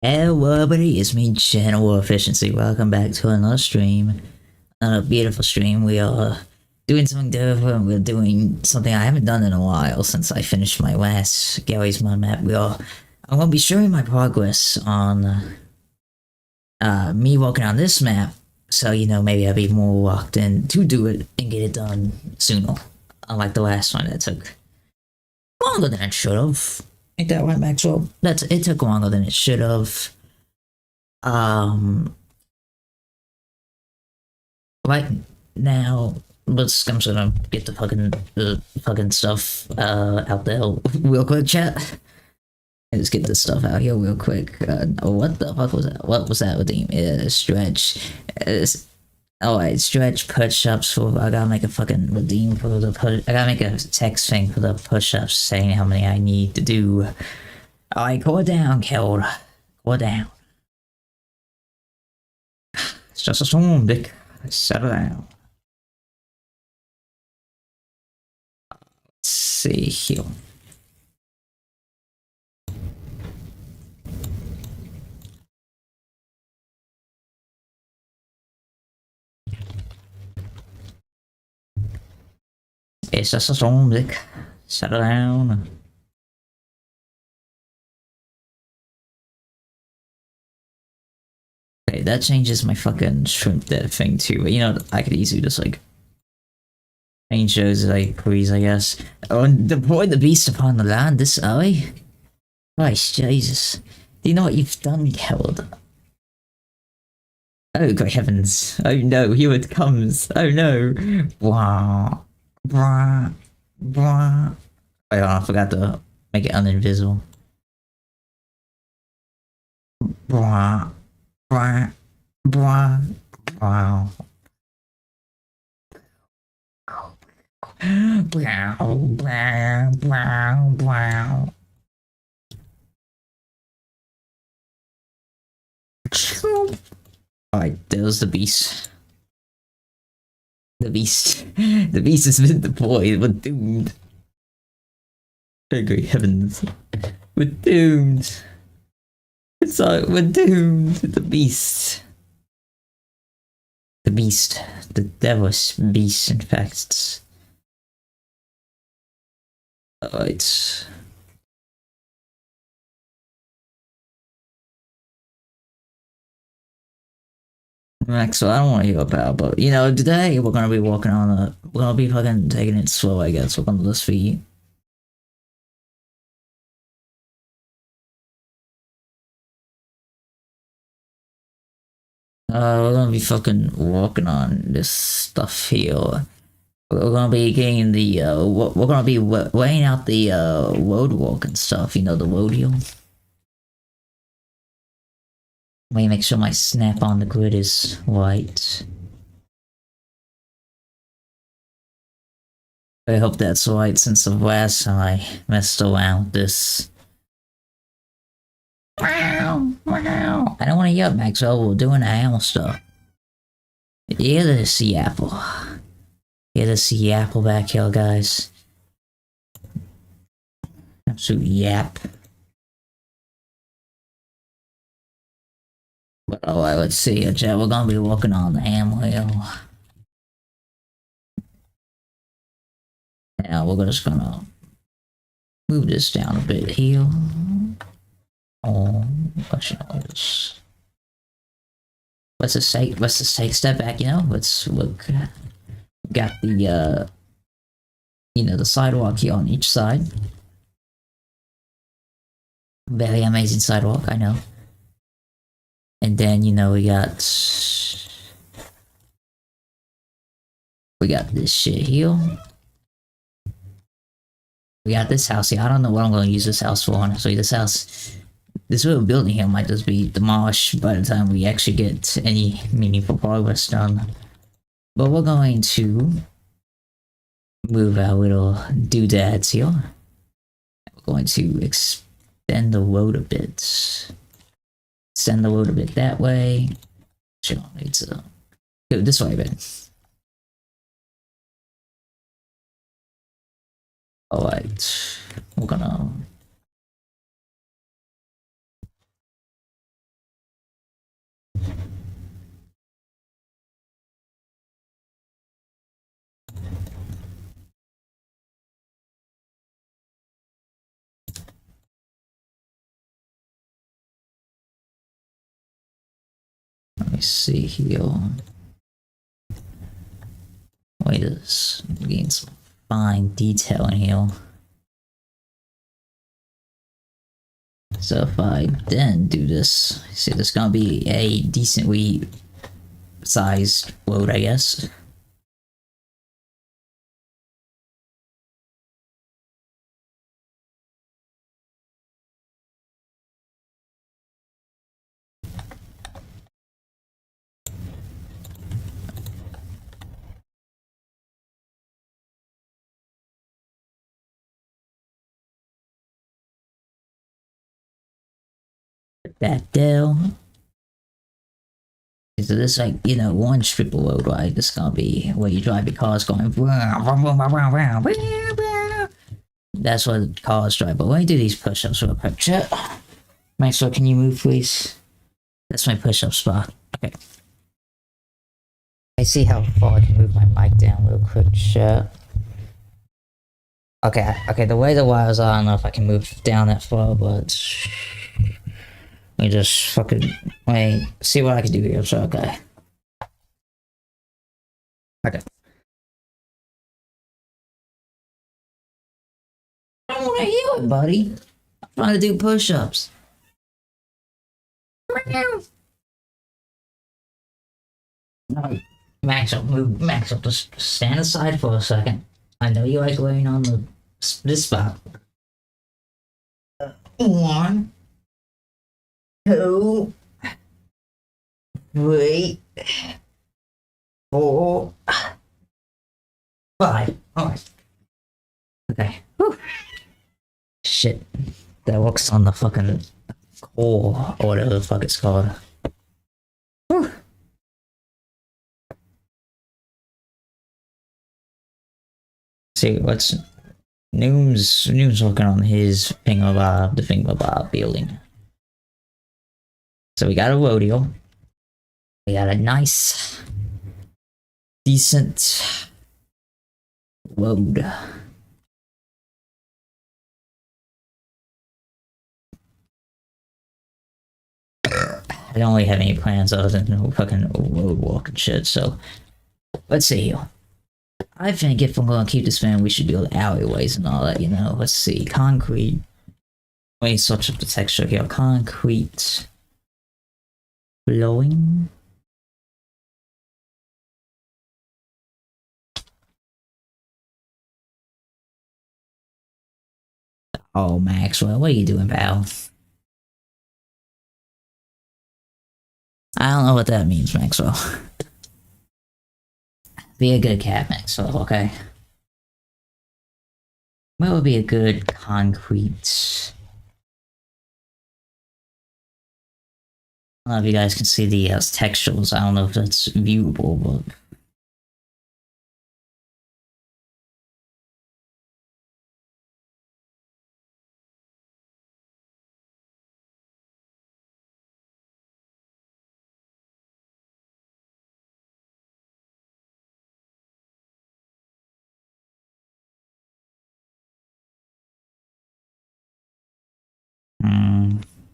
Hello, everybody, it's me, Channel Efficiency. Welcome back to another stream. Another beautiful stream. We are doing something different. We're doing something I haven't done in a while since I finished my last Garry's Mod map. I'm going to be showing my progress on me working on this map. So, maybe I'll be more locked in to do it and get it done sooner. Unlike the last one that took longer than it should have. Ain't that right, Maxwell? It took longer than it should have. Right now, I'm just gonna get the fucking stuff out there real quick, chat. And just get this stuff out here real quick. What the fuck was that? What was that redeem? Stretch. Alright, stretch push-ups for. I gotta make a fucking redeem for the push. I gotta make a text thing for the push-ups saying how many I need to do. Alright, cool down, Keld. Cool down. It's just a storm, Dick. Settle down. Let's see here. It's just a storm, Dick. Settle down. Okay, that changes my fucking shrimp dead thing too. But I could easily just like change those like please, I guess. Oh, and deploy the beast upon the land this early? Christ, Jesus. Do you know what you've done, Keld? Oh, great heavens. Oh no, here it comes. Oh no. Blah. Blah. Blah. Oh, I forgot to make it uninvisible. Blah. Blah. Blah. Blah. Blah. Blah. Blah. Blah. Alright, there's the beast. The beast has been deployed. We're doomed. Oh, great heavens. We're doomed. It's like we're doomed. The beast. The beast. The devil's beast, in fact. Alright. Maxwell, I don't want to hear about, but today we're gonna be working on we're gonna be fucking taking it slow, I guess. We're gonna just be we're gonna be fucking working on this stuff here. We're gonna be getting the we're gonna be weighing out the roadwork and stuff, the rodeo. Let me make sure my snap on the grid is right. I hope that's right since the last time I messed around with this. Wow, wow. I don't want to yell, Maxwell. We're doing animal stuff. You hear the sea apple. You hear the sea apple back here, guys. Absolute yap. But alright, let's see. Chat, we're gonna be working on the ham wheel. Now we're just gonna move this down a bit here. Oh, gosh, let's just take a step back, let's look. Got the the sidewalk here on each side. Very amazing sidewalk, I know. And then we got this shit here. We got this house here. I don't know what I'm going to use this house for, honestly. This little building here might just be demolished by the time we actually get any meaningful progress done. But we're going to move our little doodads here. We're going to extend the road a bit. Extend the road a bit that way. Sure, need to go this way a bit. Alright, we're gonna me see here. Wait, this getting some fine detail in here. So if I then do this, see, there's gonna be a decently sized load, I guess. Put that down. So this, like, you know, one strip of load, right? This is gonna be where you drive your cars going. That's what cars drive. But let me do these push-ups real quick. Chat. Maxwell, can you move, please? That's my push-up spot. Okay. I see how far I can move my mic down real quick. Chat. Okay, the way the wires are, I don't know if I can move down that far, but let me just fucking wait, see what I can do here. So okay. Okay. I don't want to heal it, buddy. I'm trying to do push-ups. No, Max, move. Max, just stand aside for a second. I know you like laying on this spot. 1, 2, 3, 4, 5. Alright. Okay. Whew. Shit. That works on the fucking core, or whatever the fuck it's called. Whew. See, what's Noom's working on his thingamabob, the thingamabob building. So we got a rodeo. We got a nice, decent load. I don't really have any plans other than fucking roadwork and shit, so let's see here. I think if I'm gonna keep this fan, we should build alleyways and all that, you know. Let's see. Concrete. Let me switch up the texture here. Concrete. Flowing. Oh, Maxwell, what are you doing, pal? I don't know what that means, Maxwell. Be a good cat, Maxwell, okay? What would be a good concrete? I don't know if you guys can see the textures. I don't know if that's viewable, but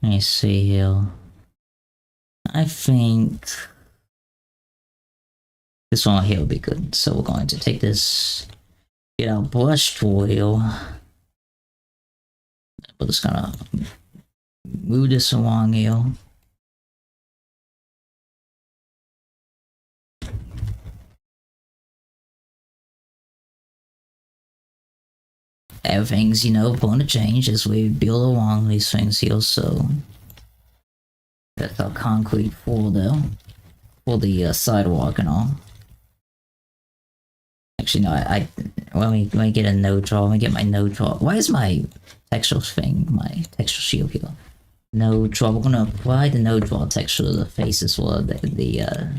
let me see here. I think this one here will be good. So we're going to take this, get our brush tool here. We're just gonna move this along here. Everything's, you know, going to change as we build along these things here, so that's our concrete for the sidewalk and all. Actually, no, let me get a node draw. Let me get my node draw. Why is my texture thing, my texture shield here? Node draw. We're gonna apply the node draw texture to the faces for it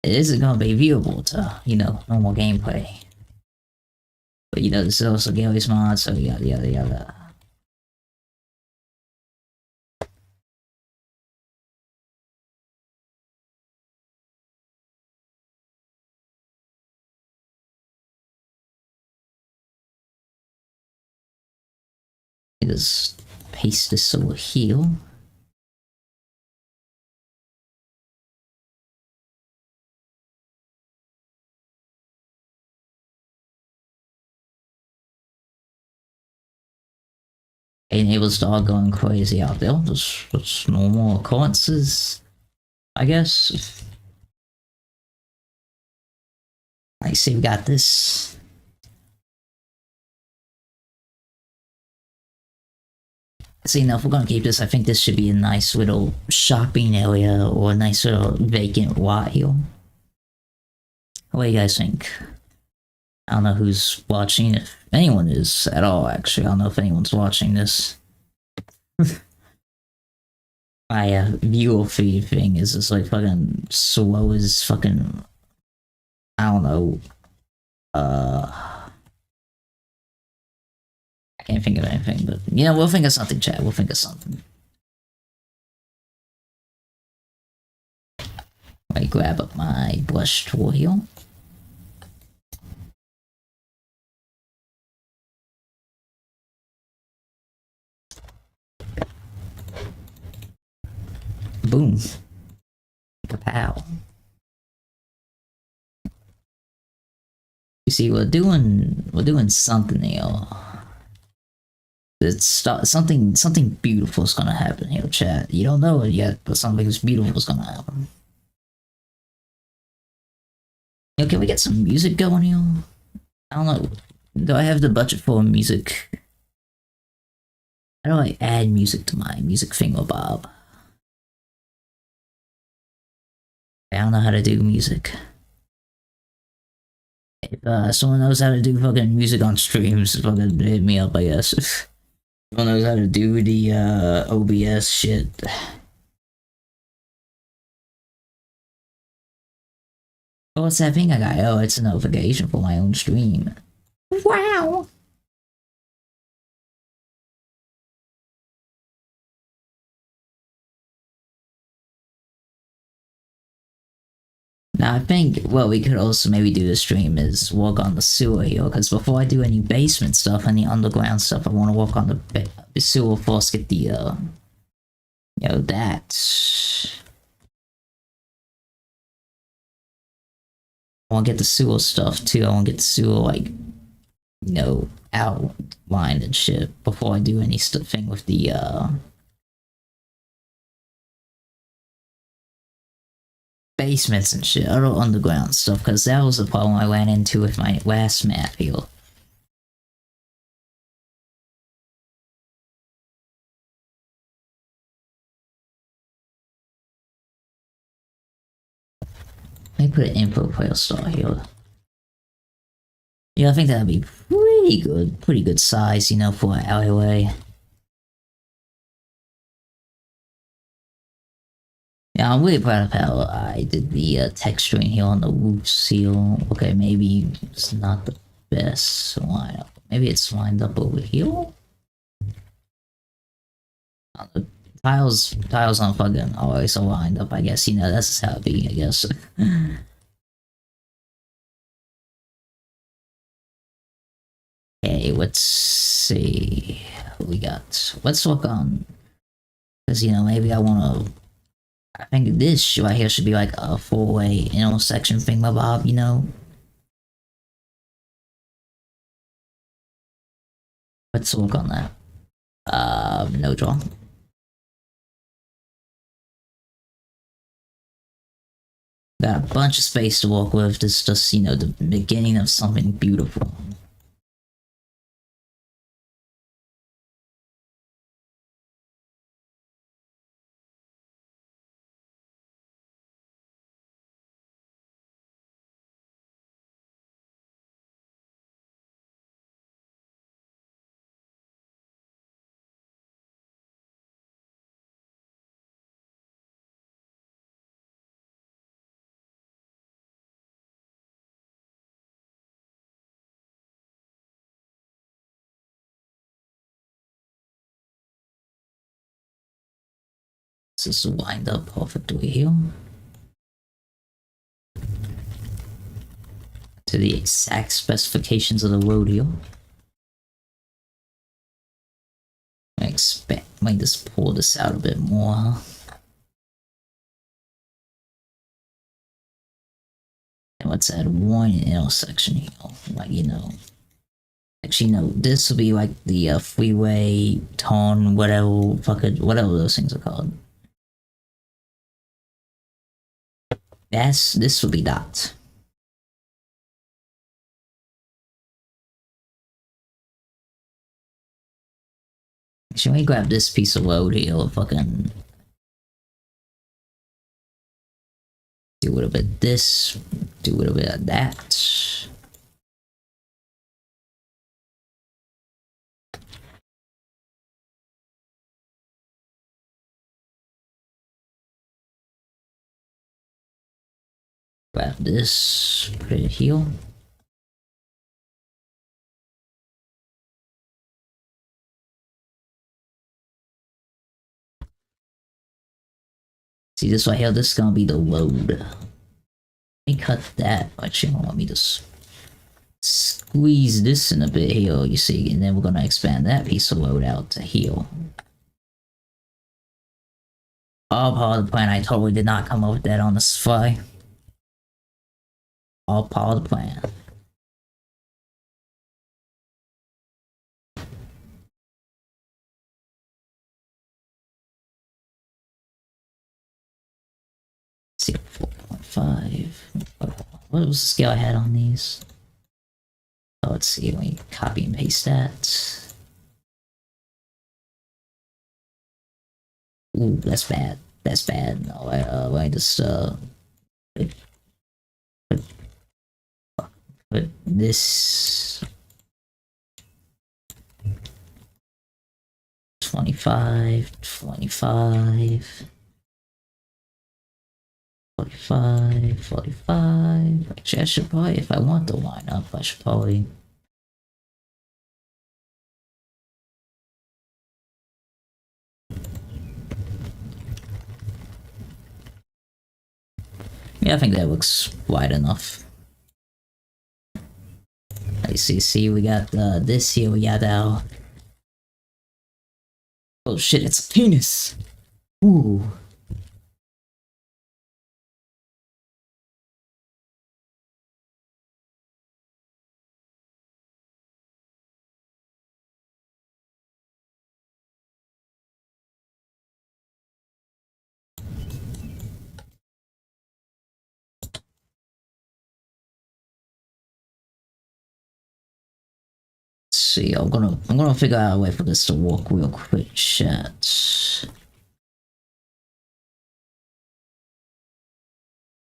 isn't gonna be viewable to, you know, normal gameplay. But you know, this is also Garry's mod, so yada yada yada. Just paste this over here. A neighbor's dog going crazy out there. Just normal occurrences, I guess. I see we got this. See, now if we're gonna keep this, I think this should be a nice little shopping area or a nice little vacant lot here. What do you guys think? I don't know who's watching, if anyone is at all, actually. I don't know if anyone's watching this. My viewer feed thing is just like fucking slow as fucking. I don't know. I can't think of anything, but yeah, we'll think of something, chat. We'll think of something. I grab up my blush tool here. Boom. Kapow. You see, we're doing something here. It's something beautiful is gonna happen here, chat. You don't know it yet, but something beautiful is gonna happen. Yo, can we get some music going here? I don't know. Do I have the budget for music? How do I add music to my music thingamabob? I don't know how to do music. If someone knows how to do fucking music on streams, fucking hit me up, I guess. If someone knows how to do the OBS shit. Oh, what's that thing I got? Oh, it's a notification for my own stream. Wow! Now, I think what we could also maybe do this stream is work on the sewer here, because before I do any basement stuff, any underground stuff, I want to work on the sewer first, get the, you know, that. I want to get the sewer stuff, too. I want to get the sewer, like, you know, outlined and shit, before I do any thing with the, basements and shit, other underground stuff, because that was the problem I ran into with my last map here. Let me put an info player star here. Yeah, I think that'd be pretty good size, you know, for an alleyway. Yeah, I'm really proud of how I did the texturing here on the roof seal. Okay, maybe it's not the best lineup. Maybe it's lined up over here? The tiles aren't fucking always lined up, I guess. You know, that's how it be, I guess. Okay, let's see what we got. Let's look on, because, you know, maybe I want to. I think this right here should be like a four-way intersection thingamabob, you know? Let's work on that. No draw. Got a bunch of space to work with. This is just, you know, the beginning of something beautiful. This is lined up perfectly here. To the exact specifications of the road here. Might just pull this out a bit more, huh? And let's add one intersection here, like, you know, Actually, no. This will be like the freeway tone, whatever those things are called. This will be that. Should we grab this piece of load here? Fucking do a little bit of this, do a little bit of that. Grab this, put it here. See this right here, this is gonna be the load. Let me cut that. Actually, I want me to squeeze this in a bit here, you see, and then we're gonna expand that piece of load out to here. All part of the plan. I totally did not come up with that on the fly. All part of the plan. See, 4.5. What was the scale I had on these? Oh, let's see. Let me copy and paste that. Ooh, that's bad. That's bad. No, I just put this 25, 45. 45, 45. Actually, I should probably, if I want to line up, I should probably. Yeah, I think that looks wide enough. Let's see, we got this here, we got our. Oh shit, it's a penis! Ooh. See, I'm gonna figure out a way for this to work real quick, chat.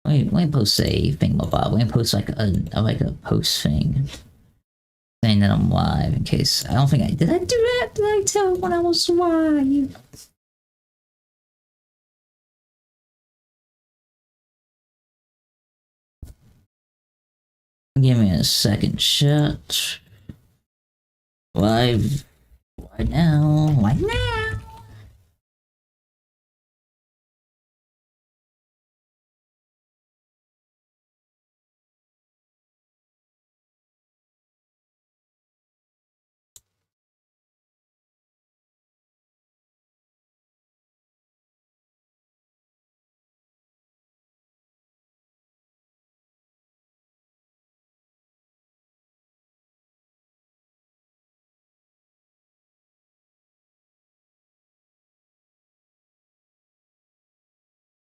Let me post a thingamabob. Let me post like a post thing saying that I'm live in case. I don't think I did. I do that? Did I tell when I was live? Give me a second, chat. Live right now. Right now.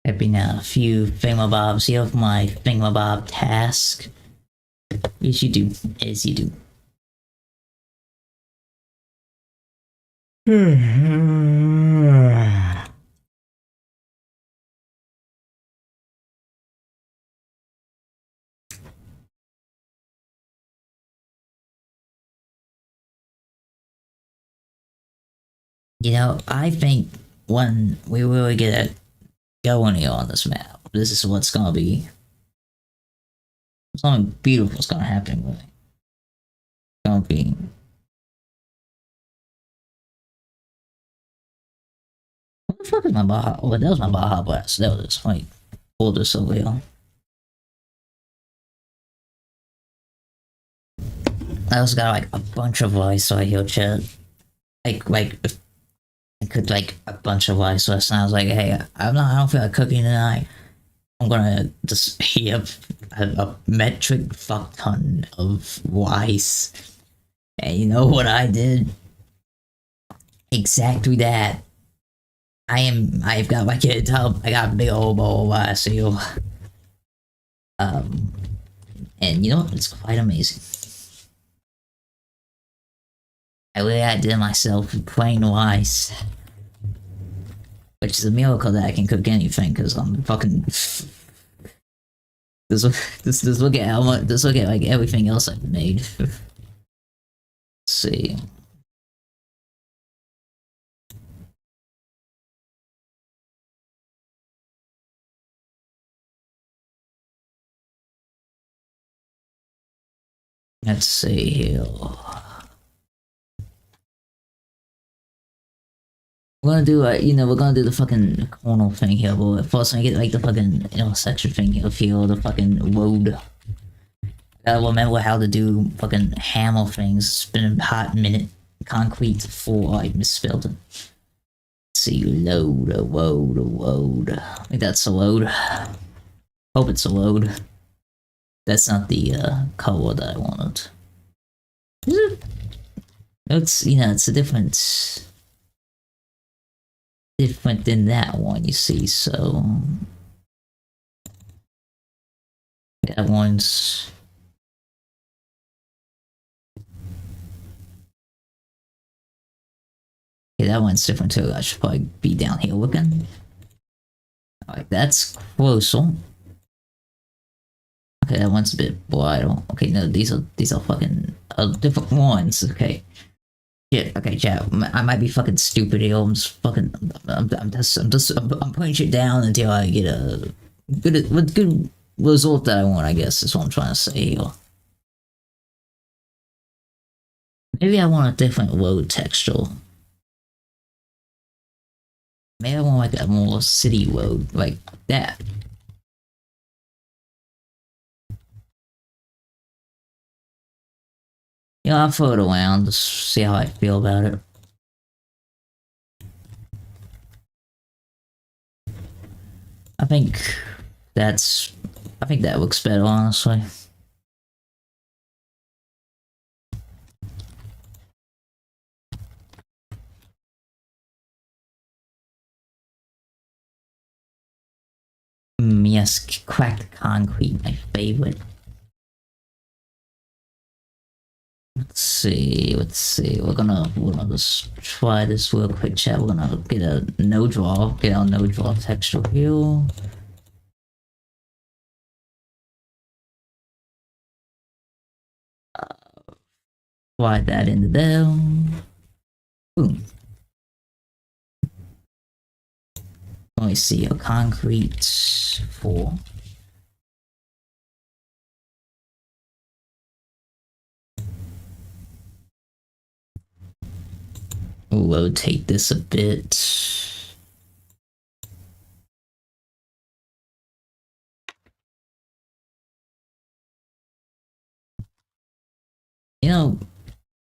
I've been a few thingamabobs here for my thingamabob task. As you do, as you do. You know, I think when we really get it going here on this map, this is what's gonna be. Something beautiful is gonna happen with it. It's gonna be. What the fuck is my Baja? Oh, that was my Baja Blast. That was just like, pull this over here. I also got like a bunch of voice right here, chat. Like I could like a bunch of rice last night. I was like, hey, I don't feel like cooking tonight. I'm gonna just heat up a metric fuck ton of rice And you know what I did? Exactly that. I've got my kid tub. I got a big old bowl of ice seal. Um, and you know what? It's quite amazing. I way I did myself plain rice, which is a miracle that I can cook anything because I'm fucking. Just look at how much. Just look at like everything else I've made. Let's see. Let's see here. We're gonna do we're gonna do the fucking corner thing here, but first I get like the fucking intersection thing here, feel the fucking road. Gotta remember how to do fucking hammer things. It's been a hot minute. Concrete for I misspelled it. Let's see, load, a load. I think that's a load. Hope it's a load. That's not the color that I wanted. Is it? It's it's a different than that one, you see, so that one's that one's different too. I should probably be down here looking. Alright, that's closer. Okay, that one's a bit wide. Okay, no, these are fucking different ones. Okay. Shit. Okay, chat. I might be fucking stupid here. I'm just fucking. I'm putting shit down until I get a good result that I want. I guess is what I'm trying to say here. Maybe I want a different road texture. Maybe I want like a more city road, like that. I'll throw it around to see how I feel about it. I think that looks better, honestly. Yes, cracked concrete, my favorite. Let's see. We're gonna just try this real quick, chat. We're gonna get a no draw, get our no draw texture here. Slide that into there. Boom. Let me see a concrete 4. We'll rotate this a bit.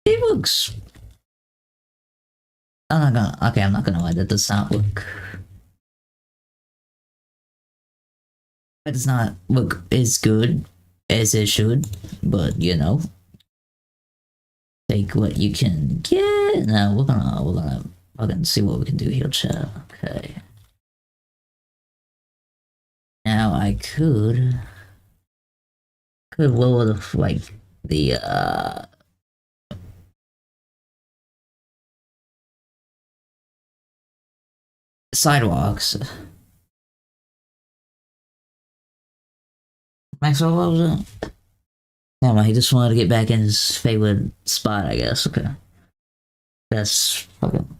It looks. I'm not gonna lie, that does not look. That does not look as good as it should, but take what you can get. Now we're gonna fucking see what we can do here, chat. Okay. Now I could lower the sidewalks. Maxwell, what was that? Never mind, he just wanted to get back in his favorite spot, I guess. Okay. That's fucking.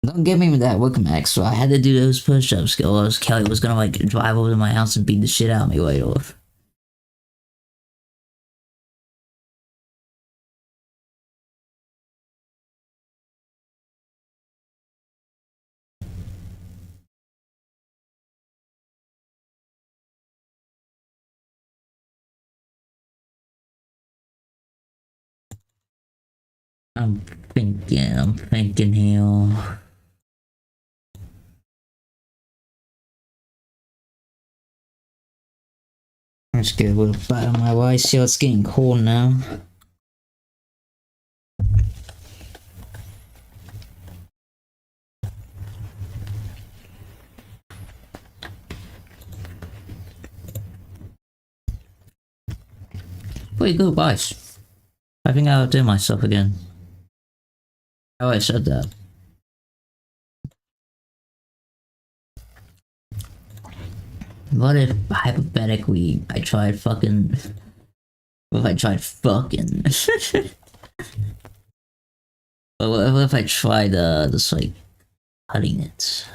Don't get me with that work, Max. So I had to do those push-ups because Kelly was gonna like drive over to my house and beat the shit out of me later. I'm thinking here. Let's get a little bit out of my way. See, it's getting cold now. Pretty good advice. I think I'll do myself again. Oh, I said that. What if, hypothetically, I tried fucking... What if I tried fucking... what if I tried, just like, cutting it?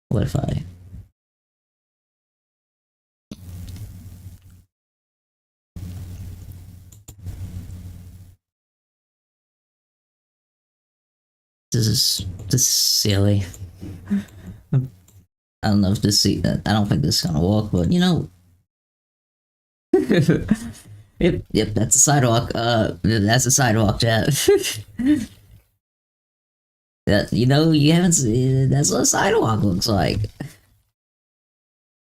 What if I... This is silly. I don't know if this... I don't think this is gonna work, but, you know... Yep, that's a sidewalk. That's a sidewalk, chat. That, you know, you haven't seen, that's what a sidewalk looks like.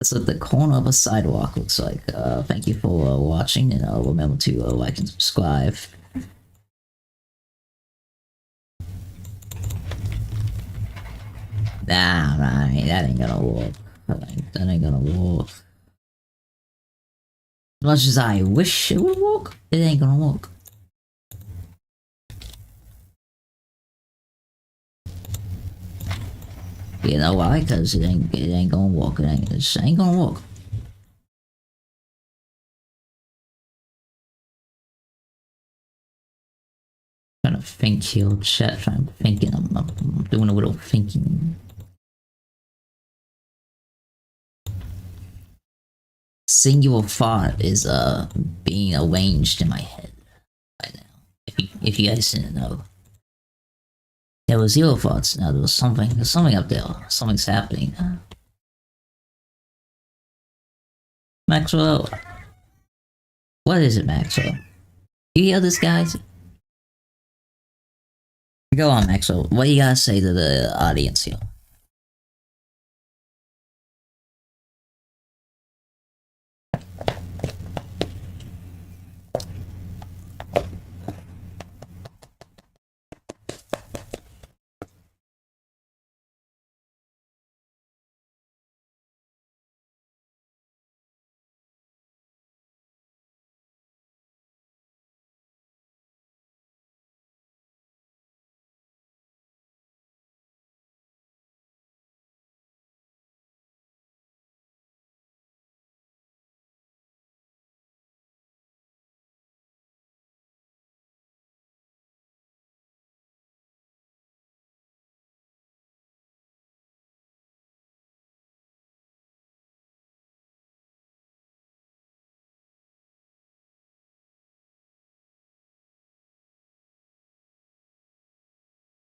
That's what the corner of a sidewalk looks like. Thank you for watching, and remember to like and subscribe. Nah, that ain't gonna work. That ain't gonna work. As much as I wish it would work, it ain't gonna work. You know why? Because it ain't gonna work. It just ain't gonna work. I'm trying to think here, chat. I'm thinking. I'm doing a little thinking. Singular thought is being arranged in my head right now. If you guys didn't know. There was zero thoughts. Now there's something up there. Something's happening. Maxwell. What is it, Maxwell? You hear this, guys? Go on, Maxwell. What do you gotta say to the audience here?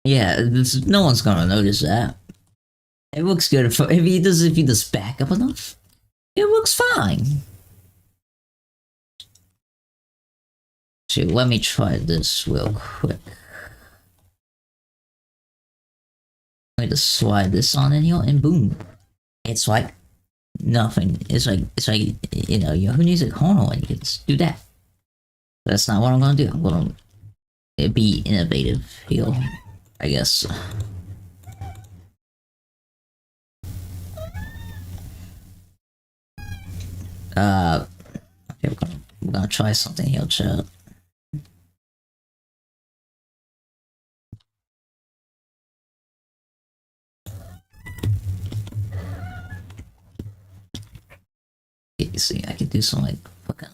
Yeah, no one's gonna notice that. It looks good if he does back up enough. It looks fine. Shoot, let me try this real quick. Let me just slide this on in here, and boom. It's like nothing. It's like you know, who needs a corner when you can just do that? That's not what I'm gonna do. I'm gonna be innovative here, I guess. Okay, we're gonna try something here, chat. You see, I could do some like fucking.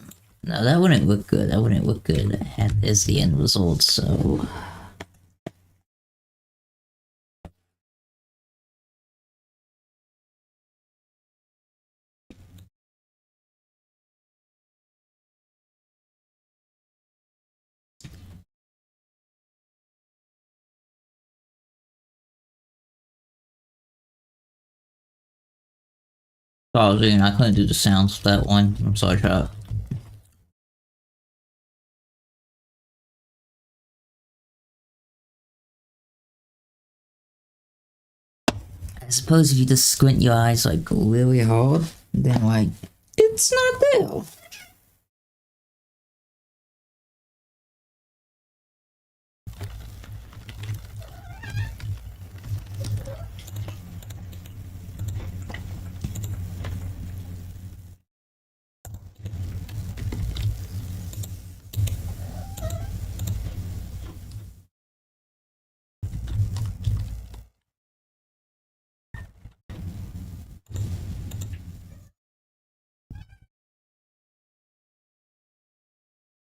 No, that wouldn't look good. That wouldn't look good as the end result. So. Oh, I couldn't do the sounds for that one. I'm sorry, chat. suppose if you just squint your eyes like really hard, then like it's not there.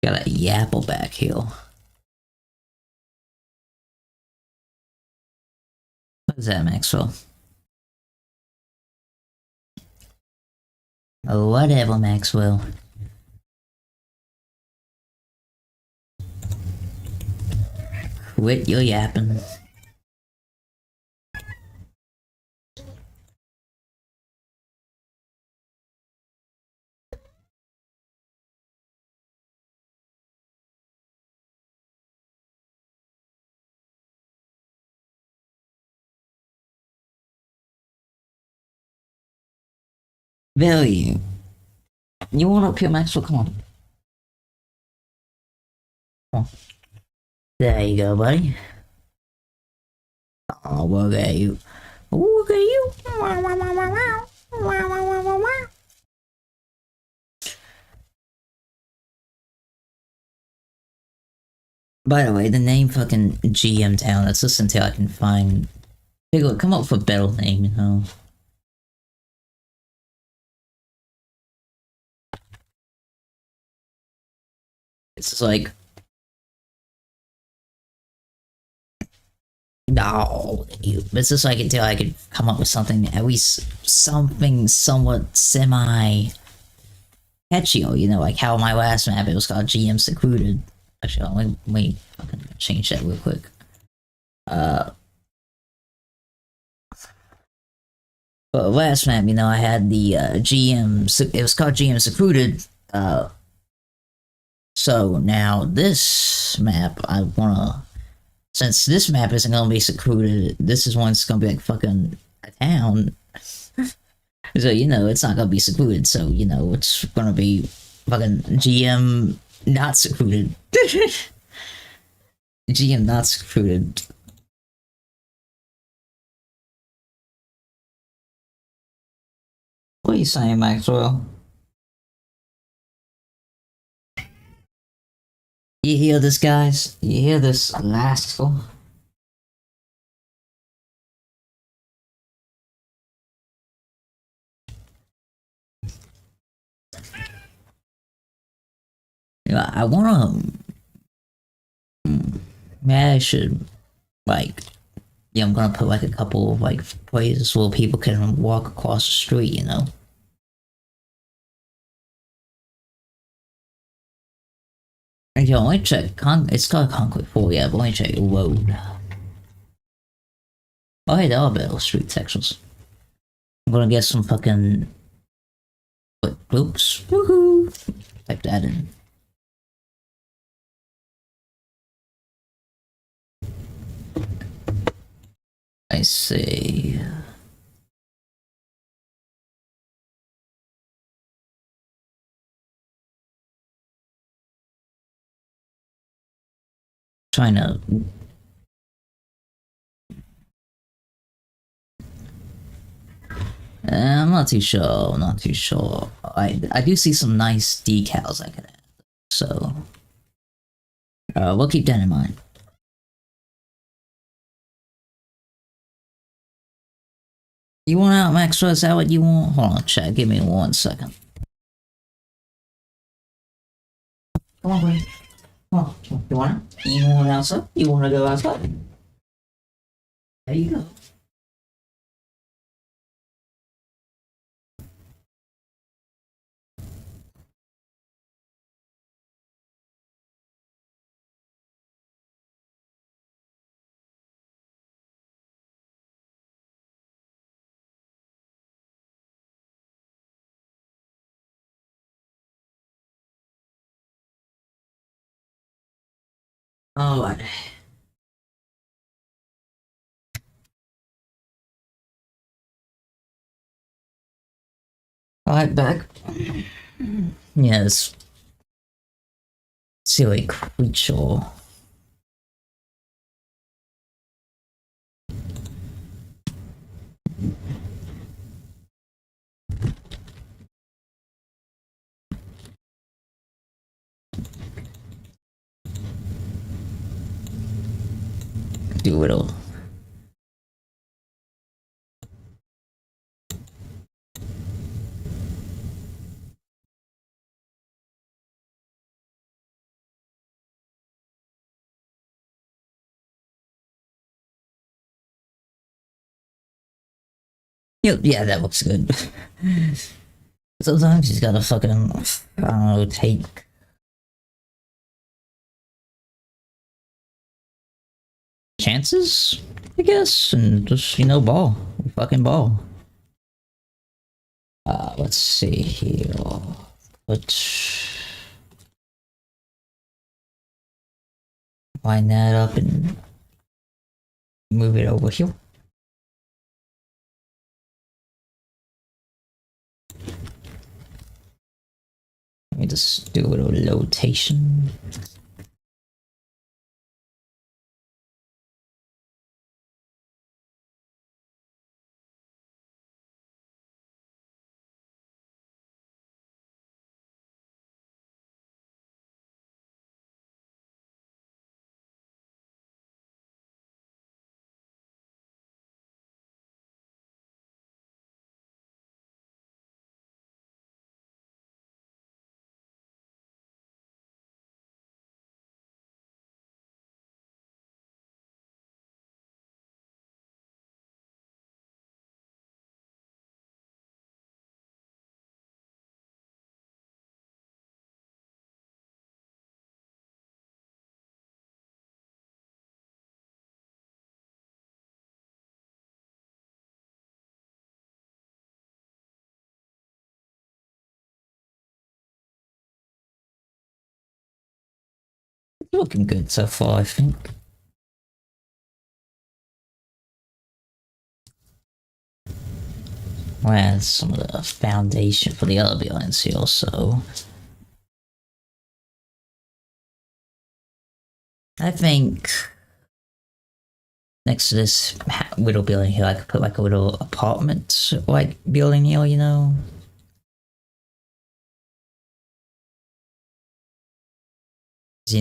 Got a yapple back here. What is that, Maxwell? Oh, whatever, Maxwell. Quit your yapping. Billy, you want up here, Maxwell? Come on. Come on. There you go, buddy. Oh, look at you. Look at you. By the way, the name fucking GM Town, that's just until I can find... Come up with a better name, you know? It's just like... No, it's just like until I could come up with something, at least something somewhat semi catchy, you know, like how my last map it was called GM Secluded. Actually, let me fucking change that real quick. But last map, you know, I had the GM. It was called GM Secluded. So now this map, I wanna. Since this map isn't gonna be secluded, this is one that's gonna be like fucking a town. So, you know, it's not gonna be secluded, so, you know, it's gonna be fucking GM not secluded. GM not secluded. What are you saying, Maxwell? You hear this, guys? You hear this rascal? Yeah, I wanna. Yeah, I should, like, yeah, I'm gonna put like a couple of like places where people can walk across the street, you know. And yo, let me check. It's called Conquest 4, yeah, but let me check. Load. Oh, hey, there are better street textures. I'm gonna get some fucking. What? Oops. Woohoo! Type that in. I see. Trying to. I'm not too sure. I'm not too sure. I do see some nice decals I could add. So. We'll keep that in mind. You want out, Maxwell? Is that what you want? Hold on, chat. Give me 1 second. Come on, buddy. Come on. You want it? You want outside? You want to go outside? There you go. Alright. Alright, back. Yes. Silly creature. Doodle. Yep, yeah, that looks good. Sometimes he's gotta fucking, I don't know, take chances, I guess, and just, ball. Fucking ball. Let's see here. Let's line that up and move it over here. Let me just do a little rotation. Looking good so far, I think. Well, some of the foundation for the other buildings here also. I think next to this little building here, I could put like a little apartment like building here.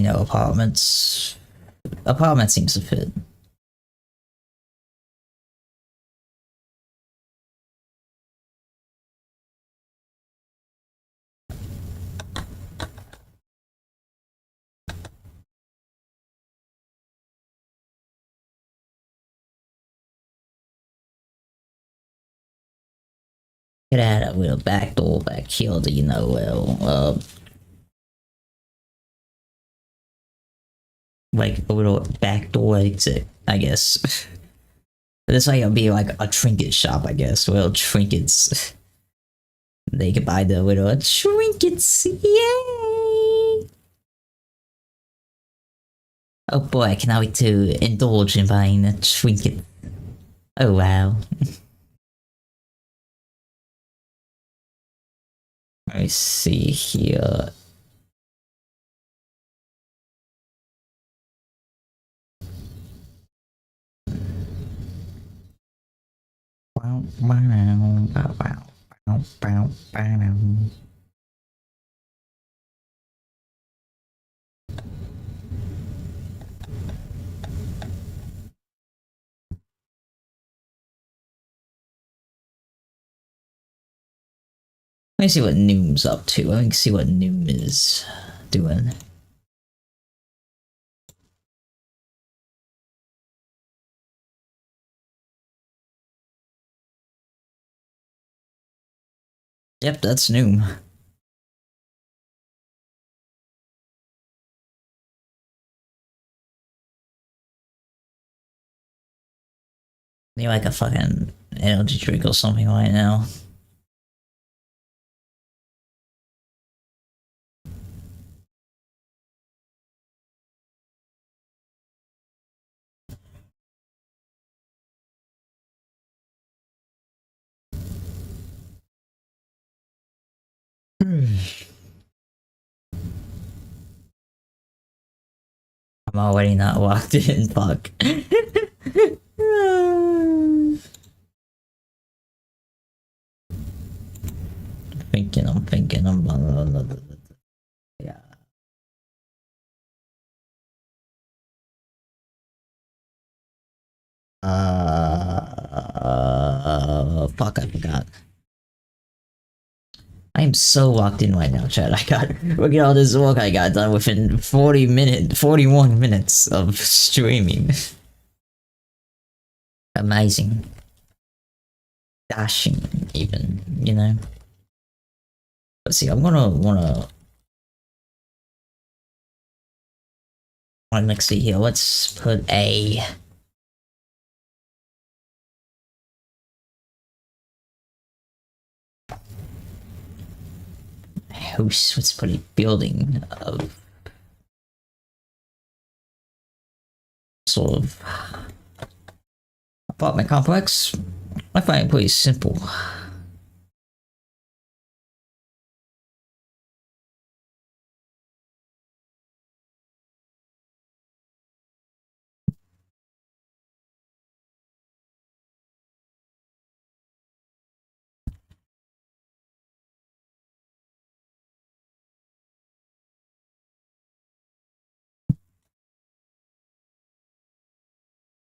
Apartments. Apartment seems to fit. Could add a little back door back here to, like a little back door exit, I guess. This way it'll be like a trinket shop, I guess. Little trinkets. They could buy the little trinkets. Yay! Oh boy, I cannot wait to indulge in buying a trinket. Oh wow. Let me see here. Let me see what Noom's up to. Let me see what Noom is doing. Yep, that's Noom. Need like a fucking energy drink or something right now. I'm already not locked in, fuck. I'm thinking, yeah. Fuck, I forgot. I am so locked in right now, Chad. Look at all this work I got done within 41 minutes of streaming. Amazing. Dashing, even, you know? Let's see, I'm gonna let's see here, let's put a house, let's put a building of sort of apartment complex. I find it pretty simple.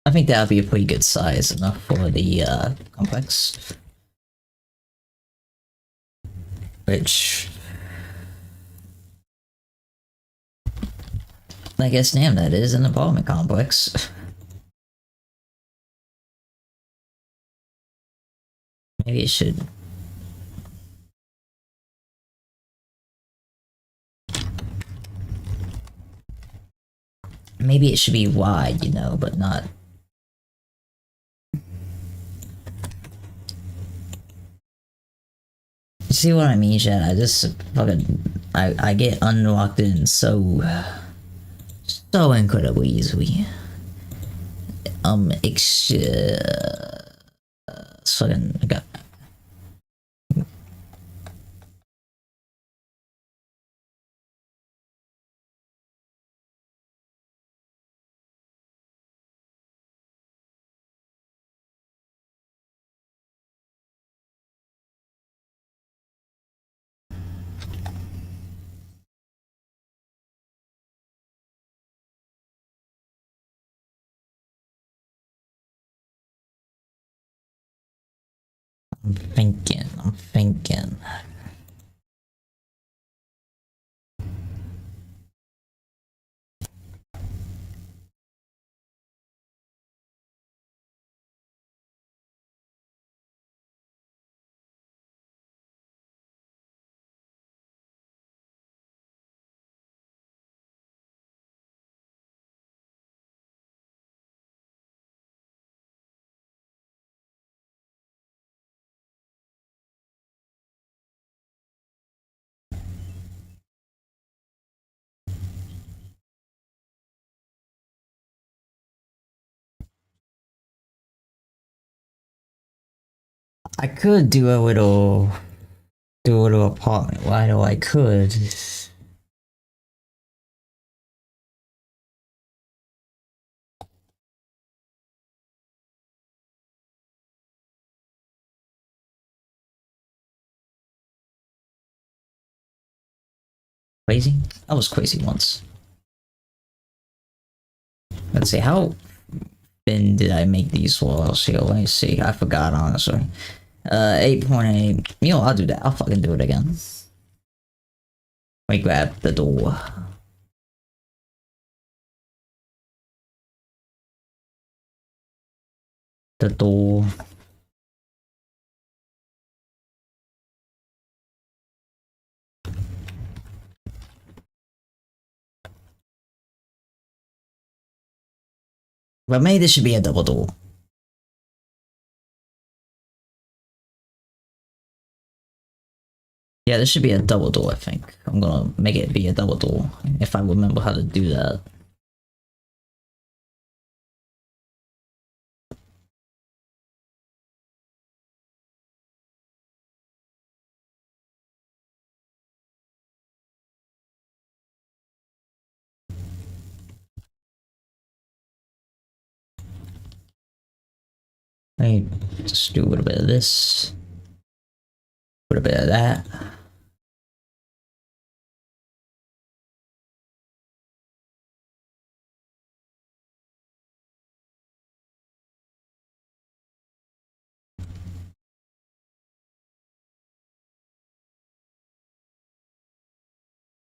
I think that would be a pretty good size enough for the complex. Which I guess damn that is an apartment complex. Maybe it should. Maybe it should be wide, you know, but not. You see what I mean, Chad? I just fucking I get unlocked in so incredibly easily. Fucking got. I'm thinking. I could do a little apartment. Why do I could? Crazy? I was crazy once. Let's see, how thin did I make these walls here? Let me see. I forgot, honestly. 8.8. You know, I'll do that. I'll fucking do it again. Let me grab the door. The door. But maybe this should be a double door. Yeah, this should be a double door, I think. I'm gonna make it be a double door, if I remember how to do that. I just do a little bit of this, a little bit of that.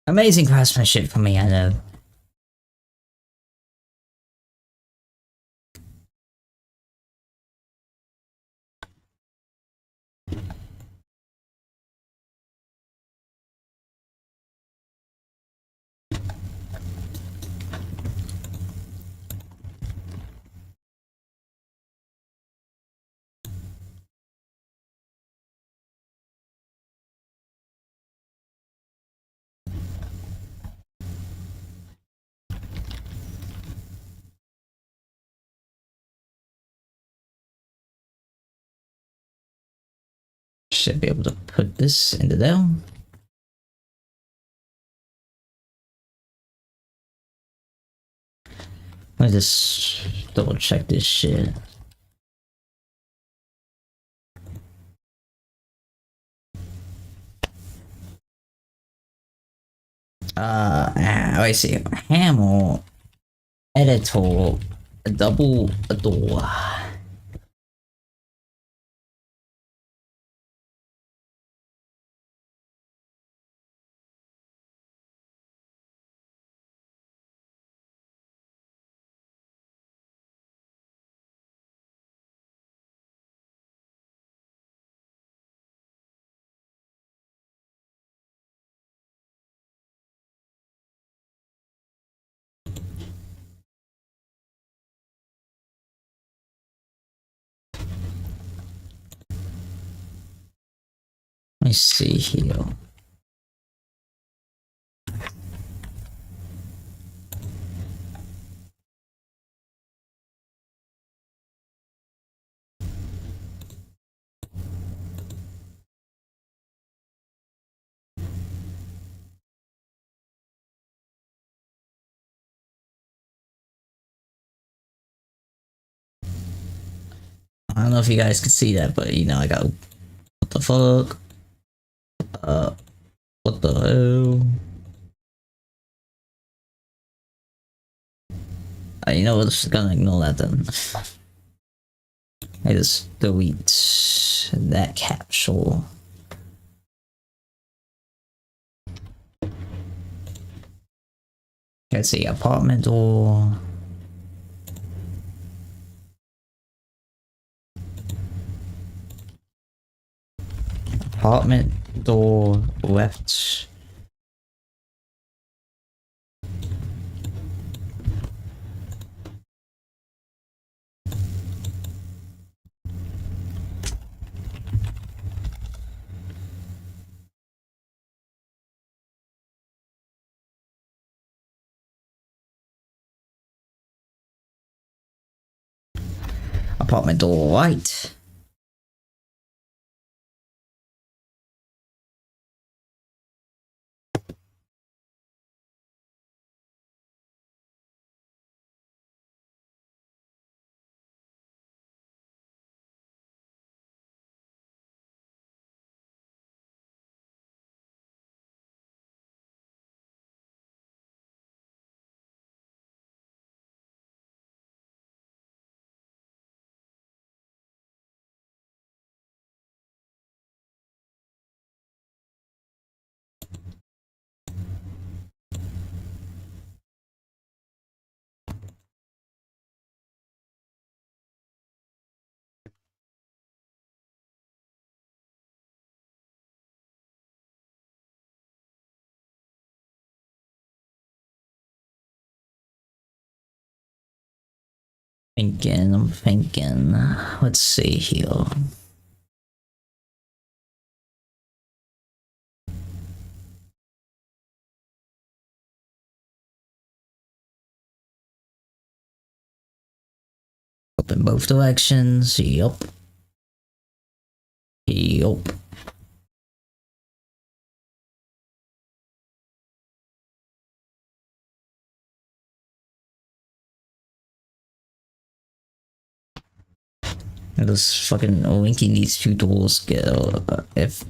Amazing craftsmanship for me, I know. Should be able to put this into there. Let me just double check this shit. I see. Hammer, editor, a double, a door. Let me see here. I don't know if you guys can see that, but you know, I got. What the fuck? What the hell? You know what? Just gonna ignore that then. I just delete that capsule. Let's see, apartment door. Apartment door left. Apartment door right. I'm thinking. Let's see here. Up in both directions. Yup. Yup. Just fucking linking these two tools get if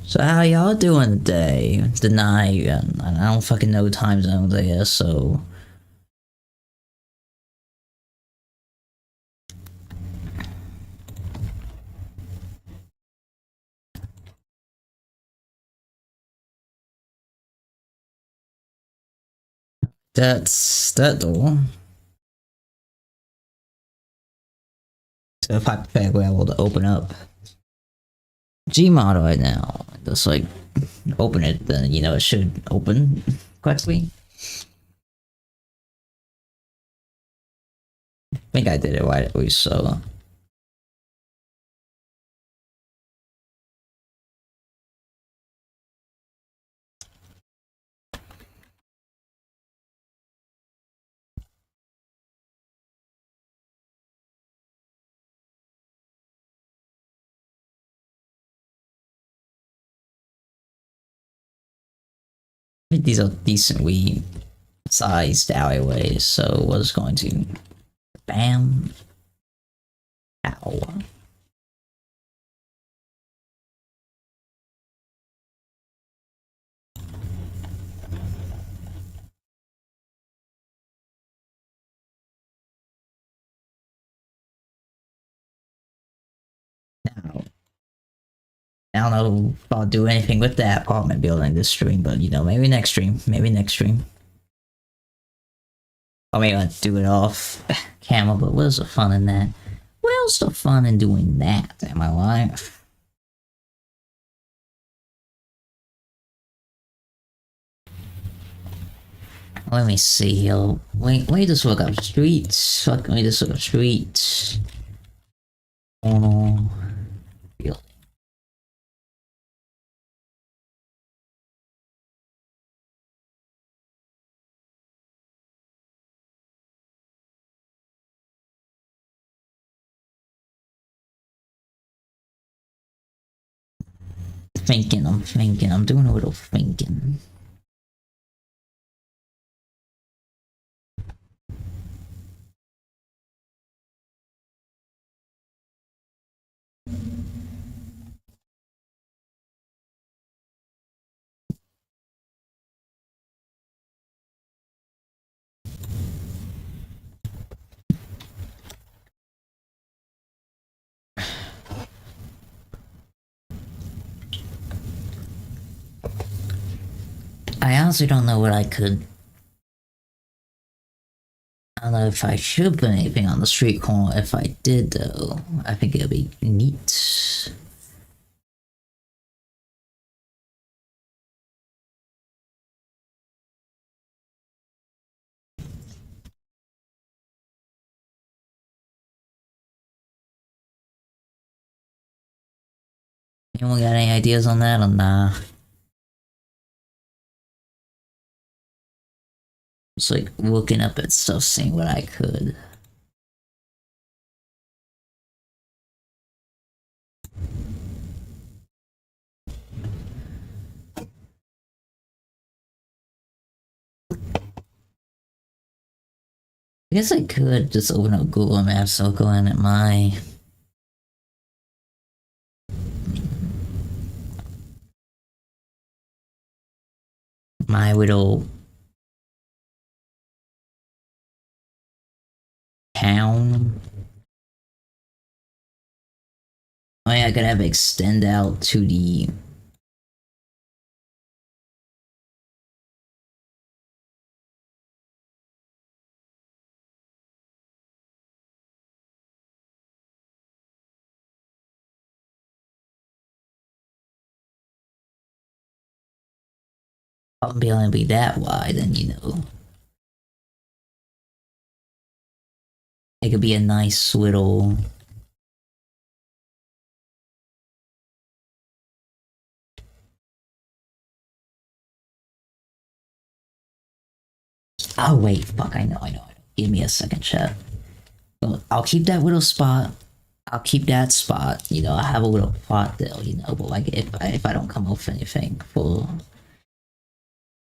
so how y'all doing today? The night, and I don't fucking know time zones, I guess, so that's that door. So if hypothetically I will open up Gmod right now, just like open it, then you know it should open quickly. I think I did it right at least, so I think these are decently sized alleyways, so was going to bam. Ow. Now, I don't know if I'll do anything with that apartment building this stream, but you know, maybe next stream. Maybe next stream. Or maybe I'll do it off camera, but what's the fun in that? Where's the fun in doing that? Am I right? Let me see here. Let me just look up streets. Let me just look up streets. Oh no. I'm doing a little thinking. I honestly don't know what I could. I don't know if I should put anything on the street corner. If I did, though, I think it'd be neat. Anyone got any ideas on that or nah? Just like looking up at stuff, seeing what I could. I guess I could just open up Google Maps, so go in at my little town. Oh yeah, I could have it extend out to the I'll be able to be that wide, and you know, it could be a nice little. Oh wait, fuck! I know. Give me a second, chat. Well, I'll keep that little spot. I'll keep that spot. You know, I have a little plot there. You know, but like if I don't come off anything for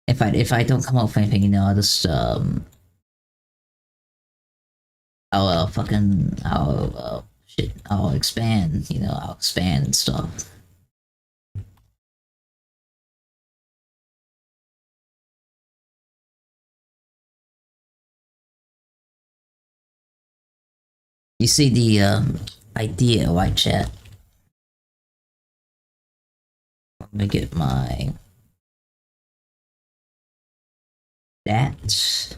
If I don't come up with anything, you know, I'll just I'll fucking shit, I'll expand, you know, I'll expand and stuff. You see the idea, white chat. Let me get my that.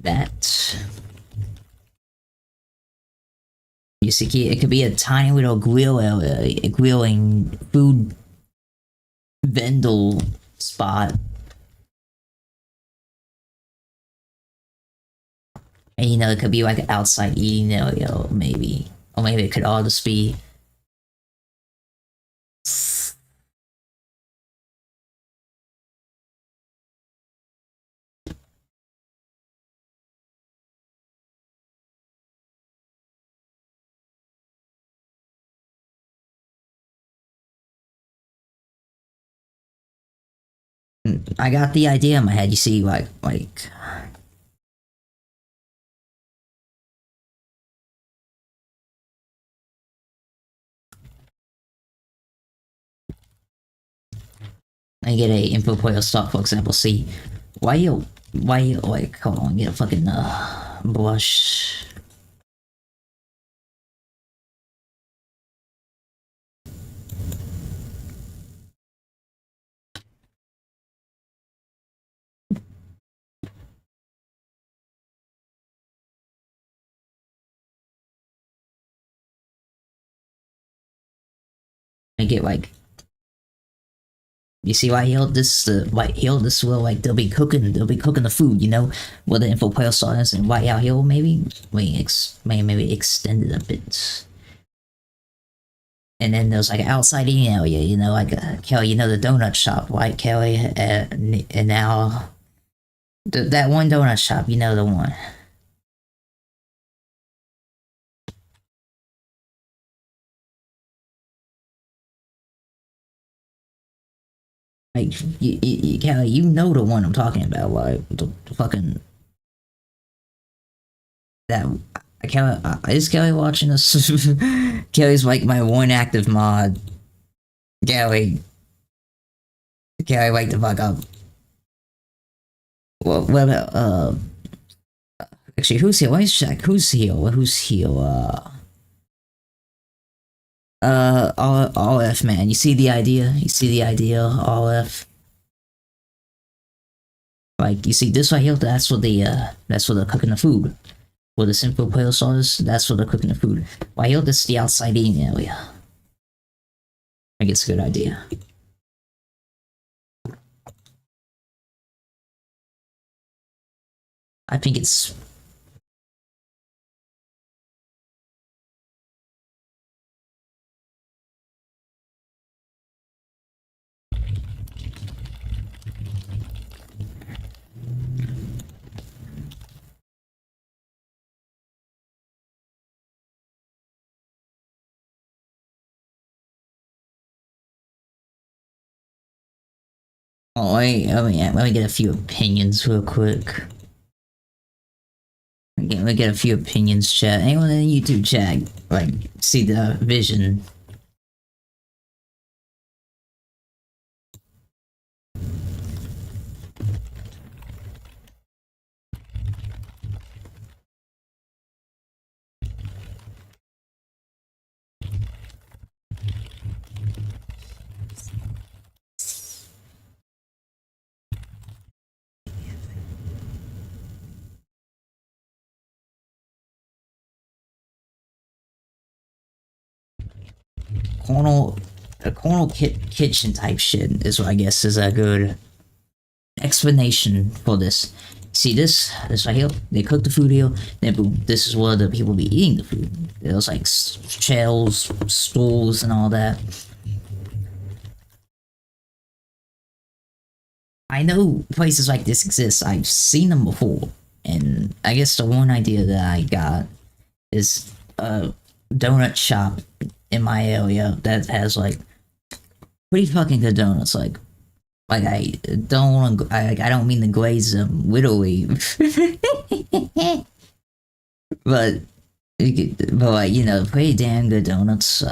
That. You see, it could be a tiny little grill area, a grilling food vendor spot. And you know, it could be like an outside eating area, maybe. Or maybe it could all just be. I got the idea in my head, you see, like. I get a info player stock, for example, see, why you, like, hold on, get a fucking, blush. I get, like, you see why he'll this White Hill this will like they'll be cooking the food, you know, where the info player starts and White Hill maybe maybe extend it a bit. And then there's like an outside eating area, you know, like Kelly, you know, the donut shop, right, Kelly? And now that one donut shop, you know, the one. Like, Kelly, you know the one I'm talking about, like the fucking that. Kelly, is Kelly watching this? Kelly's like my one active mod. Garry, wake the fuck up. Well, what about, actually, who's here? Let me check. Who's here? All F, man. You see the idea? All F. Like, you see this right here? That's where they're cooking the food. Where the simple player sauce, that's where they're cooking the food. Right here, this is the outside eating area. I think it's a good idea. I think it's. Oh, wait, let me get a few opinions real quick. Let me get a few opinions, chat. Anyone in the YouTube chat, like, see the vision? Cornel kitchen type shit is what I guess is a good explanation for this. See this right here? They cook the food here. Then boom, this is where the people be eating the food. There's like shells, stools, and all that. I know places like this exist. I've seen them before, and I guess the one idea that I got is donut shop in my area that has like pretty fucking good donuts. Like I don't want to. I don't mean to glaze them wittily, but but like pretty damn good donuts.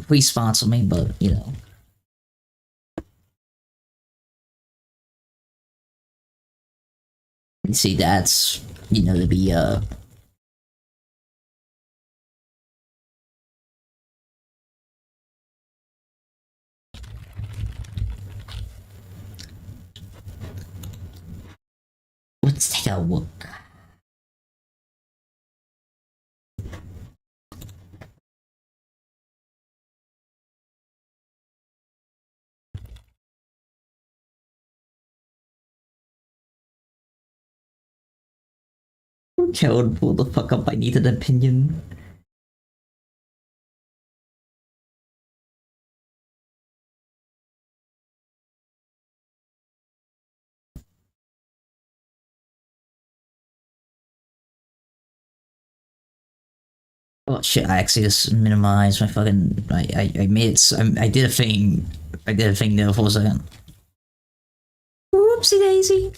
Please sponsor me, but you see that's to be let's take a look. Code, pull the fuck up. I need an opinion. Oh shit! I actually just minimized my fucking. I made it. I did a thing. I did a thing there for a second. Whoopsie daisy.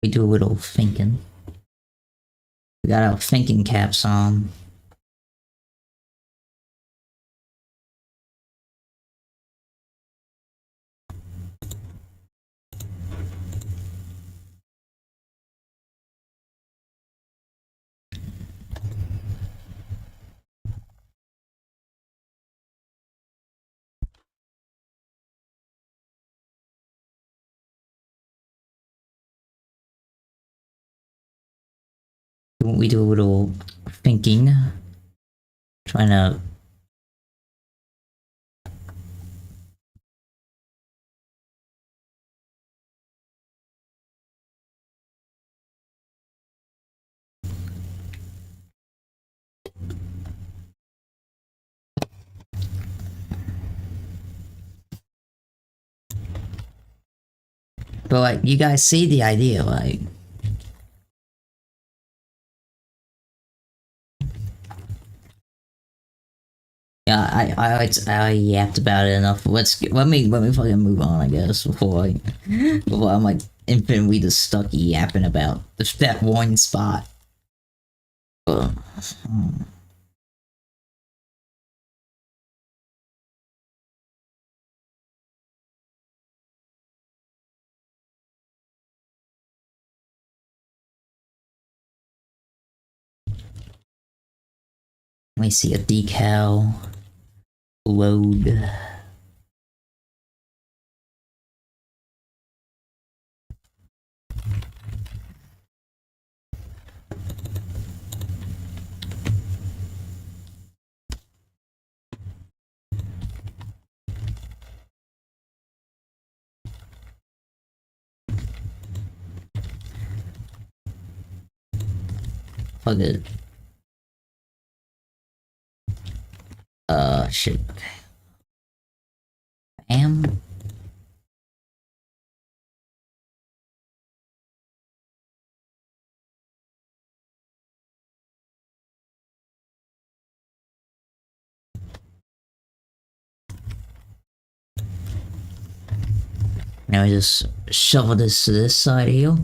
We do a little thinking. We got our thinking caps on. We do a little thinking. Trying to. But like, you guys see the idea, like. Yeah, I yapped about it enough. Let me fucking move on, I guess, before I'm like infinitely just stuck yapping about that one spot. Let me see a decal load. Fuck it. Shit. Am. Now I just shovel this to this side here.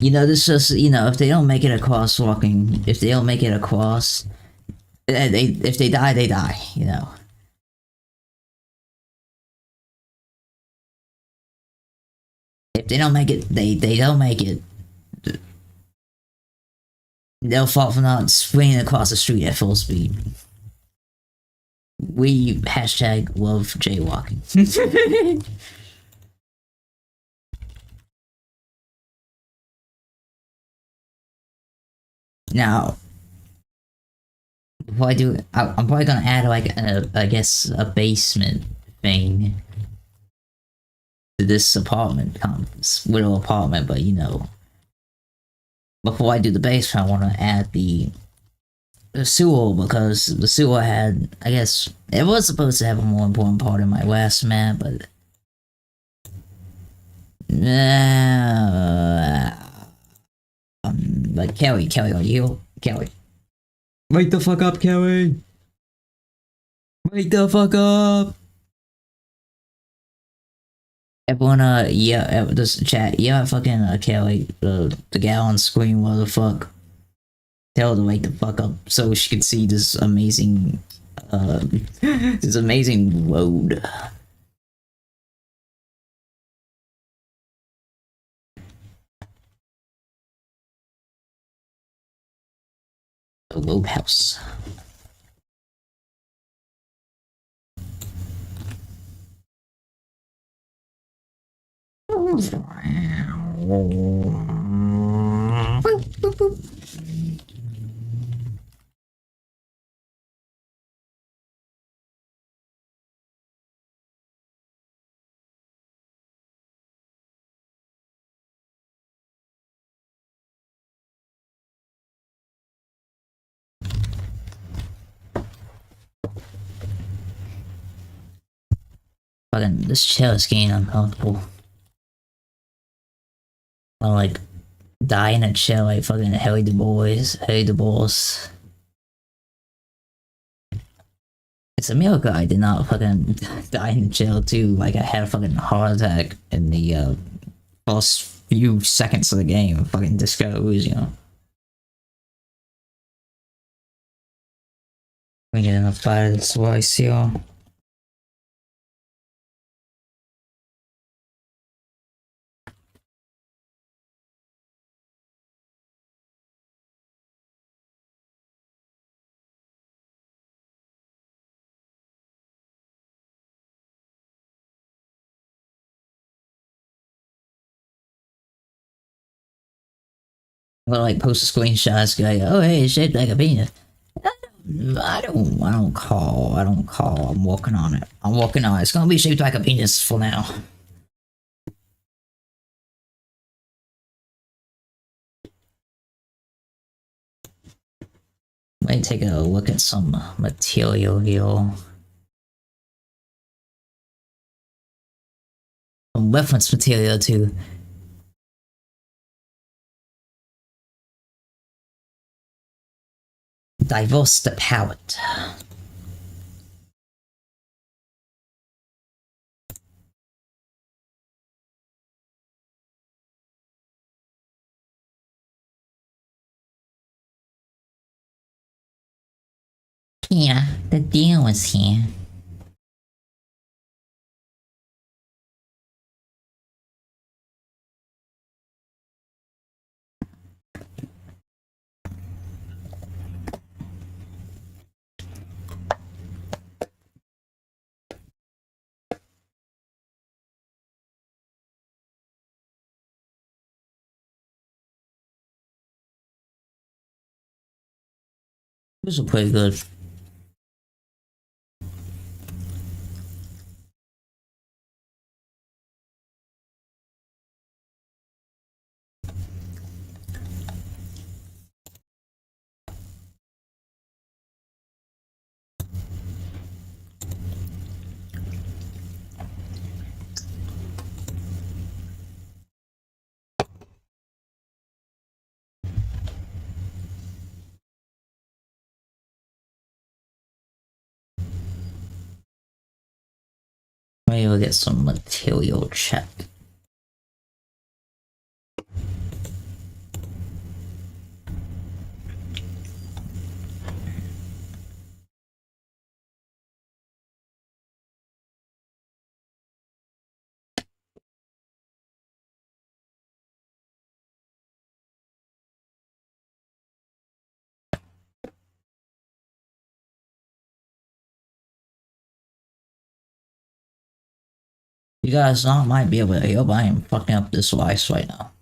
This just, if they don't make it across walking, if they don't make it across, if they die, they die, If they don't make it, they don't make it. They'll fall from not swinging across the street at full speed. We hashtag love jaywalking. Now, before I do, I'm probably gonna add like I guess a basement thing to this apartment, this little apartment. But you know, before I do the basement, I want to add the sewer, because the sewer had, I guess, it was supposed to have a more important part in my last map, but but Kelly, are you Kelly? Wake the fuck up, Kelly! Wake the fuck up! Everyone, yeah, this chat, yeah, fucking Kelly, the gal on screen, what the fuck? Tell her to wake the fuck up so she could see this amazing, this amazing road. The road house. Fucking, this chair is getting uncomfortable. I like die in a chair like fucking Harry the Boys, Harry the Boss. It's a miracle I did not fucking die in jail too. Like I had a fucking heart attack in the first few seconds of the game. Fucking disco's, you know. We get enough fire to slice, y'all. I'm gonna like post a screenshot, guy. Oh hey, it's shaped like a penis. I don't call. I'm working on it. It's gonna be shaped like a penis for now. Let me take a look at some material here. Some reference material to diverse the palette. Yeah, the deal was here. These are pretty good. Maybe we'll get some material check. You guys not might be able to help. I am fucking up this device right now.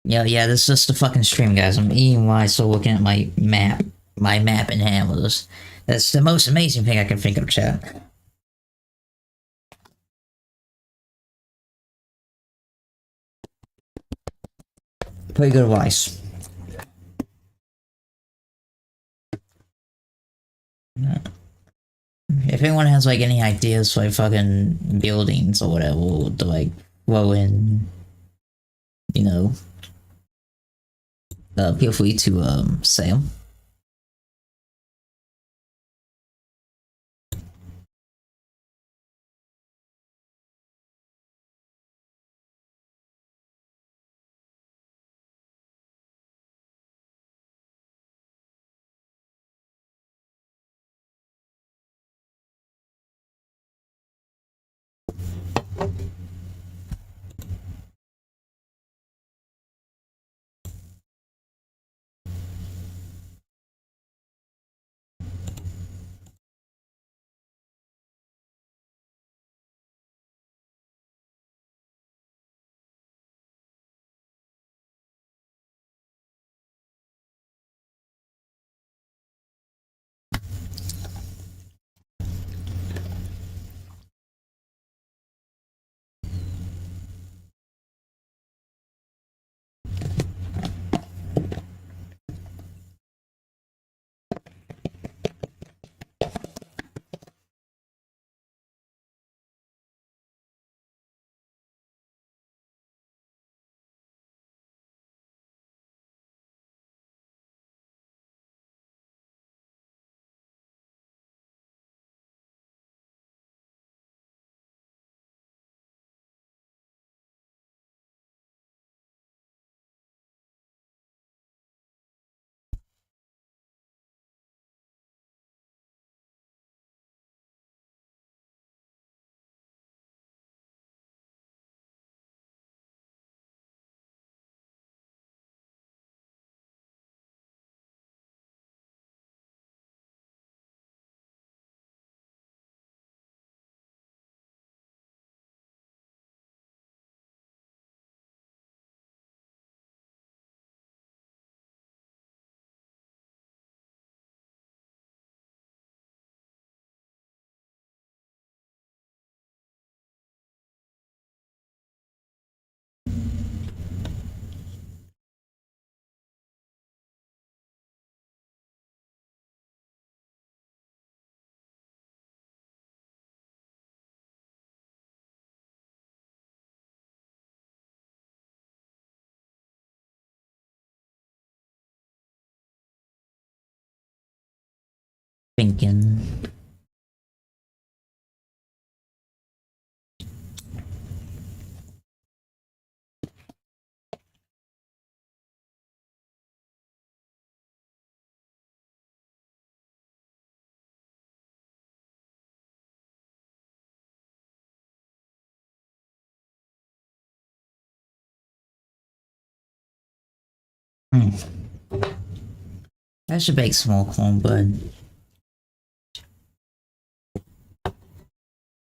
Yeah, this is just a fucking stream, guys. I'm eating while still looking at my map. My map and handlers. That's the most amazing thing I can think of, chat. Pretty good advice. If anyone has like any ideas for like, fucking buildings or whatever to like throw in, you know, feel free to say them. Thinking. I should bake small corn bread.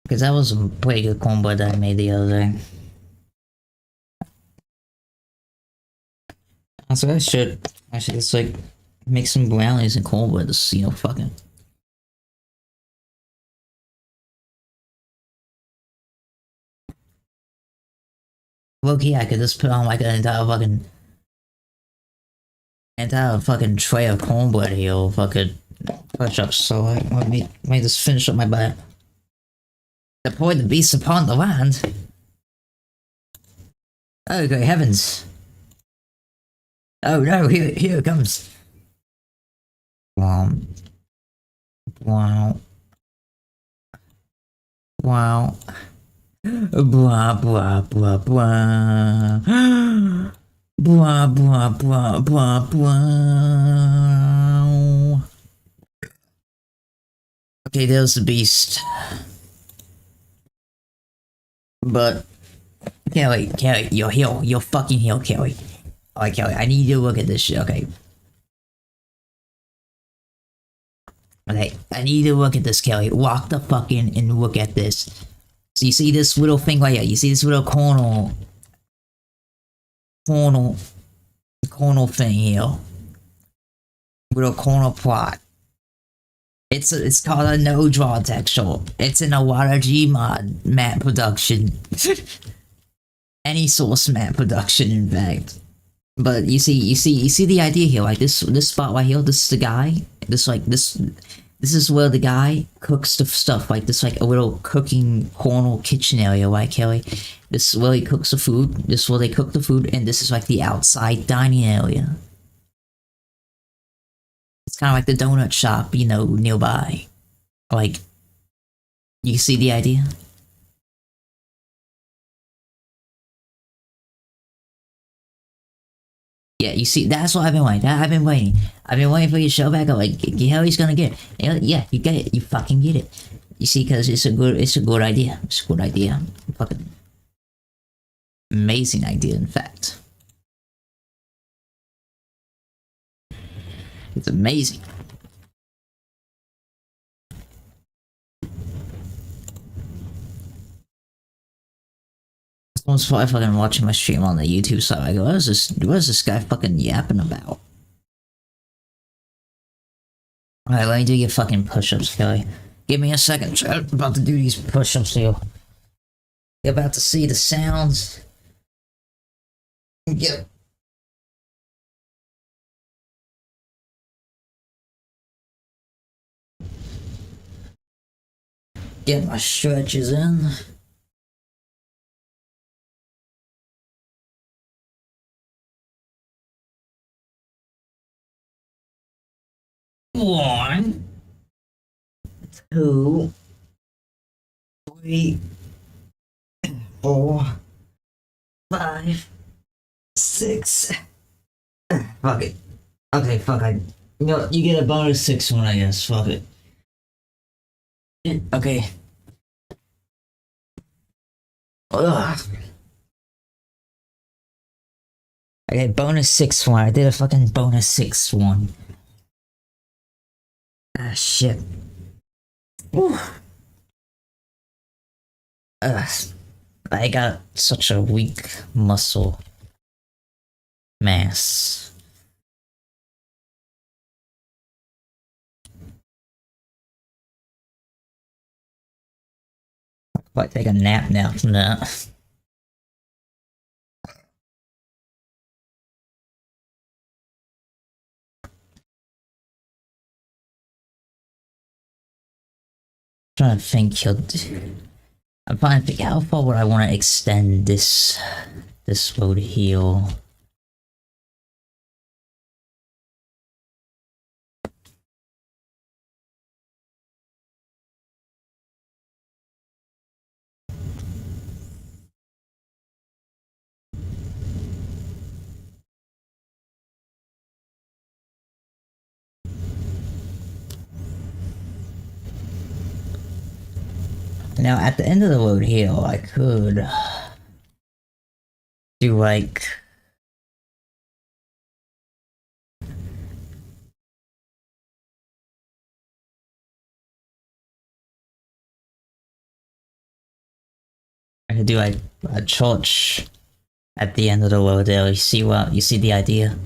Because that was a pretty good corn bread that I made the other day. So I should just like make some brownies and corn bread, you know, fucking. Look, yeah, I could just put on like an entire fucking tray of cornbread here, or fucking push ups. So let me just finish up my bite. Deploy the beast upon the land. Oh, great heavens! Oh no, here it comes. Wow. Wow. Wow. Blah blah blah blah. Blah blah blah blah blah. Okay, there's the beast. But Kelly, you're heal. You're fucking heal, Kelly. Alright, Kelly, I need you to look at this shit, okay? Okay, I need you to look at this, Kelly. Walk the fuck in and look at this. So you see this little thing right here? You see this little corner thing here? Little corner plot. It's called a no draw texture. It's in a water Gmod map production. Any source map production, in fact. But you see the idea here. Like this spot right here. This is the guy. This is where the guy cooks the stuff. Like this, like a little cooking corner kitchen area, right, Kelly? This is where he cooks the food. This is where they cook the food, and this is like the outside dining area. It's kind of like the donut shop, you know, nearby. Like, you see the idea? Yeah, you see, that's what I've been waiting. I've been waiting. I've been waiting for you to show back up. Like, how he's gonna get it? Yeah, you get it. You fucking get it. You see, because it's a good idea. It's a good idea. Fucking amazing idea, in fact. It's amazing. Someone's probably fucking watching my stream on the YouTube side. I go, what is this guy fucking yapping about? Alright, let me do your fucking push-ups, Kelly. Give me a second. I'm about to do these push-ups here. You're about to see the sounds. Get my stretches in. One, two, three, 4, 5, 6. Fuck it. Okay, fuck it. You know, you get a bonus 6 one, I guess. Fuck it. Okay. Ugh. I got bonus 6 one. I did a fucking bonus 6 one. Ah, shit. Whew. I got such a weak muscle mass. I'll take a nap now from that. Trying to think. I'm trying to think how far would I want to extend this road here. Now, at the end of the road here, I could do like a church at the end of the road there. You see the idea?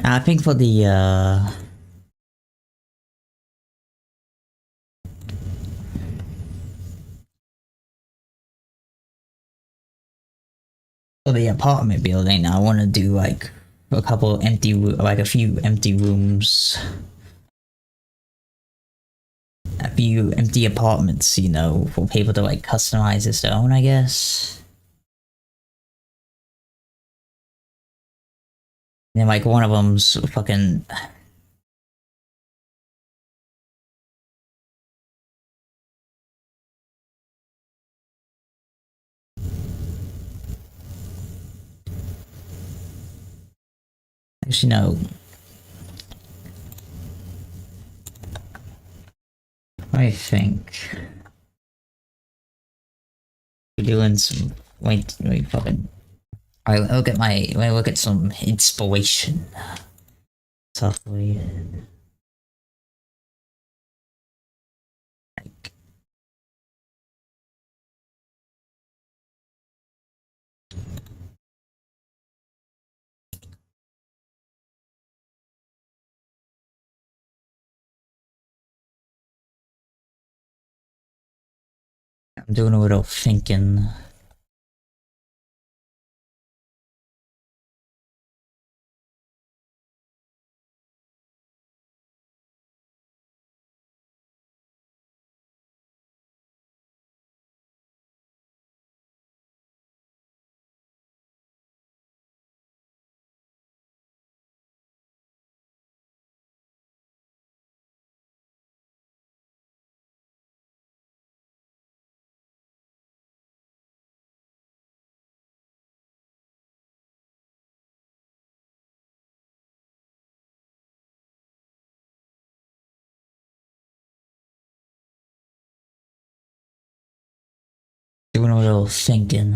I think for the apartment building, I want to do like a couple empty, like a few empty rooms, a few empty apartments, you know, for people to like customize their own, I guess. And like one of them's fucking. Actually, no. I think we're doing some. Wait, fucking. Alright, look at some inspiration. Softly. Like, I'm doing a little thinking. Doing a little thinking.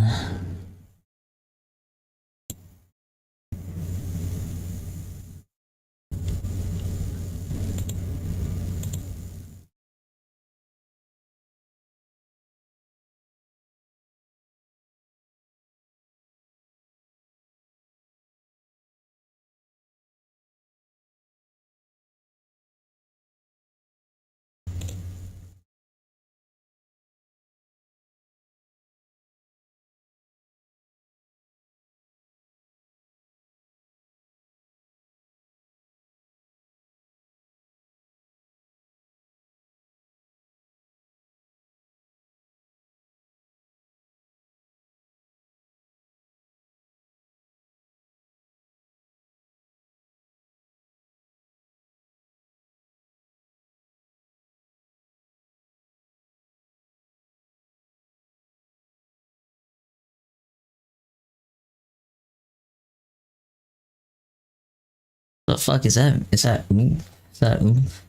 The fuck is that? Is that oomph? Is that oomph?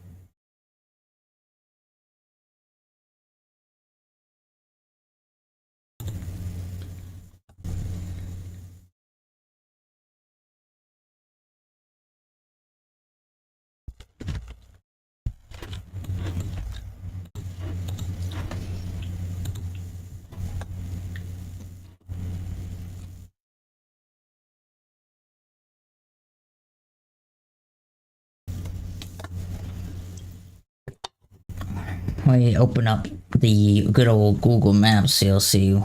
I open up the good old Google Maps, you'll see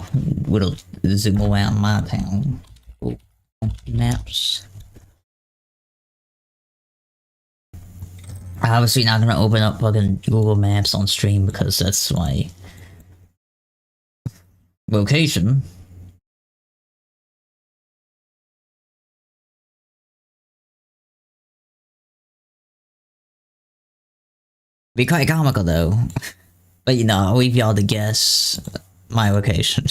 little zoom around my town. Google Maps. I'm obviously not gonna open up fucking Google Maps on stream because that's my location. Be quite comical though. But you know, I'll leave y'all to guess my location.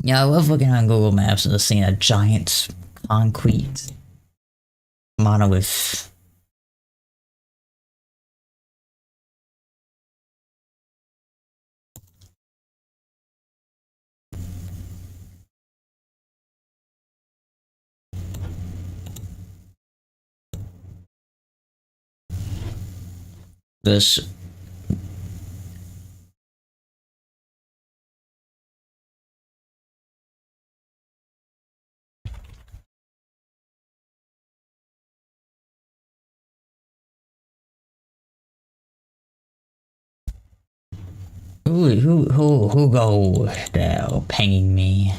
Yeah, I love looking on Google Maps and just seeing a giant concrete monolith This. Who go there paying me?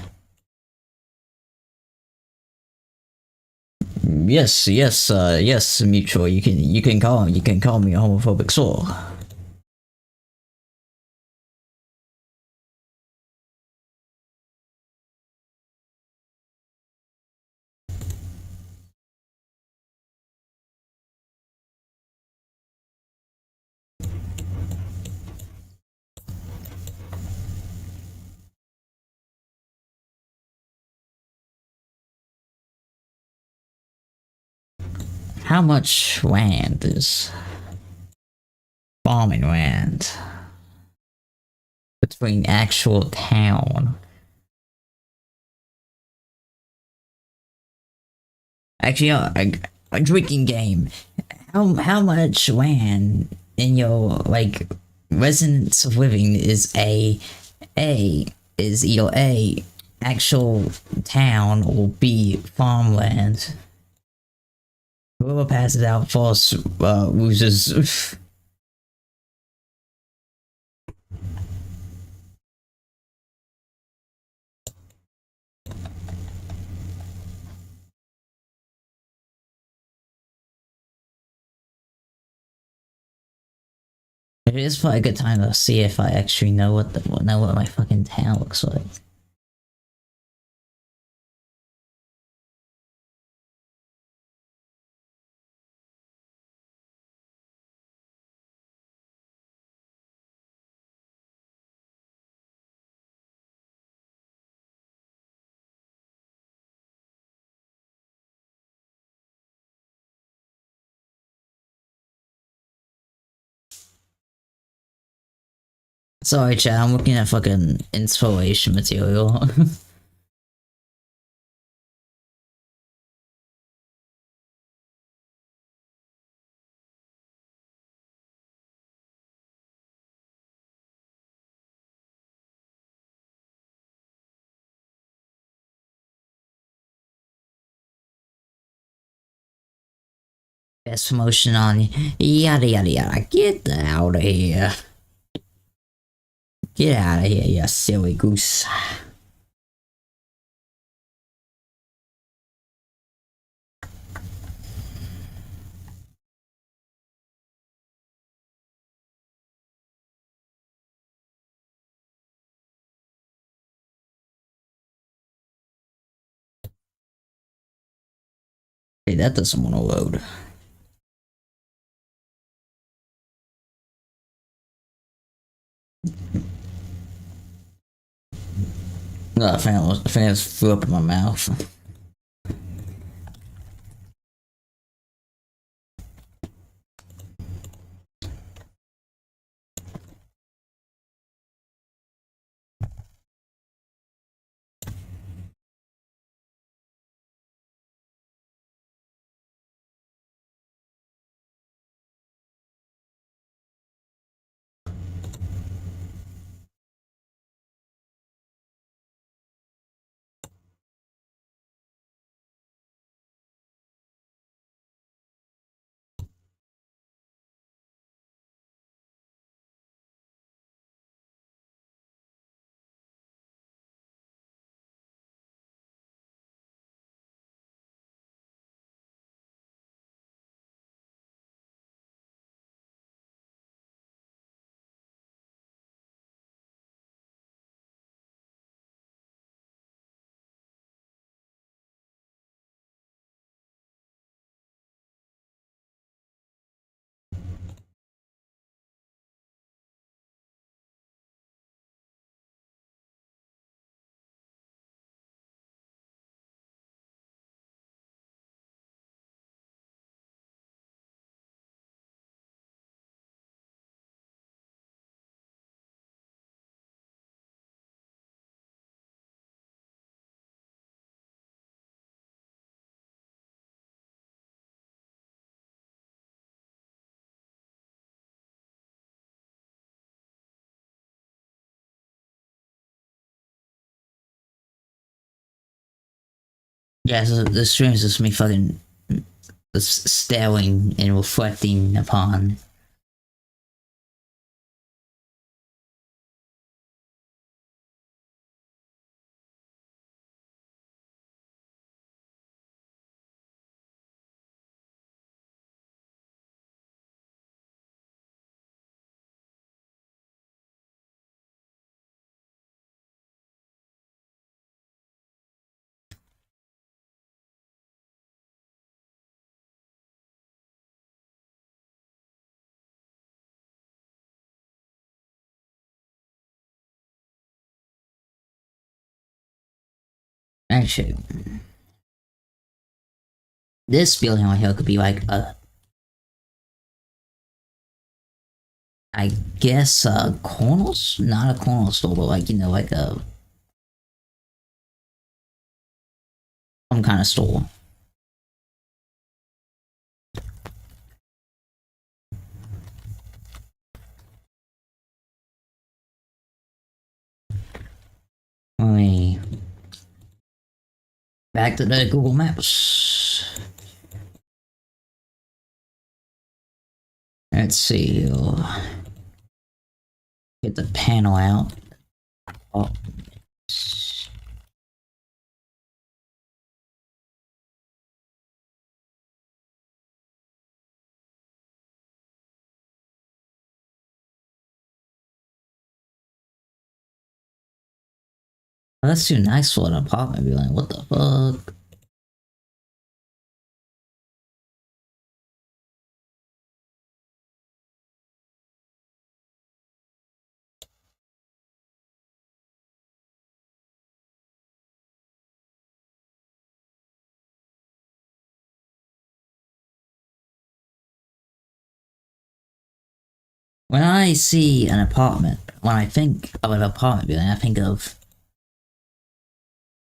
Yes, mutual. You can call me a homophobic soul. How much land is farming land between actual town? Actually, a drinking game. How much land in your like residence of living is a is either a actual town or b farmland? Whoever passes out first loses. It is probably a good time to see if I actually know what my fucking town looks like. Sorry, chat. I'm looking at fucking inspiration material. Best promotion on yada yada yada. Get out of here. Get out of here, you silly goose. Hey, that doesn't want to load. No, fans flew up in my mouth. Yeah, so the stream is just me fucking staring and reflecting upon. Actually, this building right here could be like a, I guess a corner, not a corner store, but like like a some kind of store. I mean, back to the Google Maps. Let's see. Get the panel out. Oh, that's too nice for an apartment building. What the fuck? When I see an apartment, when I think of an apartment building, I think of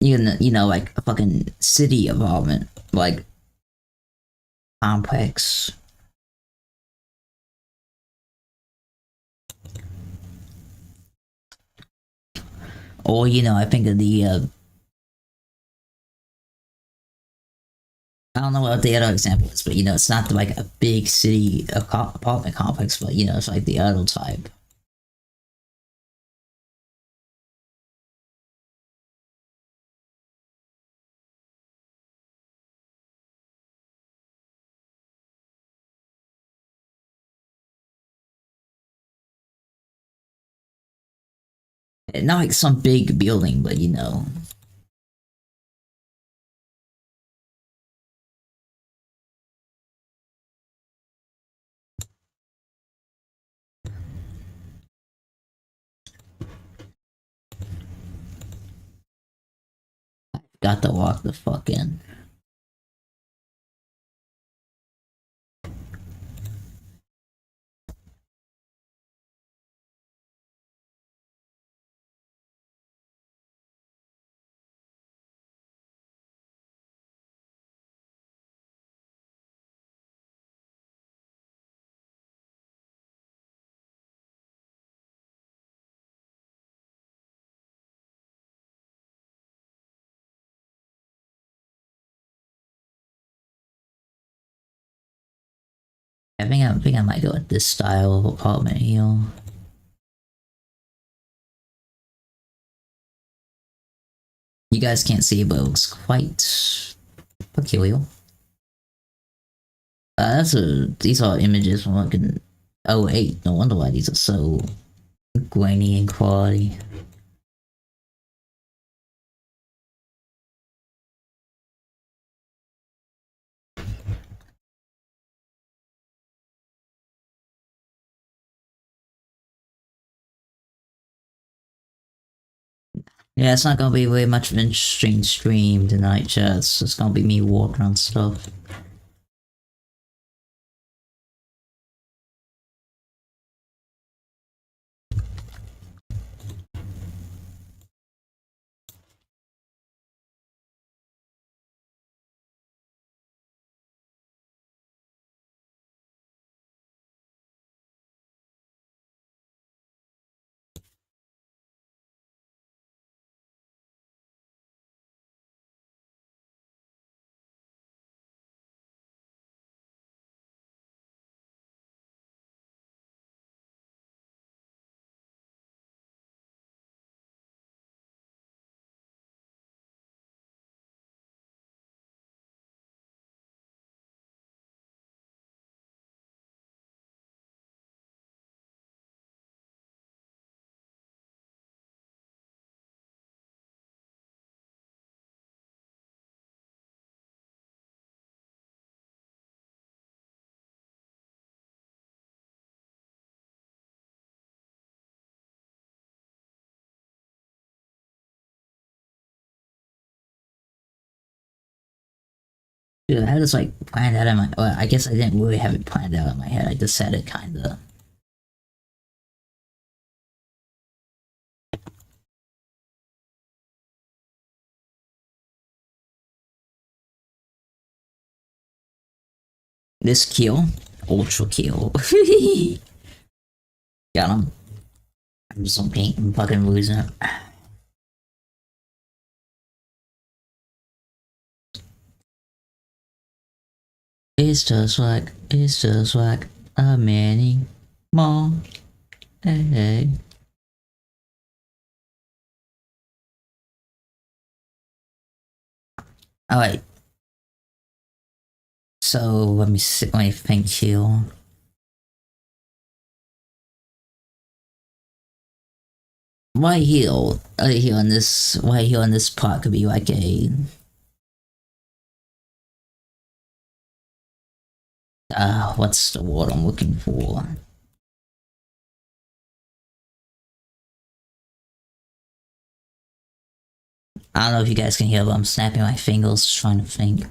like a fucking city apartment, like complex. Or I think of the I don't know what the other example is, but it's not like a big city apartment complex, but it's like the other type. Not like some big building, but got to walk the fuck in. I think I might go with this style of apartment here. You guys can't see, but it looks quite peculiar. These are images from fucking '08. No wonder why these are so grainy in quality. Yeah, it's not gonna be very much of an interesting stream tonight, chat. It's just gonna be me walking around stuff. Dude, I had this like planned out in my. Well, I guess I didn't really have it planned out in my head. I just had it kind of. This kill, ultra kill. Got him. I'm just on paint. I'm fucking losing it. It's just like a mini mall. Hey, hey. All right. So let me see. Let me think here. Right here on this part could be like a what's the word I'm looking for? I don't know if you guys can hear, but I'm snapping my fingers trying to think.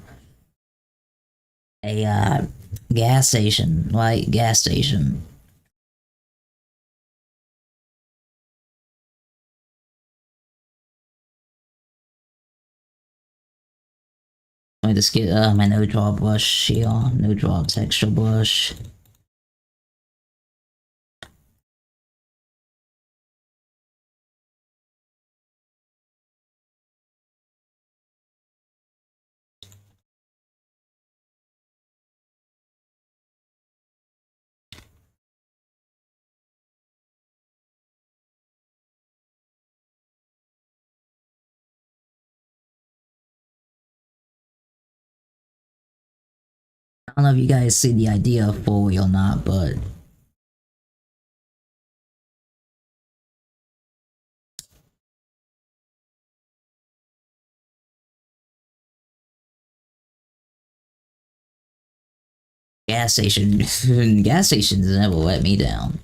A gas station, right? Gas station. Let me just get my no draw brush here, no draw texture brush. I don't know if you guys see the idea fully or not, but gas station, gas stations never let me down.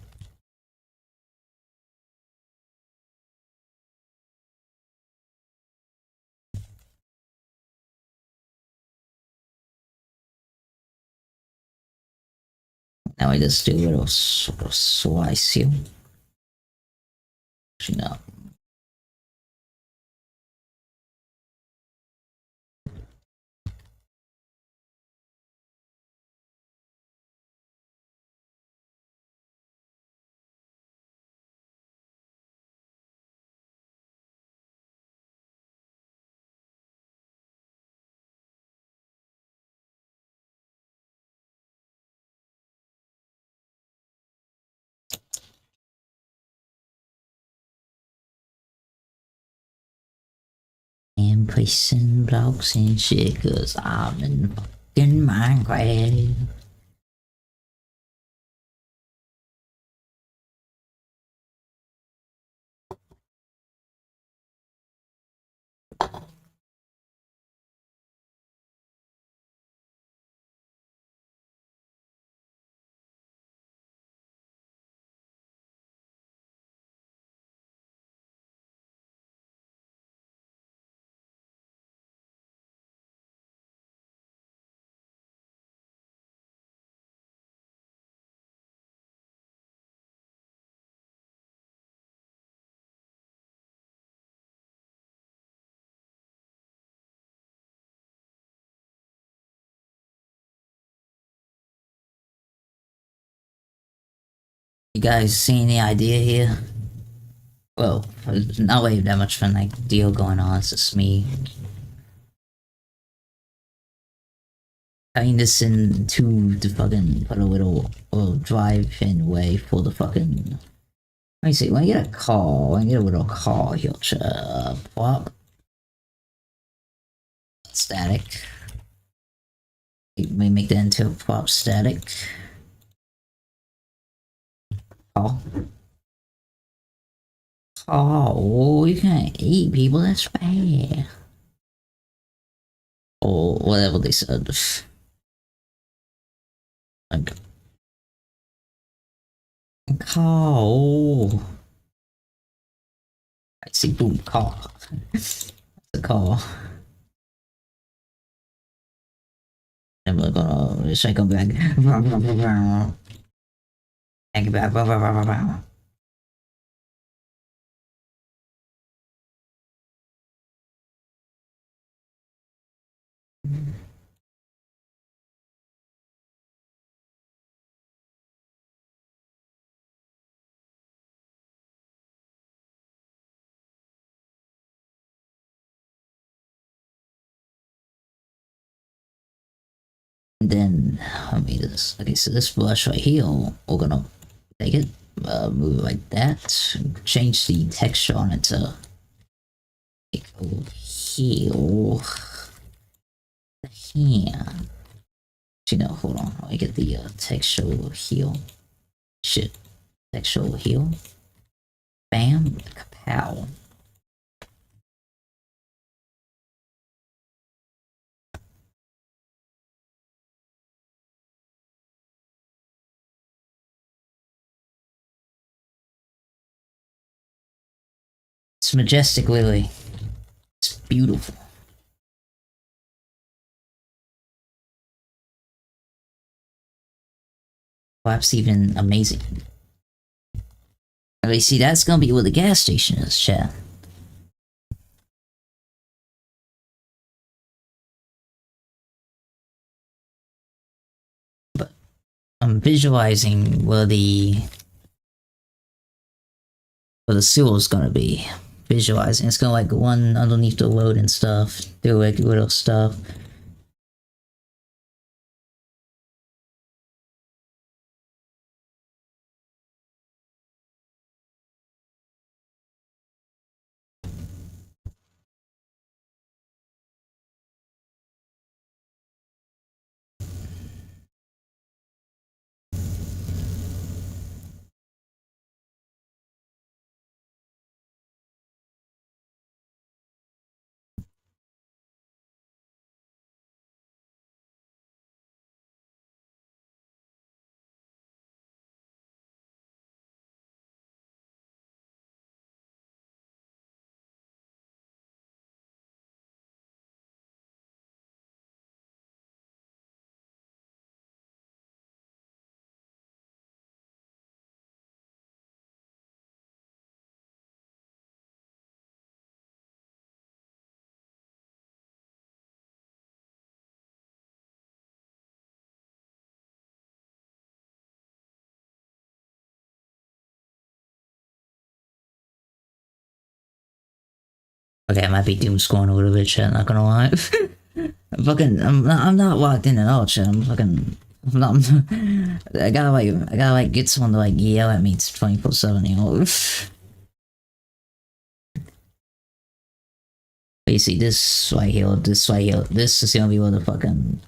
Now I just do a little sort of slice here. Actually, no. And placing blocks and shit, cause I'm in fucking Minecraft. You guys see any idea here? Well, not really that much of an idea going on, it's just me cutting this into the fucking put a little drive-in way for the fucking. Let me see. Let me get a call. Let me get a little call here. Plop. Static. Let me make that into a plop static. Call. Oh, you can't eat people. That's bad. Or whatever they said. Like, call. I see. Boom. Call. That's a call. And we're gonna cycle back. Back, back. And then, let me this. Okay, so this brush right here, we're gonna take it, move it like that, change the texture on it to like over here, here. Actually, no, hold on. Let me get the texture over here. Shit, texture over here. Bam, kapow. It's majestic, Lily. It's beautiful. Perhaps even amazing. Okay, see, that's gonna be where the gas station is, chat. But I'm visualizing where the sewer is gonna be. Visualizing. It's gonna like run underneath the road and stuff. Do like little stuff. Okay, I might be doom scrolling a little bit, chat. Not gonna lie. I'm not locked in at all, chat. I'm not. I gotta like get someone to like yell at me 24/7, you know. You see this right here, this right here. This is gonna be where the fucking.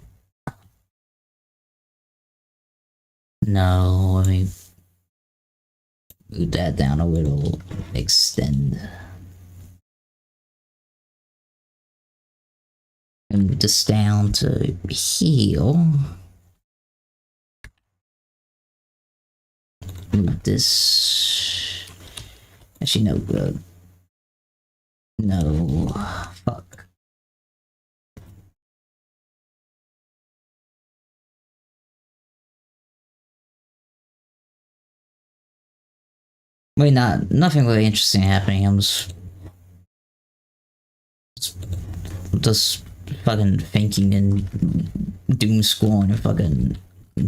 No, let me move that down a little. Extend. And move this down to here. Move this. Actually, no good. No. Fuck. Wait, nothing really interesting happening. I'm just fucking thinking and doom scrolling and fucking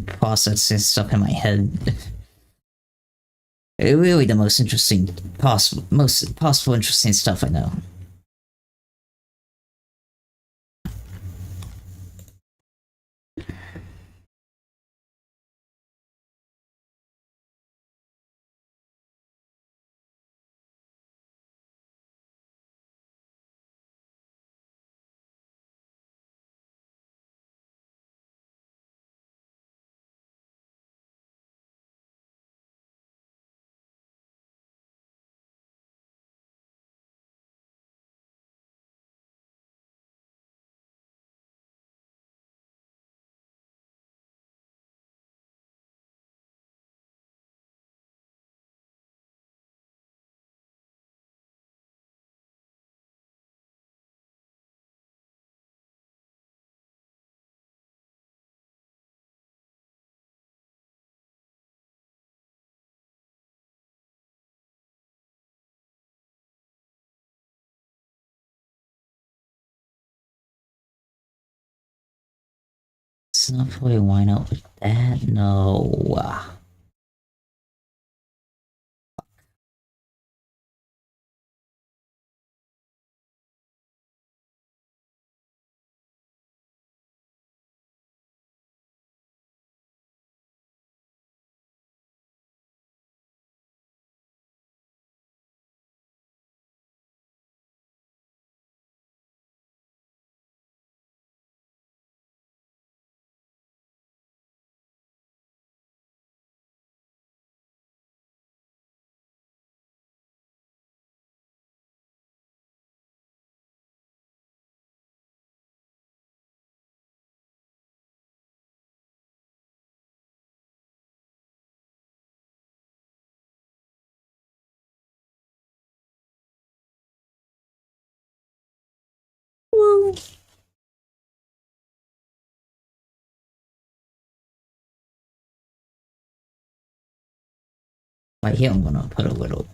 processing stuff in my head. Really, the most possible interesting stuff I know. Let's not play wine out with that. No. Woo. Right here, I'm gonna put a little.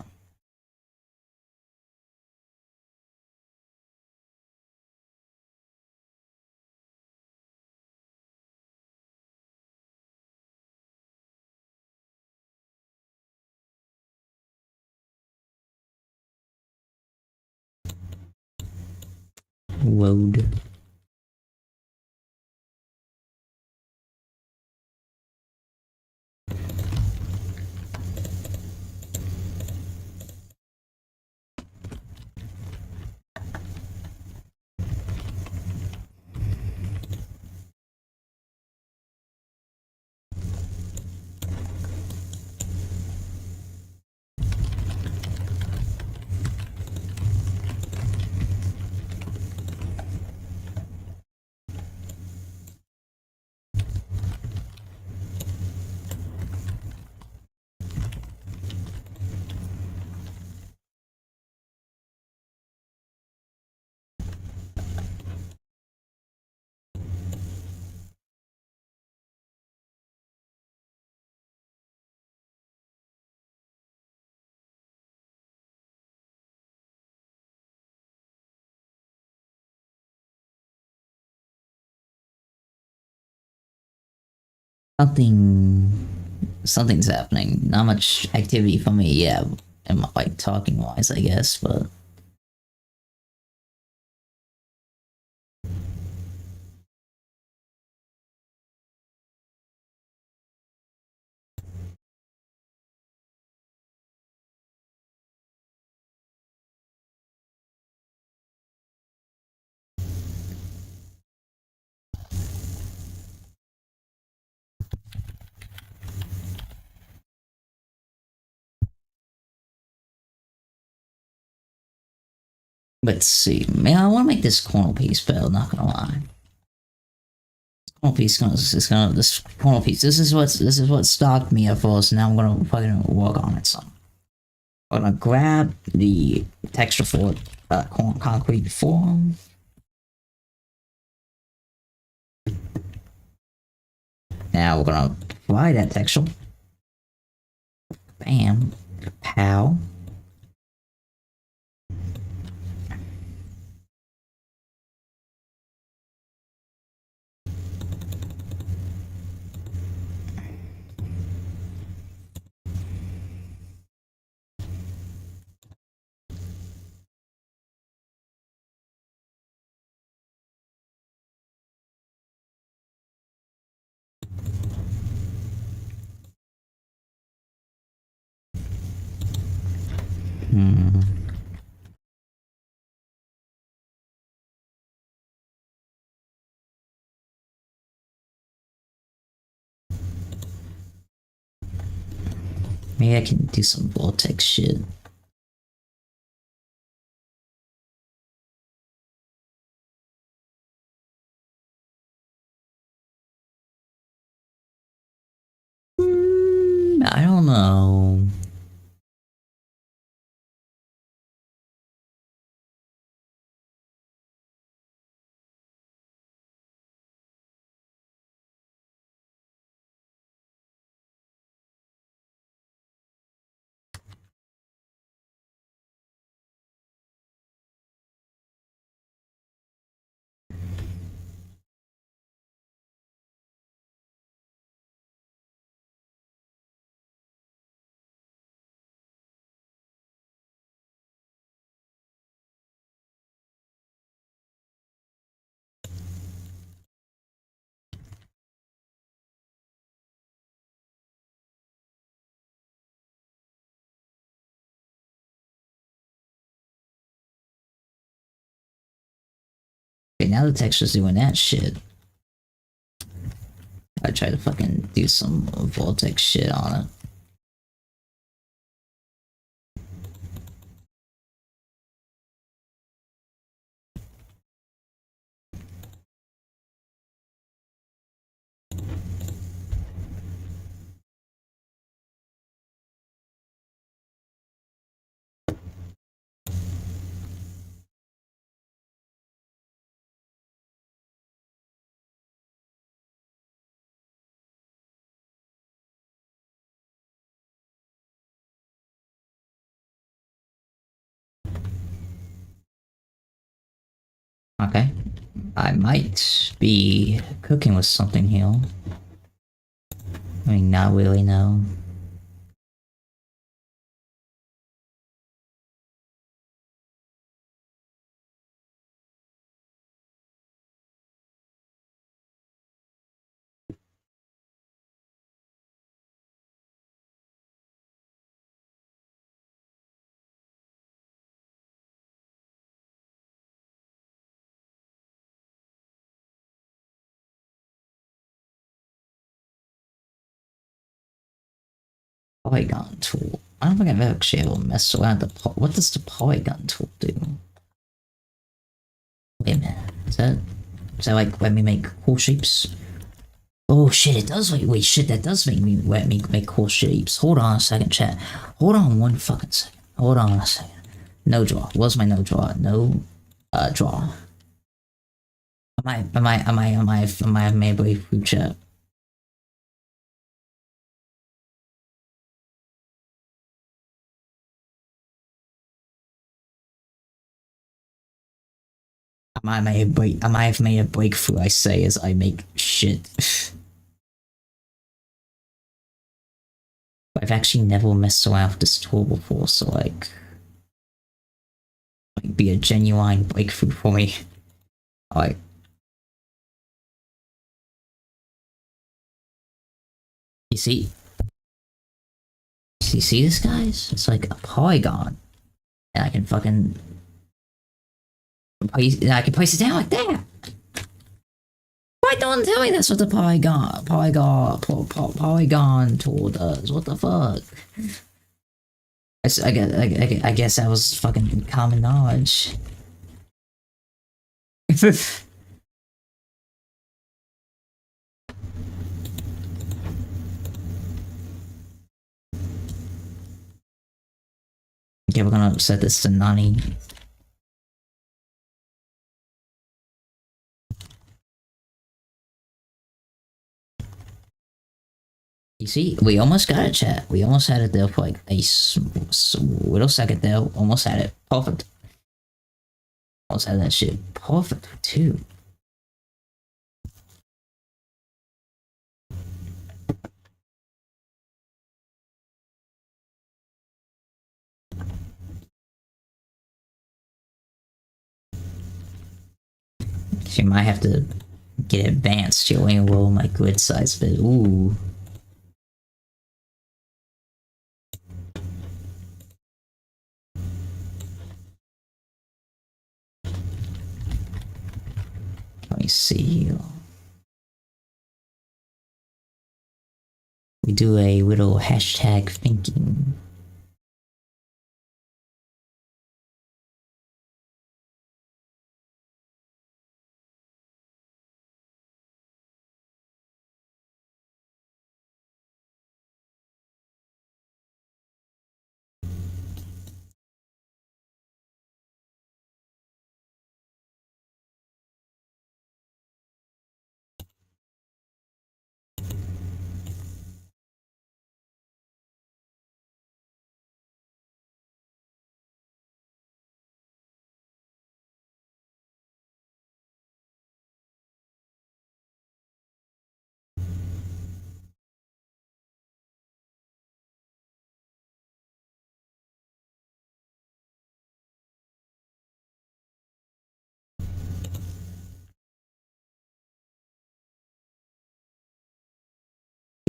Road. Something's happening. Not much activity for me, yeah. And like talking wise, I guess, but let's see. Man, I want to make this cornel piece better. Not gonna lie. Cornel piece this cornel piece. This is what stopped me at first. Now I'm gonna fucking work on it some. I'm gonna grab the texture for concrete form. Now we're gonna apply that texture. Bam. Pow. Hmm. Maybe I can do some vortex shit. I don't know. Okay, now the texture's doing that shit. I try to fucking do some vortex shit on it. Okay. I might be cooking with something here. I mean, not really, no. Polygon tool. I don't think I've actually ever messed around with the what does the polygon tool do? Wait a minute. Is that like let me make cool shapes? Oh shit, it does wait shit, that does make me let me make cool shapes. Hold on a second, chat. Hold on one fucking second. Hold on a second. No draw. What's my no draw? No draw. Am I made way through chat? I might have made a breakthrough, I say, as I make shit. I've actually never messed around with this tool before, so like might be a genuine breakthrough for me. Like, you see this, guys? It's like a polygon, and I can fucking place it down like that. Why don't tell me that's what the polygon tool does? What the fuck? I guess that was fucking common knowledge. Okay, we're gonna set this to Nani. You see, we almost got it, chat. We almost had it there for like a little second there. Almost had it. Perfect. Almost had that shit perfect, too. She might have to get advanced. She only roll my grid size bit. Ooh. Let me see. We do a little hashtag thinking.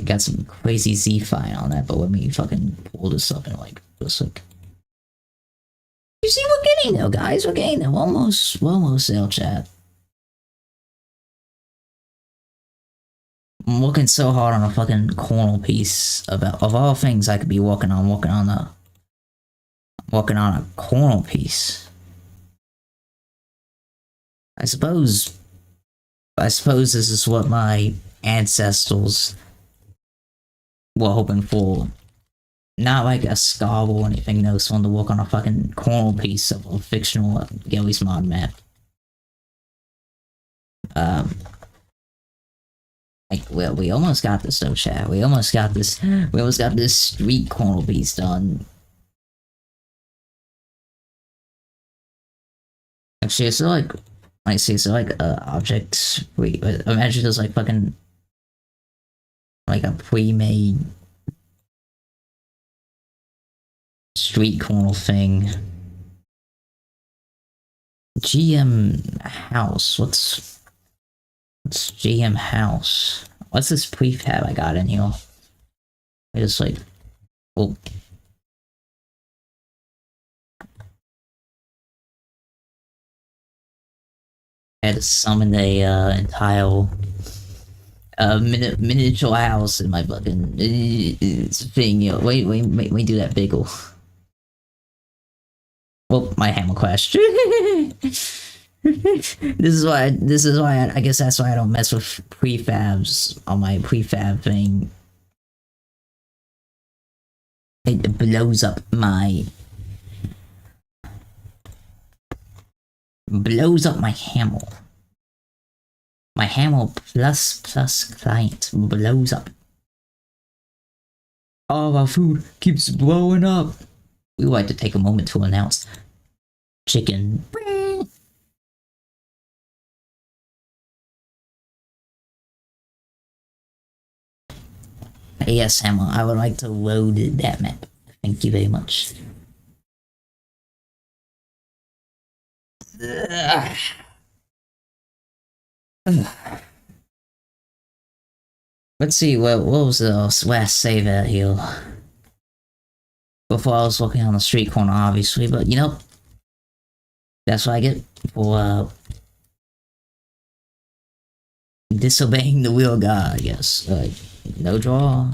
Got some crazy Z fine on that, but let me fucking pull this up and like just like. You see, we're getting there, guys. We're getting there. We're almost there, chat. working so hard on a fucking cornel piece. About of all things I could be working on a cornel piece. I suppose this is what my ancestors were hoping for. Not like a scar or anything, no, someone to work on a fucking cornel piece of a fictional Garry's Mod map. Like, well, we almost got this though, chat. We almost got this street cornel piece done. Actually, it's like, I see, so like, objects. Wait, imagine there's like fucking, like a pre-made street cornel thing. GM house. What's GM house? What's this prefab I got in here? It's like, well, I had to summon a entire miniature house in my fucking thing. You know, wait, do that bigger. Well, my hammer crashed. This is why I guess that's why I don't mess with prefabs on my prefab thing. It blows up my hammer. My hammer plus client blows up. All our food keeps blowing up. We would like to take a moment to announce chicken. Yes, Emma, I would like to load that map. Thank you very much. Let's see, what was the last save out here? Before I was working on the street corner, obviously, but you know, that's what I get for disobeying the will of God, I guess. No draw.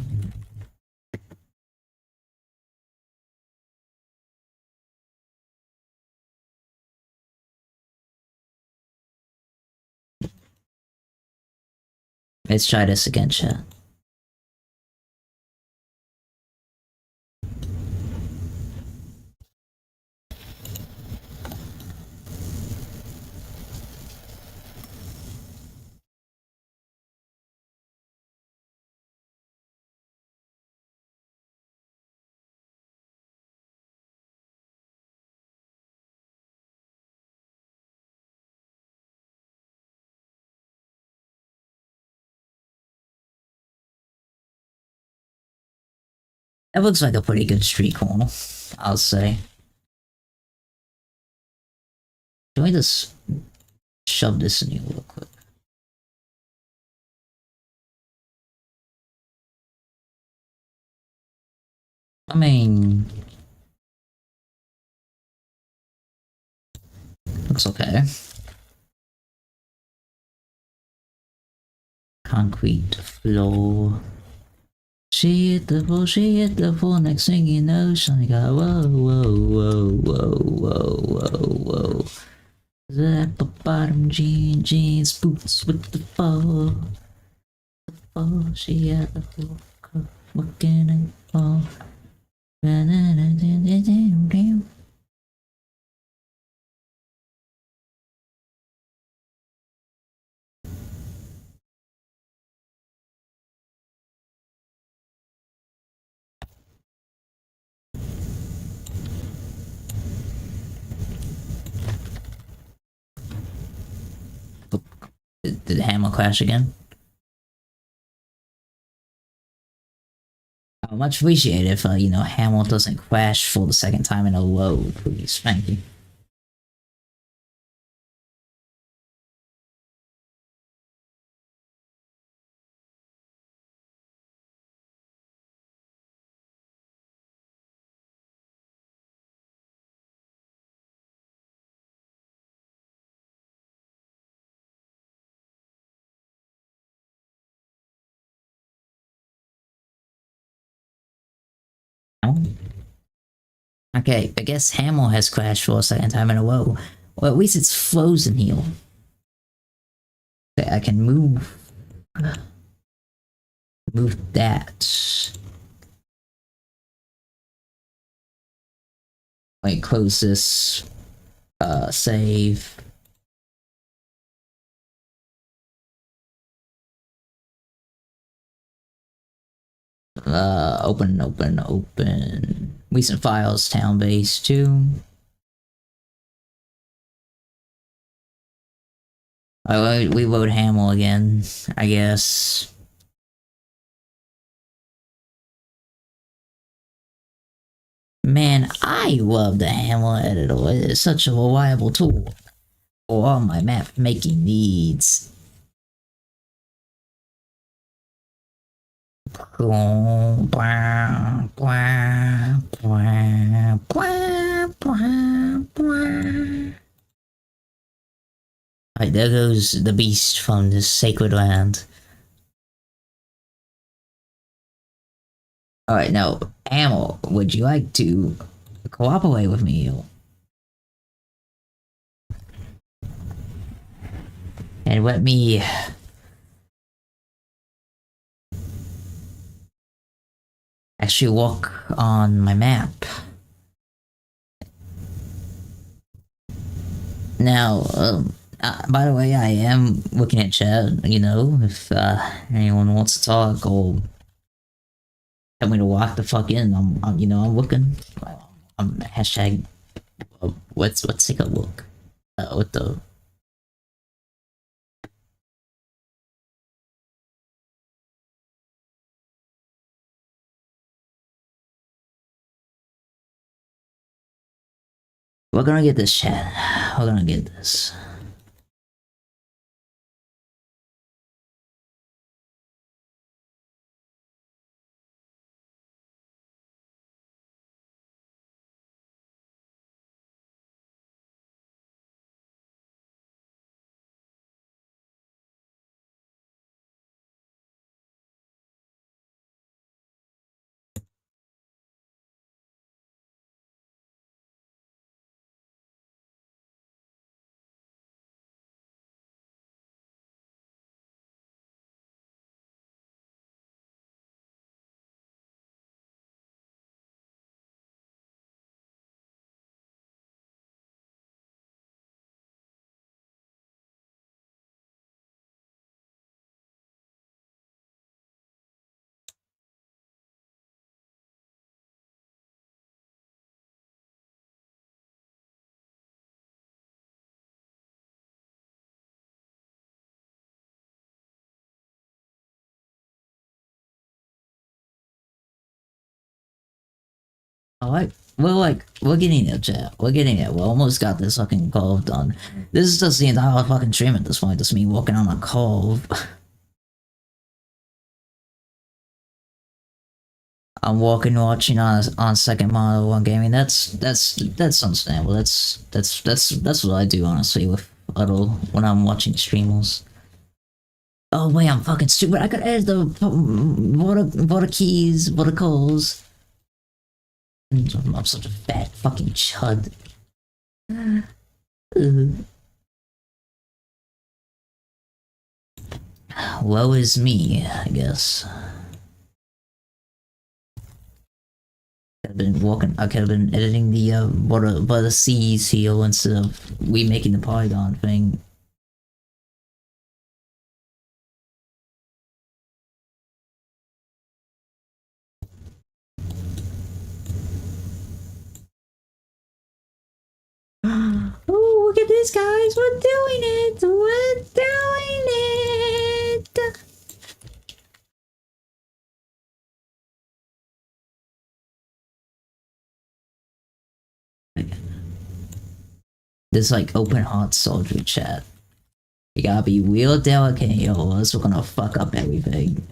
Let's try this again, chat. That looks like a pretty good street corner, I'll say. Can we just shove this in here real quick? I mean, looks okay. Concrete floor. She hit the floor, next thing you know, Shiny got whoa. That bottom jeans, boots with the fall. She had the floor, looking at fall. Did the hammer crash again? I much appreciate if you know, hammer doesn't crash for the second time in a row, please. Thank you. Oh. Okay, I guess Hamill has crashed for a second time in a row. Well, at least it's frozen here. Okay, I can move that. Wait, close this. Save. Open. Recent files, town base 2. We load Hamill again, I guess. Man, I love the Hamill editor. It's such a reliable tool for all my map making needs. Alright, there goes the beast from this sacred land. Alright, now, Hamill, would you like to cooperate with me? And let me actually walk on my map. Now, by the way, I am looking at chat, you know, if anyone wants to talk or tell me to walk the fuck in, I'm looking. I'm hashtag, let's take a look. What the... We're gonna get this, chat. We're gonna get this. Alright, we're getting it, chat. We're getting it. We almost got this fucking cove done. This is just the entire fucking stream at this point. Just me walking on a cove. I'm watching on second model one gaming. That's understandable. That's what I do honestly with Huddle when I'm watching streamers. Oh wait, I'm fucking stupid. I could edit the water keys, water calls. I'm such a fat fucking chud. Woe is me, I guess. I could have been editing the water seas here instead of remaking the polygon thing. Oh, look at this, guys! We're doing it! We're doing it! This like open heart soldier chat. You gotta be real delicate, yo, or else we're gonna fuck up everything.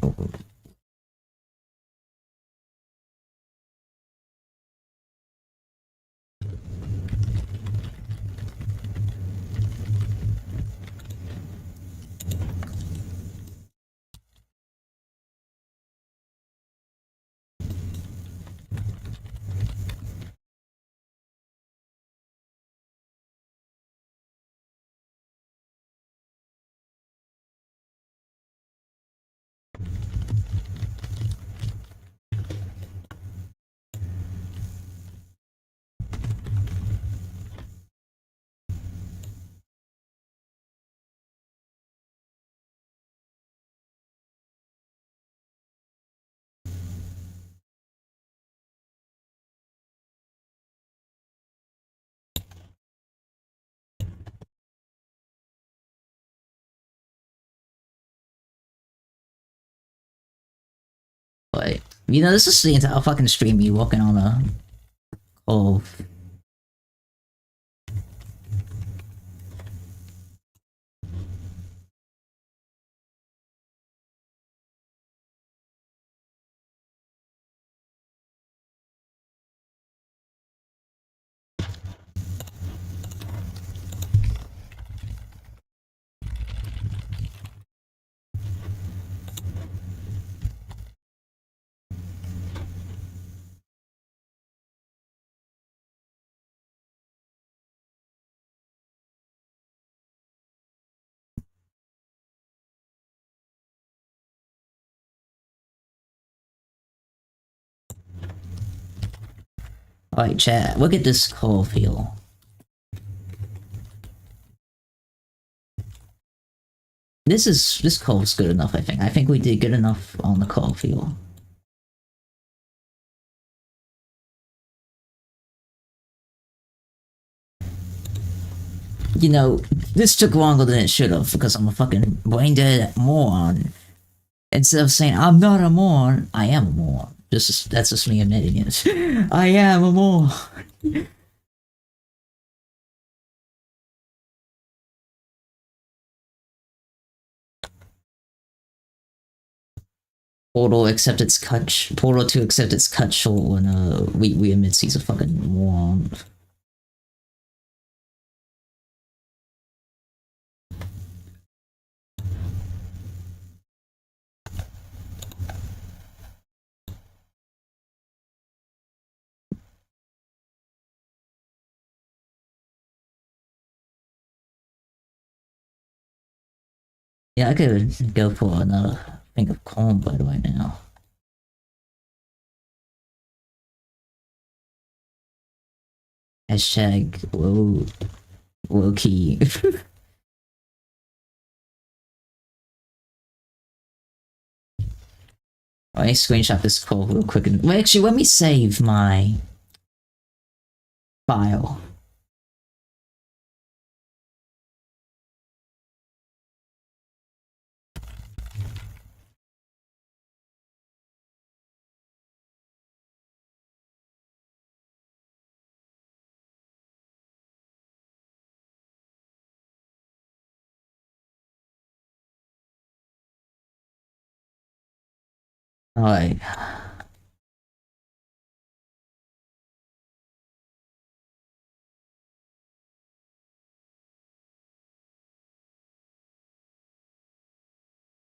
You know, this is the entire fucking stream, me walking on a cove. Alright, chat, look at this cove field. This cove's good enough, I think. I think we did good enough on the cove field. You know, this took longer than it should have because I'm a fucking brain dead moron. Instead of saying I'm not a moron, I am a moron. That's just me admitting it. I am a moron. Portal accept its cut. Portal to accept its cut short when we admit he's a fucking moron. Yeah, I could go for another thing of corn bread right now. Hashtag low key. Let me screenshot this call real quick. Well, actually, let me save my file. Alright.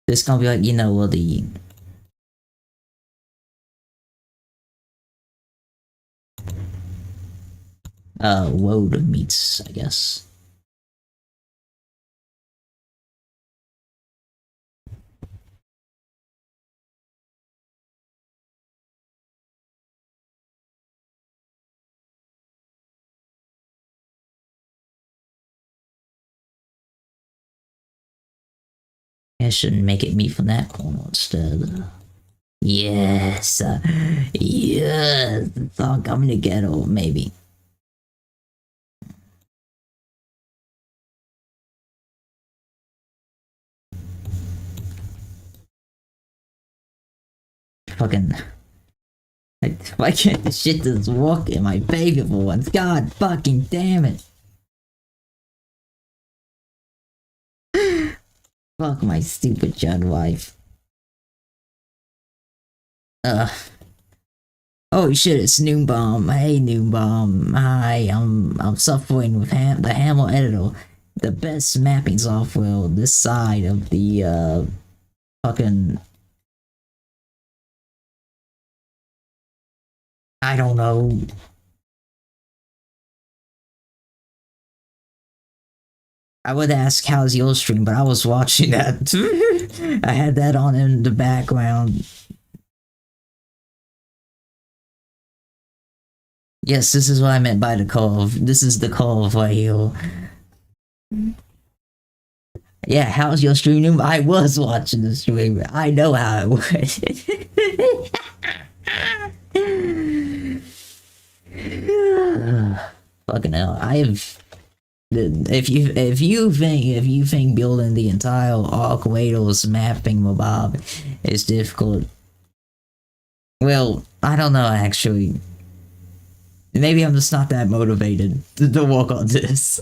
This gonna be like, you know, the load meets, I guess. I shouldn't make it meat from that corner instead. Yes, yes, it's all coming together, maybe. Fucking, why can't this shit just walk in my favorable ones? God fucking damn it. Fuck my stupid Judd wife. Oh shit, it's Noombomb. Hey Noombomb. Hi, I'm suffering with the Hamel Editor. The best mapping software this side of the fucking, I don't know. I would ask how's your stream, but I was watching that. I had that on in the background. Yes, this is what I meant by the cove. This is the cove right here. Yeah, how's your stream? I was watching the stream. I know how it was. Fucking hell, I have. If you think building the entire Arc Wados mapping mob is difficult, Well, I don't know actually. Maybe I'm just not that motivated to work on this.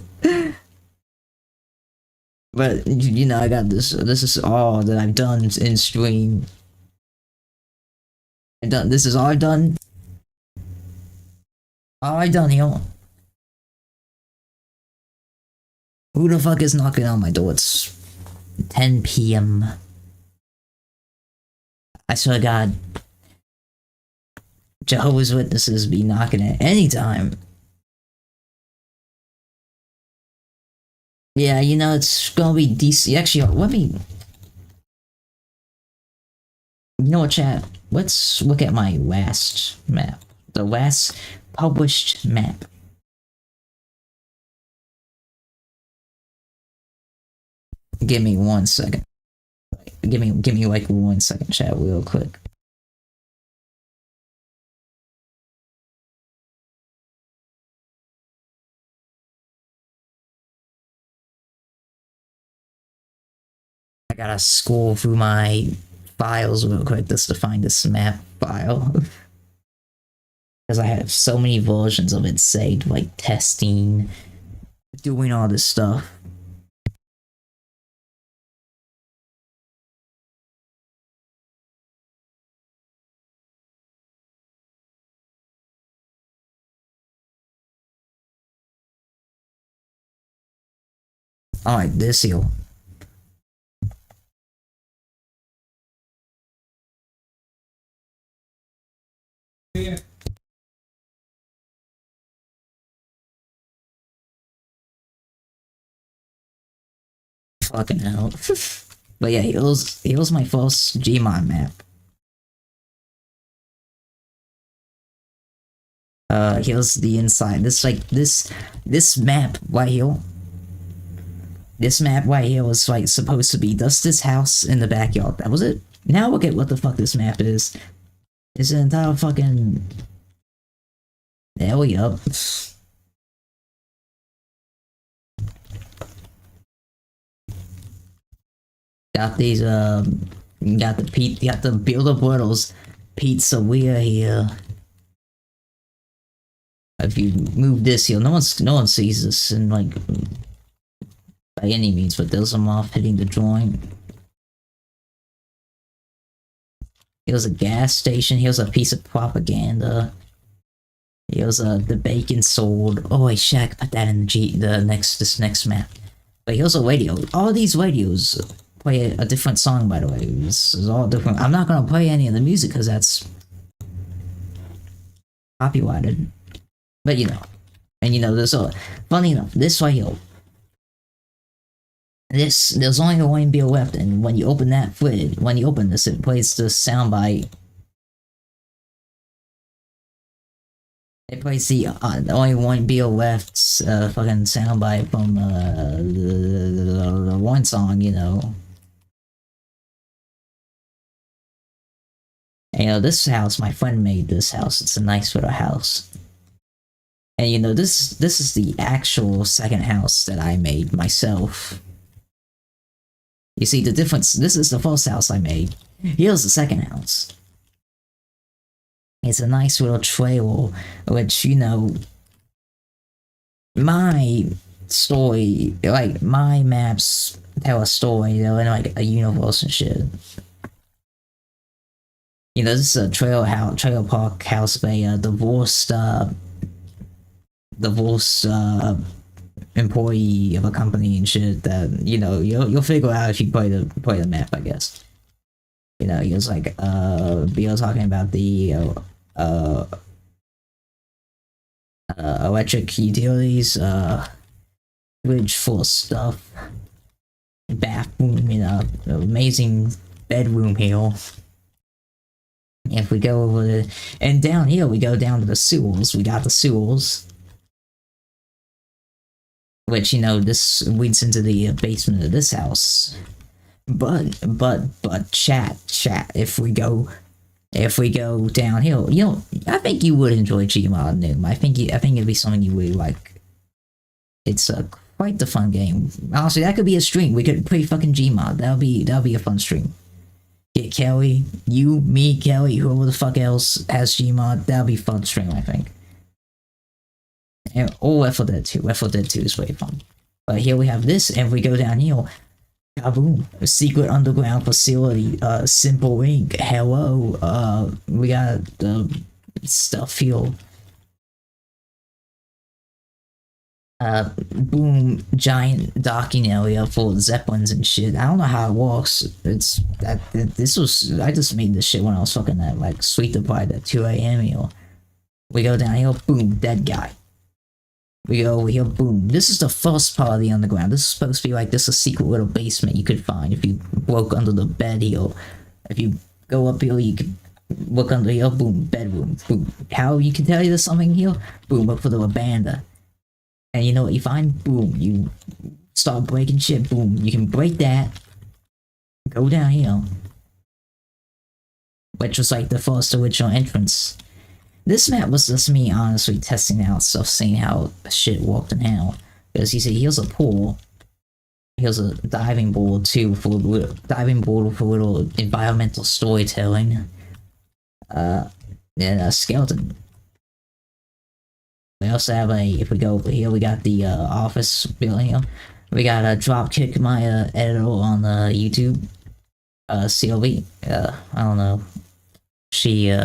But you know, I got this. This is all that I've done in stream. This is all I've done. All I've done here. Who the fuck is knocking on my door? It's 10 p.m. I swear to God, Jehovah's Witnesses be knocking at any time. Yeah, you know, it's gonna be DC. Actually, let me. You know what, chat? Let's look at my last map. The last published map. Give me 1 second. Give me like 1 second, chat, real quick. I gotta scroll through my files real quick just to find this map file. Because I have so many versions of it saved, like testing, doing all this stuff. Alright, this here. Yeah. Fucking hell. But yeah, here's my first Gmod map. Here's the inside. This map right here. This map right here was like supposed to be just this house in the backyard. That was it. Now look at what the fuck this map is. It's an entire fucking. There we go. Got these got the Builder Bottles pizzeria here. If you move this here, no one sees this in like by any means, but there's some off hitting the joint. Here's a gas station. Here's a piece of propaganda. Here's the bacon sold. Oh wait, shit, I can put that in this next map. But here's a radio. All these radios play a different song, by the way. This is all different. I'm not gonna play any of the music because that's copyrighted. But you know, and you know, there's a funny enough. This right here. There's only one beer left, and when you open this, it plays the soundbite. It plays the only one beer left fucking soundbite from the one song, you know. And, you know, this house, my friend made this house. It's a nice little house. And you know, this is the actual second house that I made myself. You see the difference? This is the first house I made. Here's the second house. It's a nice little trail, which, you know, my story, like, my maps tell a story, they're in, like, a universe and shit. You know, this is a trailer park house by a divorced employee of a company and shit that, you know, you'll figure out if you play the map, I guess. You know, he was like Bill talking about the electric utilities, fridge full of stuff, bathroom, you know, amazing bedroom here. If we go over the, and down here we go down to the sewers. We got the sewers, which, you know, this leads into the basement of this house. But chat, if we go downhill, you know, I think you would enjoy Gmod Noom. I think it'd be something you really like. It's quite the fun game. Honestly, that could be a stream. We could play fucking Gmod. That'll be a fun stream. Get Kelly, you, me, Kelly, whoever the fuck else has Gmod. That'll be fun stream, I think. And, or Left 4 Dead 2. Left 4 Dead 2 is way fun. But here we have this, and we go down here. Kaboom! A secret underground facility. Simple Inc. Hello. We got stuff here. Boom! Giant docking area full of zeppelins and shit. I don't know how it works. I just made this shit when I was fucking at like Sweet Applied at 2 a.m. here. We go down here. Boom! Dead guy. We go over here, boom. This is the first part of the underground. This is supposed to be like, this is a secret little basement you could find if you broke under the bed here. If you go up here, you can look under here, boom, bedroom, boom. How you can tell you there's something here? Boom, look for the abandon. And you know what you find? Boom, you start breaking shit, boom. You can break that, go down here. Which was like the first original entrance. This map was just me honestly testing out stuff, seeing how shit worked in hell. Because you see, here's a pool. Here's a diving board too, for little environmental storytelling. And a skeleton. We also have if we go over here, we got the office building here. We got a dropkick my editor on YouTube. CLB. I don't know. She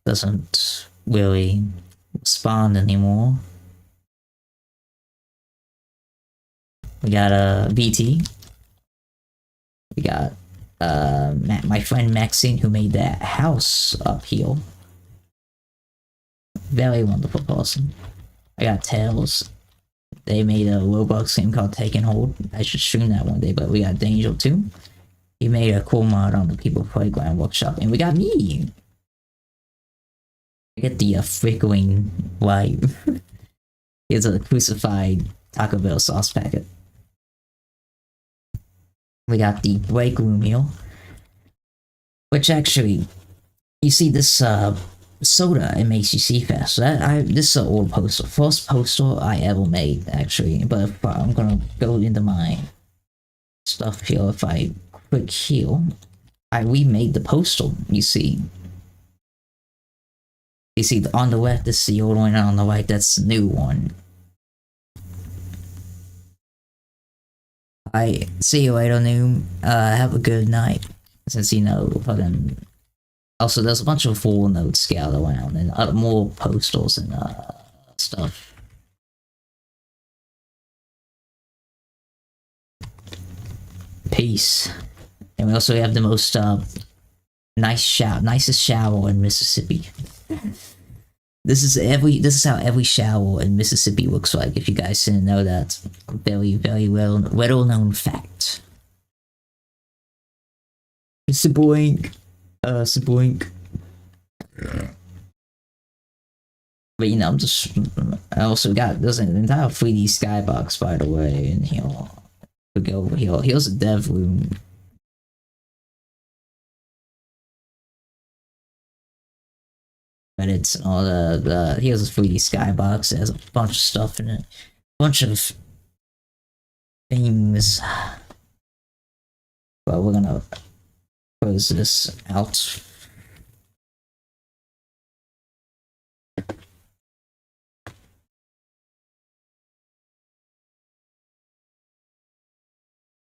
doesn't really respond anymore. We got a BT. We got my friend Maxine, who made that house up here. Very wonderful person. I got Tails. They made a Roblox game called Take and Hold. I should stream that one day. But we got Danger too. He made a cool mod on the People Playground Workshop, and we got me. I get the flickering light. Here's a crucified Taco Bell sauce packet. We got the break room here, which actually, you see this soda, it makes you see fast. This is an old poster, first poster I ever made actually. But if I'm gonna go into my stuff here, if I click here, I remade the poster. You see. You see, on the left, this is the old one, and on the right, that's the new one. I see you later, Noom. Have a good night. Since you know, fucking. Also, there's a bunch of full notes scattered around, and more posters and stuff. Peace. And we also have the most nicest shower in Mississippi. This is how every shower in Mississippi looks like. If you guys didn't know that, very well known fact. Simple Inc. Simple Inc. But you know, I also got there's an entire 3D skybox by the way in here. We go over here. Here's a dev room. But it's all here's a 3D skybox. It has a bunch of stuff in it. Bunch of things. But we're gonna close this out.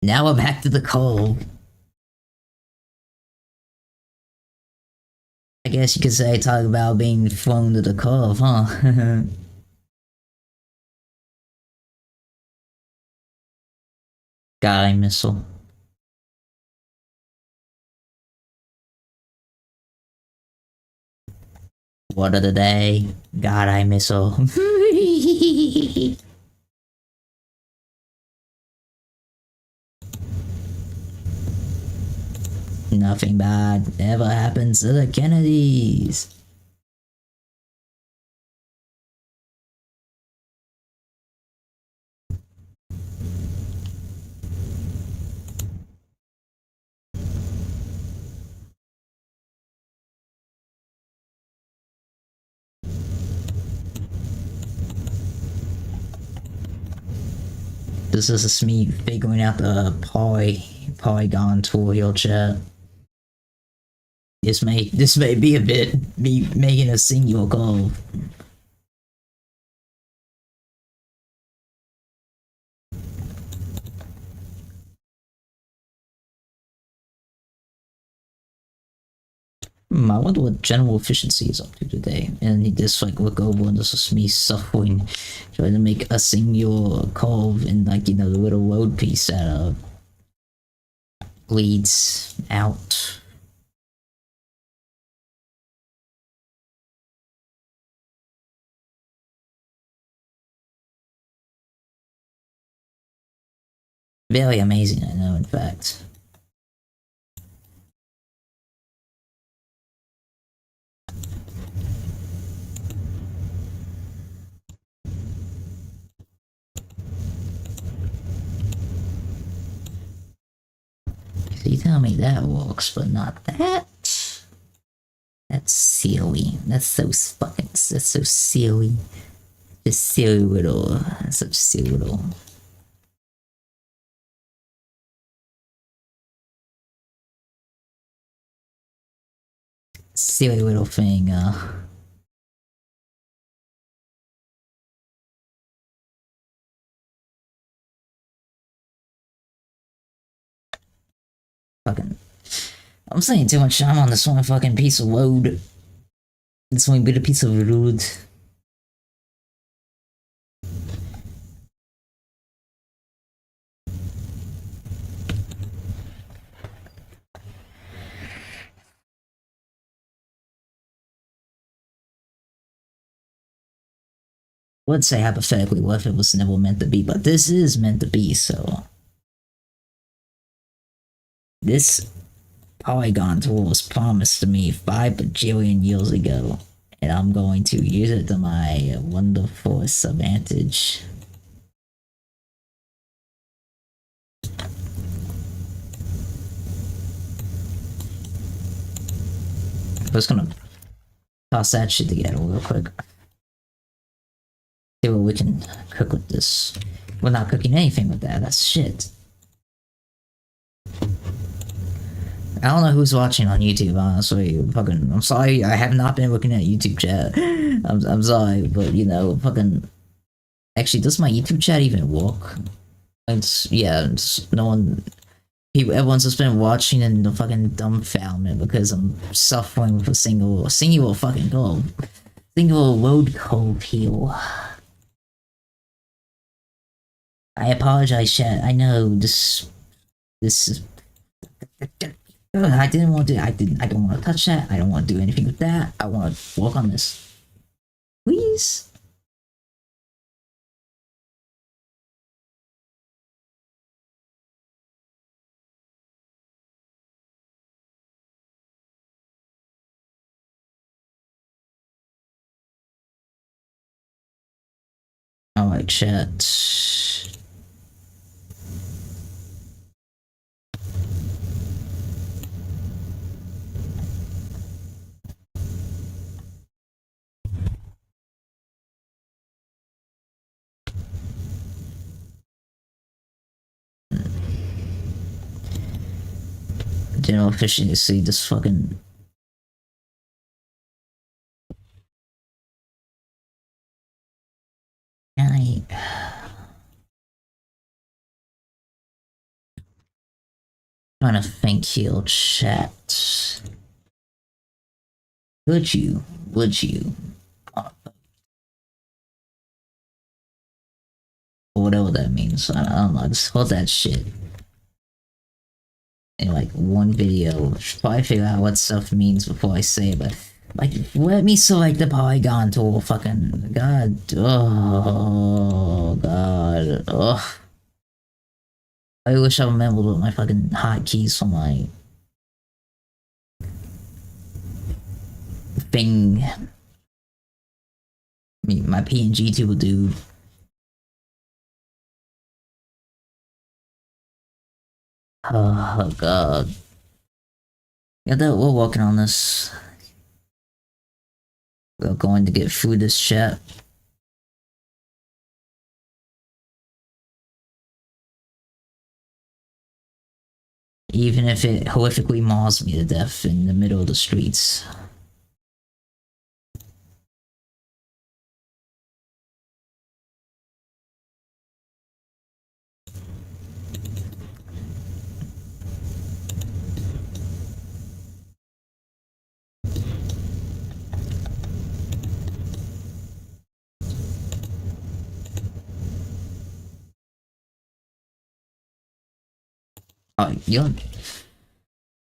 Now we're back to the coal. I guess you could say talk about being flown to the cove, huh? Garry missile. What of the day? Garry missile. Nothing bad ever happens to the Kennedys. This is just me figuring out the polygon tool here, chat. This may be a bit me making a single call. I wonder what general efficiency is up to today. And he just like look over and this is me suffering, trying to make a single call in like the little load piece that leads out. Very amazing, I know, in fact. So you tell me that works, but not that? That's silly. That's so silly. Just silly little, such silly little. Silly little thing, fucking. I'm saying too much time on this one fucking piece of load. This one bit a piece of road. Would say hypothetically what if it was never meant to be, but this is meant to be, so this polygon tool was promised to me 5 bajillion years ago, and I'm going to use it to my wonderful advantage. I'm just gonna toss that shit together real quick. See what we can cook with this. We're not cooking anything with that, that's shit. I don't know who's watching on YouTube, honestly. Fucking, I'm sorry, I have not been looking at YouTube chat. I'm sorry, but fucking. Actually, does my YouTube chat even work? It's no one. Everyone's just been watching and the fucking dumbfounded because I'm suffering with a single fucking goal. Single load cove heal. I apologize, chat. I know this is. I didn't want to. I don't want to touch that. I don't want to do anything with that. I want to work on this. Please. Alright, chat. General efficiency, this fucking. Trying to think heal chat. Would you? Whatever that means. I don't know. Just hold that shit. In like one video. Should probably figure out what stuff means before I say it, but like let me select the polygon tool. Fucking god. Oh god. Oh. I wish I remembered what my fucking hotkeys for my thing. My PNG tool do. Oh god. Yeah, we're working on this. We're going to get through this chat. Even if it horrifically mauls me to death in the middle of the streets. Oh,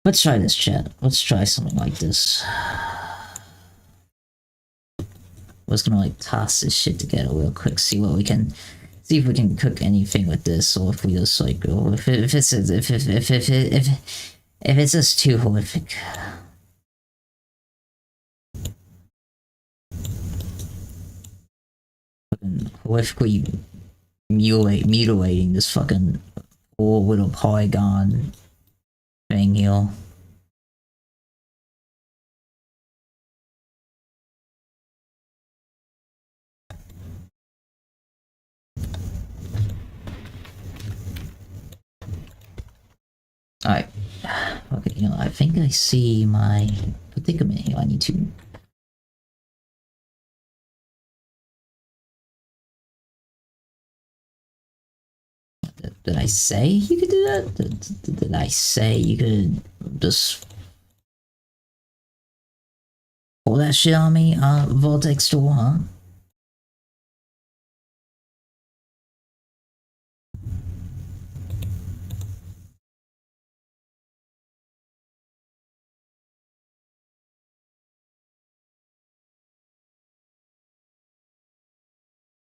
let's try this, chat. Let's try something like this. We're just gonna like toss this shit together real quick, see what we can, see if we can cook anything with this, or if we just like, or if it's just too horrific. Horrifically mutilating this fucking poor little polygon thing here. Alright. Okay, you know, I think I see my predicament here. I need to... Did I say you could do that? Did I say you could just pull that shit on me, Vortex Tool, huh?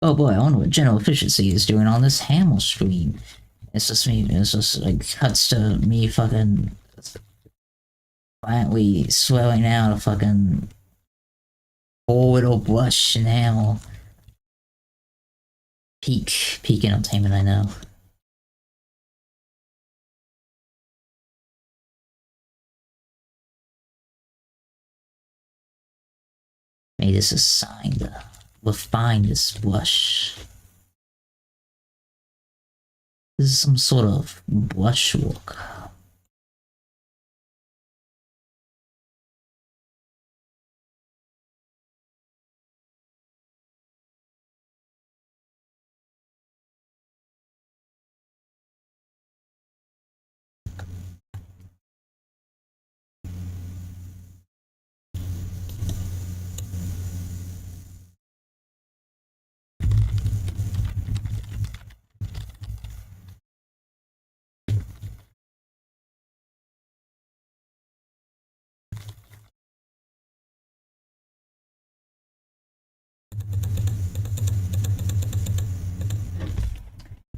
Oh boy, I wonder what General Efficiency is doing on this Hamel stream. It's just me, it's just like cuts to me fucking violently swelling out a fucking poor little blush in Hamel. Peak entertainment, I know. Maybe this is a sign to refine this blush. This is some sort of blush look.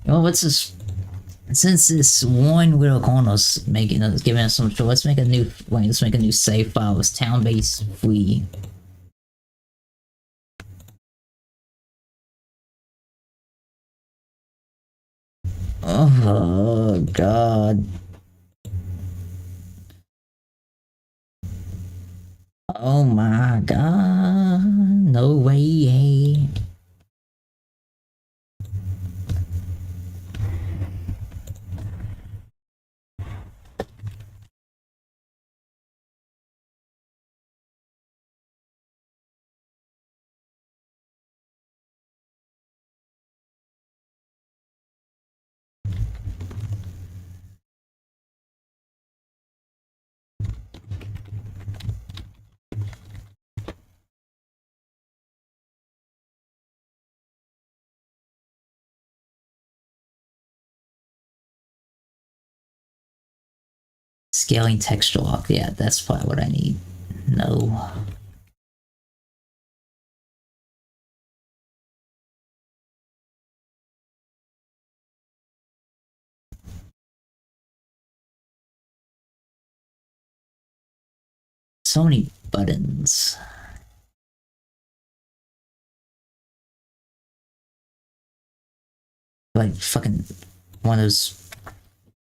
Well, let's just, since this one little corner's giving us some trouble, let's make a new save file. It's town-based free. Oh god. Oh my god. No way. Scaling texture lock, yeah, that's probably what I need. No. So many buttons. Like fucking one of those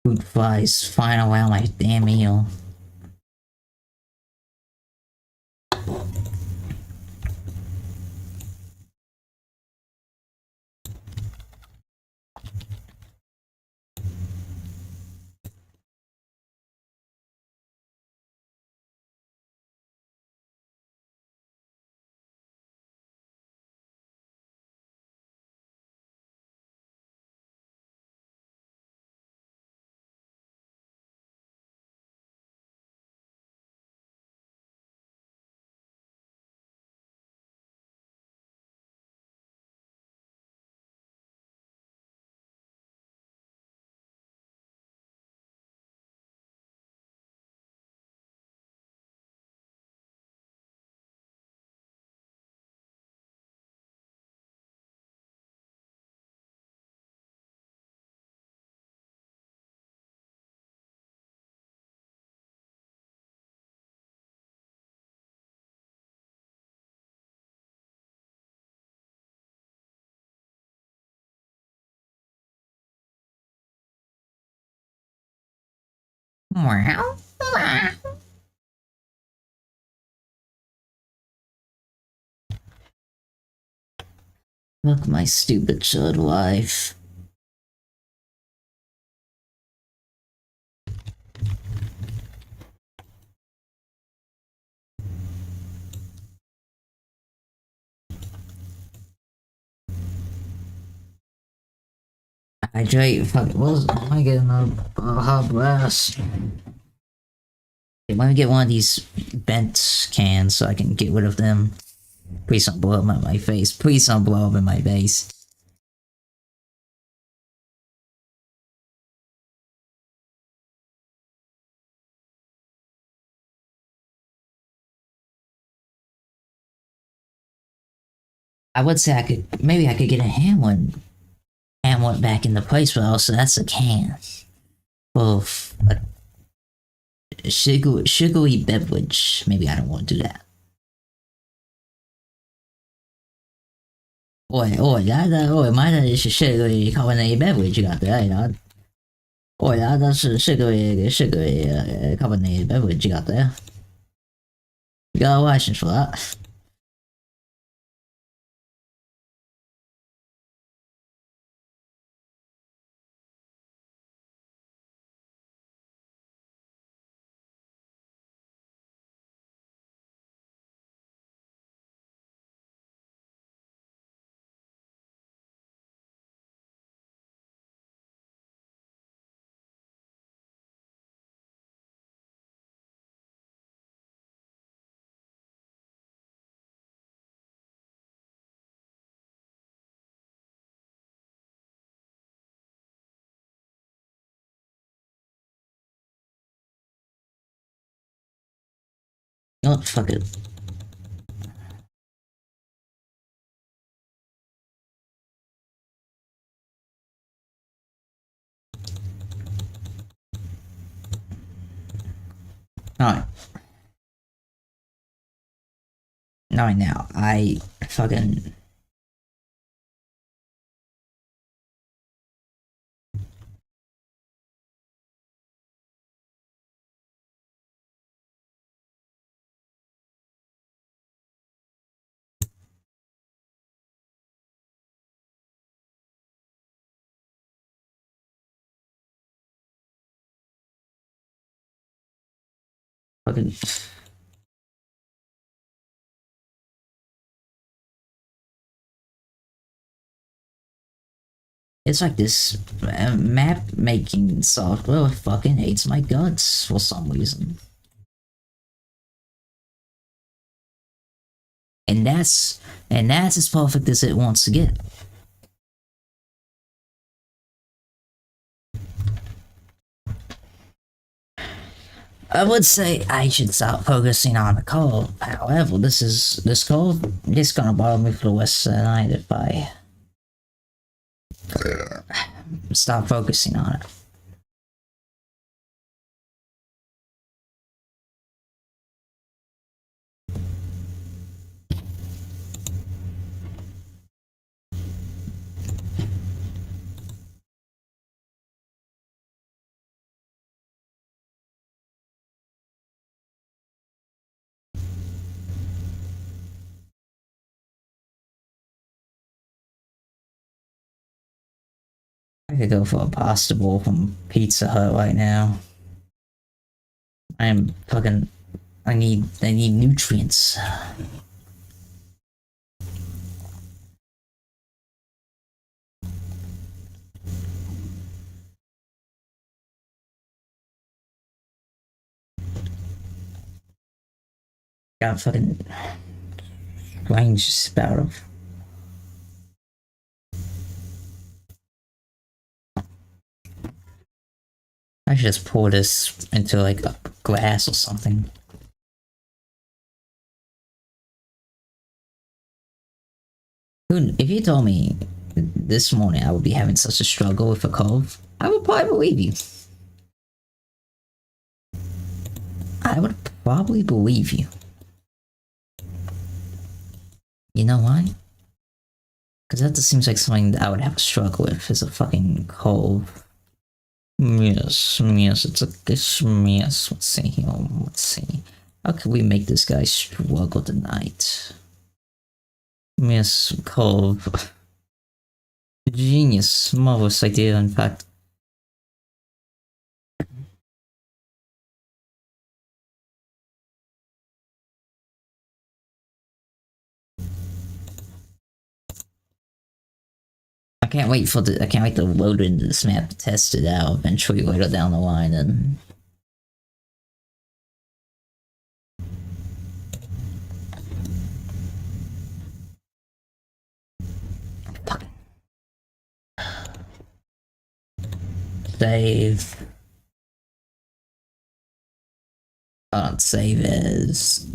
fruit flies flying around my damn meal. Wow. Fuck my stupid chud wife. Hydrate, fuck, what am I getting a hot blast? Let me get one of these bent cans so I can get rid of them. Please don't blow up my face. Please don't blow up in my face. I would say maybe I could get a ham one back into place, but also that's a can of a sugary beverage. Maybe I don't want to do that. Oj, my that is sugary carbonated beverage you got there, you know. That's a sugary carbonated beverage you got there. You got a license for that. You know what? Fuck it. Alright. Alright, now, I fucking. Fucking. It's like this map making software fucking hates my guts for some reason. And that's as perfect as it wants to get. I would say I should stop focusing on the code. However, this code is gonna bother me for the rest of the night if I stop focusing on it. I could go for a pasta bowl from Pizza Hut right now. I am fucking. I need nutrients. Got fucking strange spout of. I should just pour this into like a glass or something. Dude, if you told me this morning I would be having such a struggle with a cold, I would probably believe you. I would probably believe you. You know why? Because that just seems like something that I would have a struggle with is a fucking cold. Yes, yes, it's a yes. Let's see here. Let's see. How can we make this guy struggle tonight? Yes, Cove. Genius, marvelous idea. In fact, I can't wait to load into this map to test it out. Eventually, later down the line, and fucking save. Save as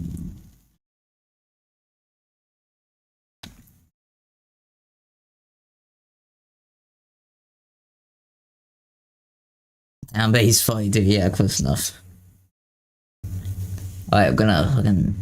town base 42. Yeah, close enough. Alright, I'm gonna fucking.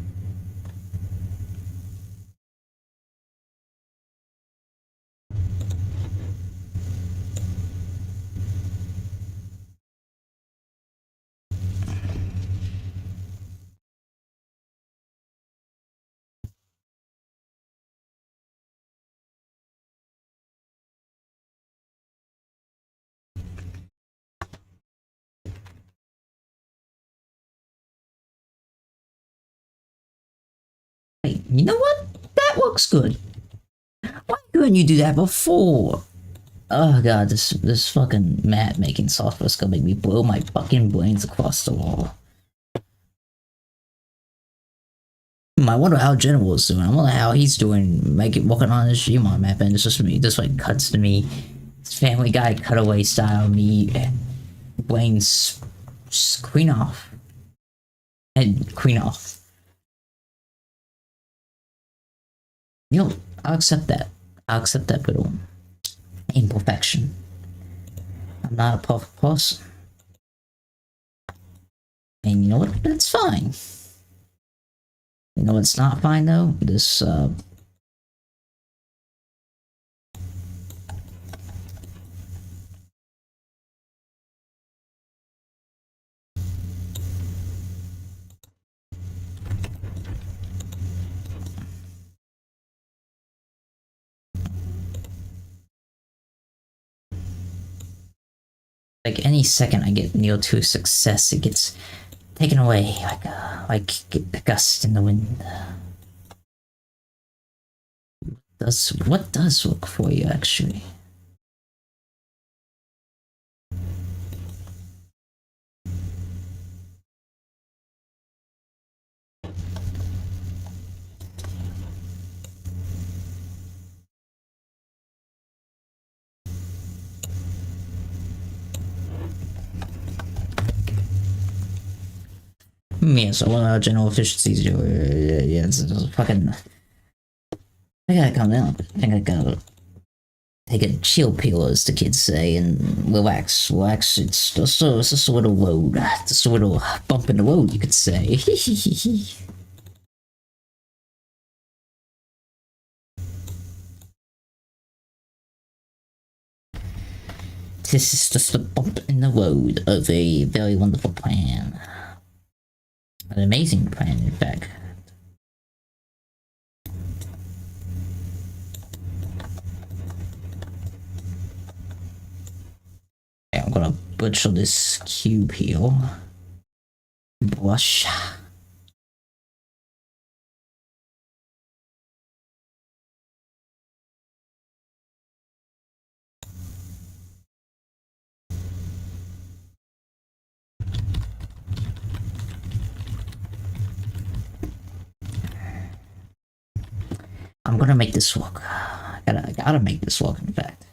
Hey, you know what? That looks good. Why couldn't you do that before? Oh god, this fucking map making software is gonna make me blow my fucking brains across the wall. I wonder how General's doing. I wonder how he's doing, working on his Gmod map, and it's just me. This like cuts to me, Family Guy cutaway style. Me, brains, queen off, and queen off. You know, I'll accept that. I'll accept that little imperfection. I'm not a perfect person, and you know what? That's fine. You know what's not fine though? This like any second I get near to success, it gets taken away like a gust in the wind. Does what does work for you actually? Yeah, so what general efficiencies do? Yeah, it's fucking. I gotta calm down. I think I gotta take a chill pill, as the kids say, and relax. Relax. It's just a little load, just a little bump in the road, you could say. This is just a bump in the road of a very wonderful plan. An amazing plan, in fact. Okay, I'm gonna butcher this cube here. Brush. I'm gonna make this work. I gotta make this work, in fact.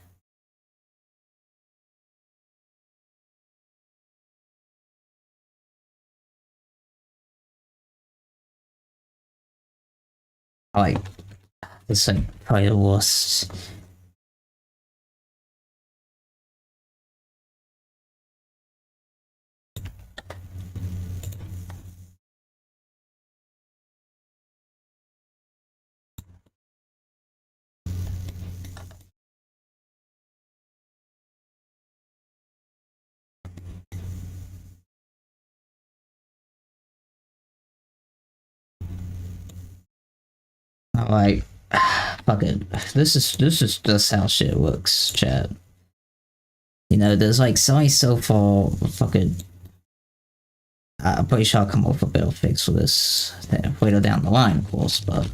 Alright, this is probably the worst. I'm like, fuck it. This is just how shit works, chat. You know, there's like so far fucking. I'm pretty sure I'll come up with a better fix for this later down the line, of course, but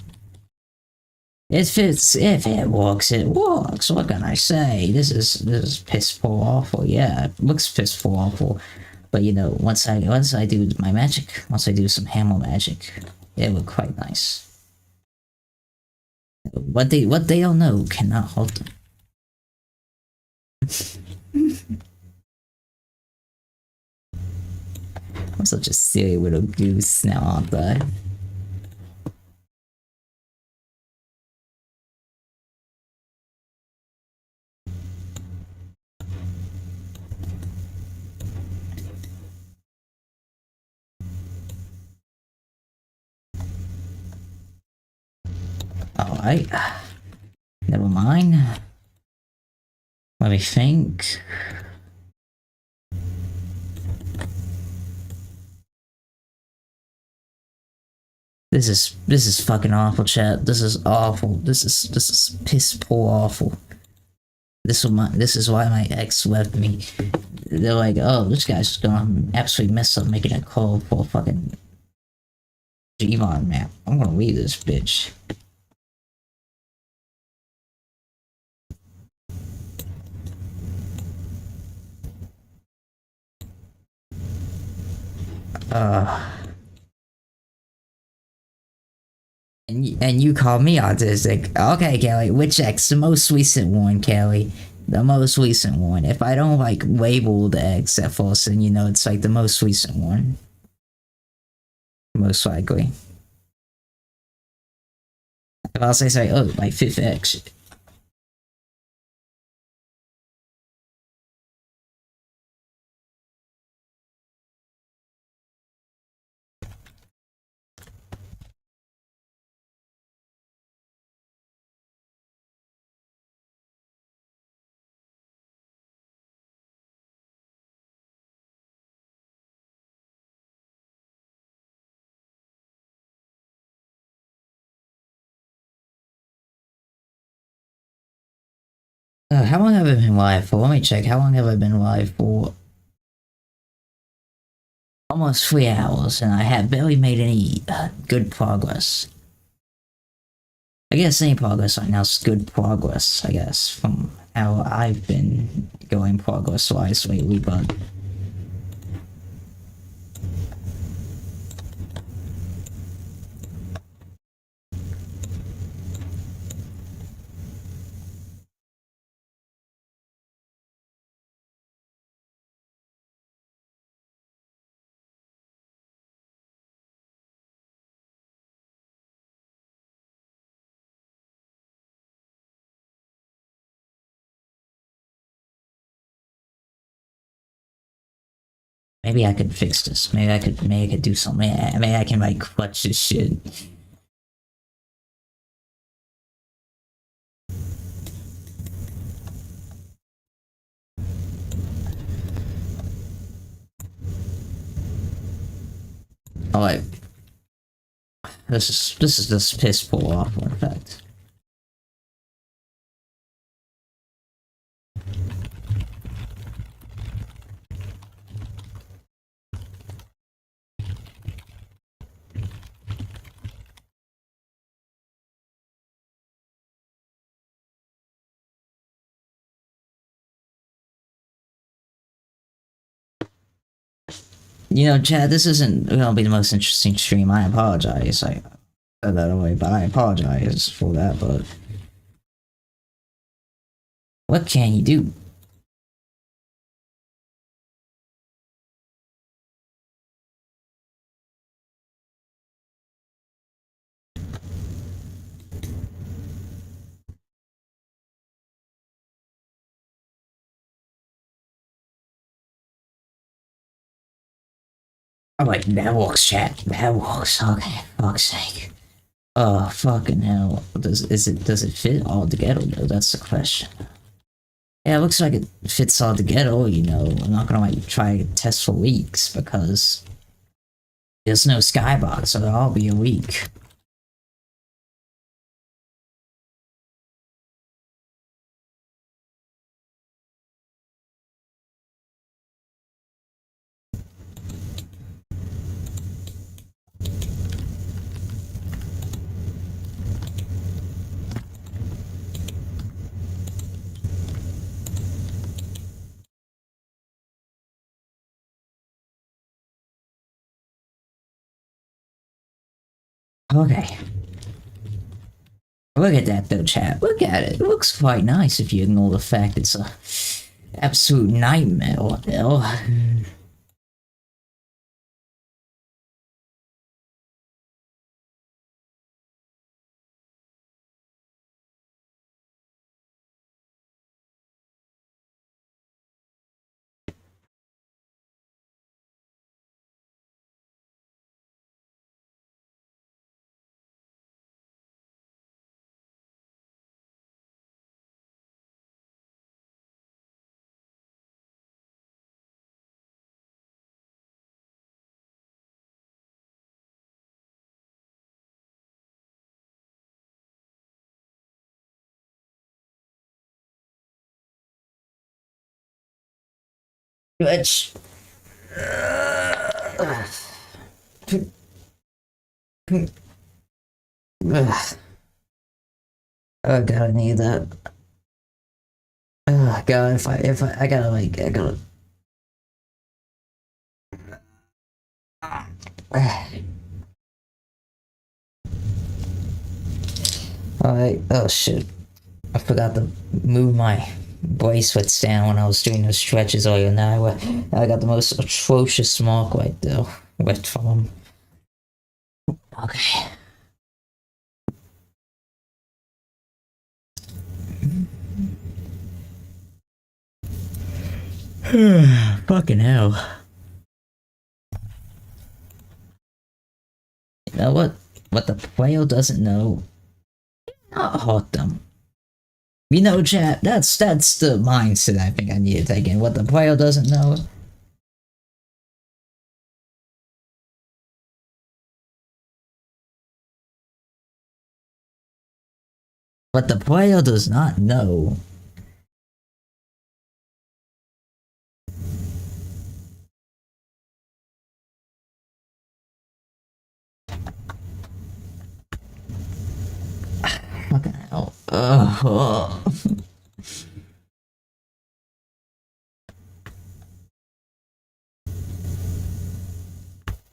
if it works, it works. What can I say? This is piss poor awful. Yeah, it looks piss poor awful. But you know, once I do my magic, once I do some hammer magic, it look quite nice. What they don't know cannot halt them. I'm such a silly little goose now, aren't I? Alright. Never mind. Let me think. This is fucking awful, chat. This is awful. This is piss poor awful. This is why my ex left me. They're like, oh, this guy's just gonna absolutely mess up making a call for a fucking Gvon map. I'm gonna leave this bitch. And you call me autistic. Okay, Kelly, which X? The most recent one, Kelly. The most recent one. If I don't like label the X at first, then you know it's like the most recent one. Most likely. If I'll say, oh, my fifth X. How long have I been live for? Let me check. How long have I been live for? Almost 3 hours, and I have barely made any good progress. I guess any progress right now is good progress, I guess, from how I've been going progress-wise lately, but... Maybe I could fix this. Maybe I could do something. Maybe I can like clutch this shit. Alright. This is just piss poor awful, in fact. You know, Chad, this isn't gonna be the most interesting stream. I apologize. I said that away, but I apologize for that, but... What can you do? I'm like, that works, chat. That works. Okay, fuck's sake. Oh, fucking hell. Does it fit all together, though? That's the question. Yeah, it looks like it fits all together, you know. I'm not gonna, like, try to test for weeks, because there's no skybox, so it'll all be a week. Okay. Look at that though, chat. Look at it. It looks quite nice if you ignore the fact it's a absolute nightmare. What the hell? Bitch. Oh god, I need that. Oh god, if I gotta like I gotta. Alright. Oh shit. I forgot to move my bracelets down when I was doing those stretches earlier. Now I got the most atrocious mark right there. Wet from them. Okay. Fucking hell. You know what? What the whale doesn't know, not hurt them. You know, chat, that's the mindset I think I need to take in. What the whale doesn't know. What the whale does not know. Fucking hell. Oh.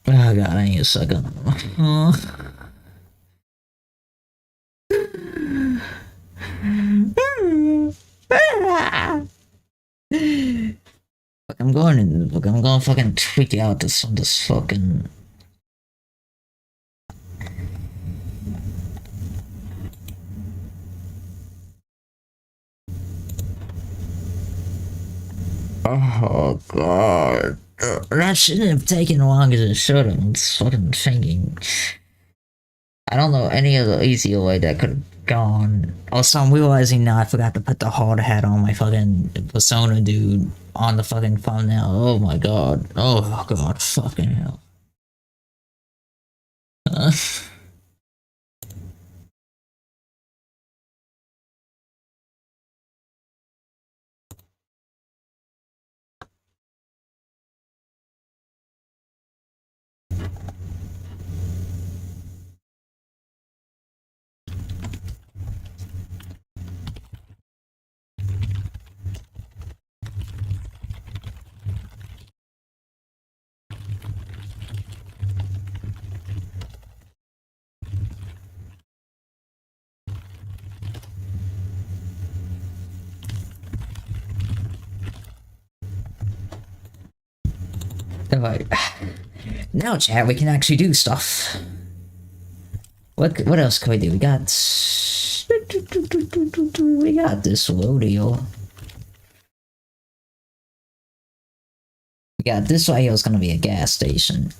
Oh god, I need a second. Fuck, I'm going fucking tweak out this fucking. Oh god. That shouldn't have taken longer than it should have. I'm just fucking thinking. I don't know any other easier way that could have gone. Also, I'm realizing now I forgot to put the hard hat on my fucking persona dude on the fucking thumbnail. Oh my god. Oh god. Fucking hell. Alright. Now, chat, we can actually do stuff. What else can we do? We got this rodeo. We got this right here is gonna be a gas station.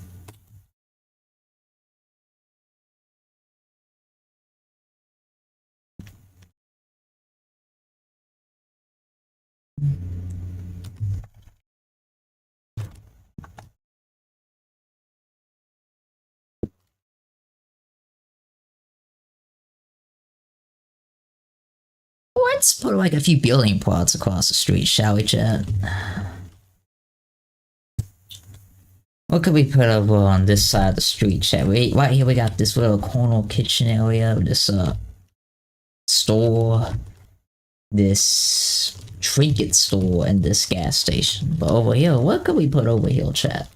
Let's put like a few building plots across the street, shall we, chat? What could we put over on this side of the street, chat? Right here we got this little corner kitchen area, this store, this trinket store, and this gas station. But over here, what could we put over here, chat?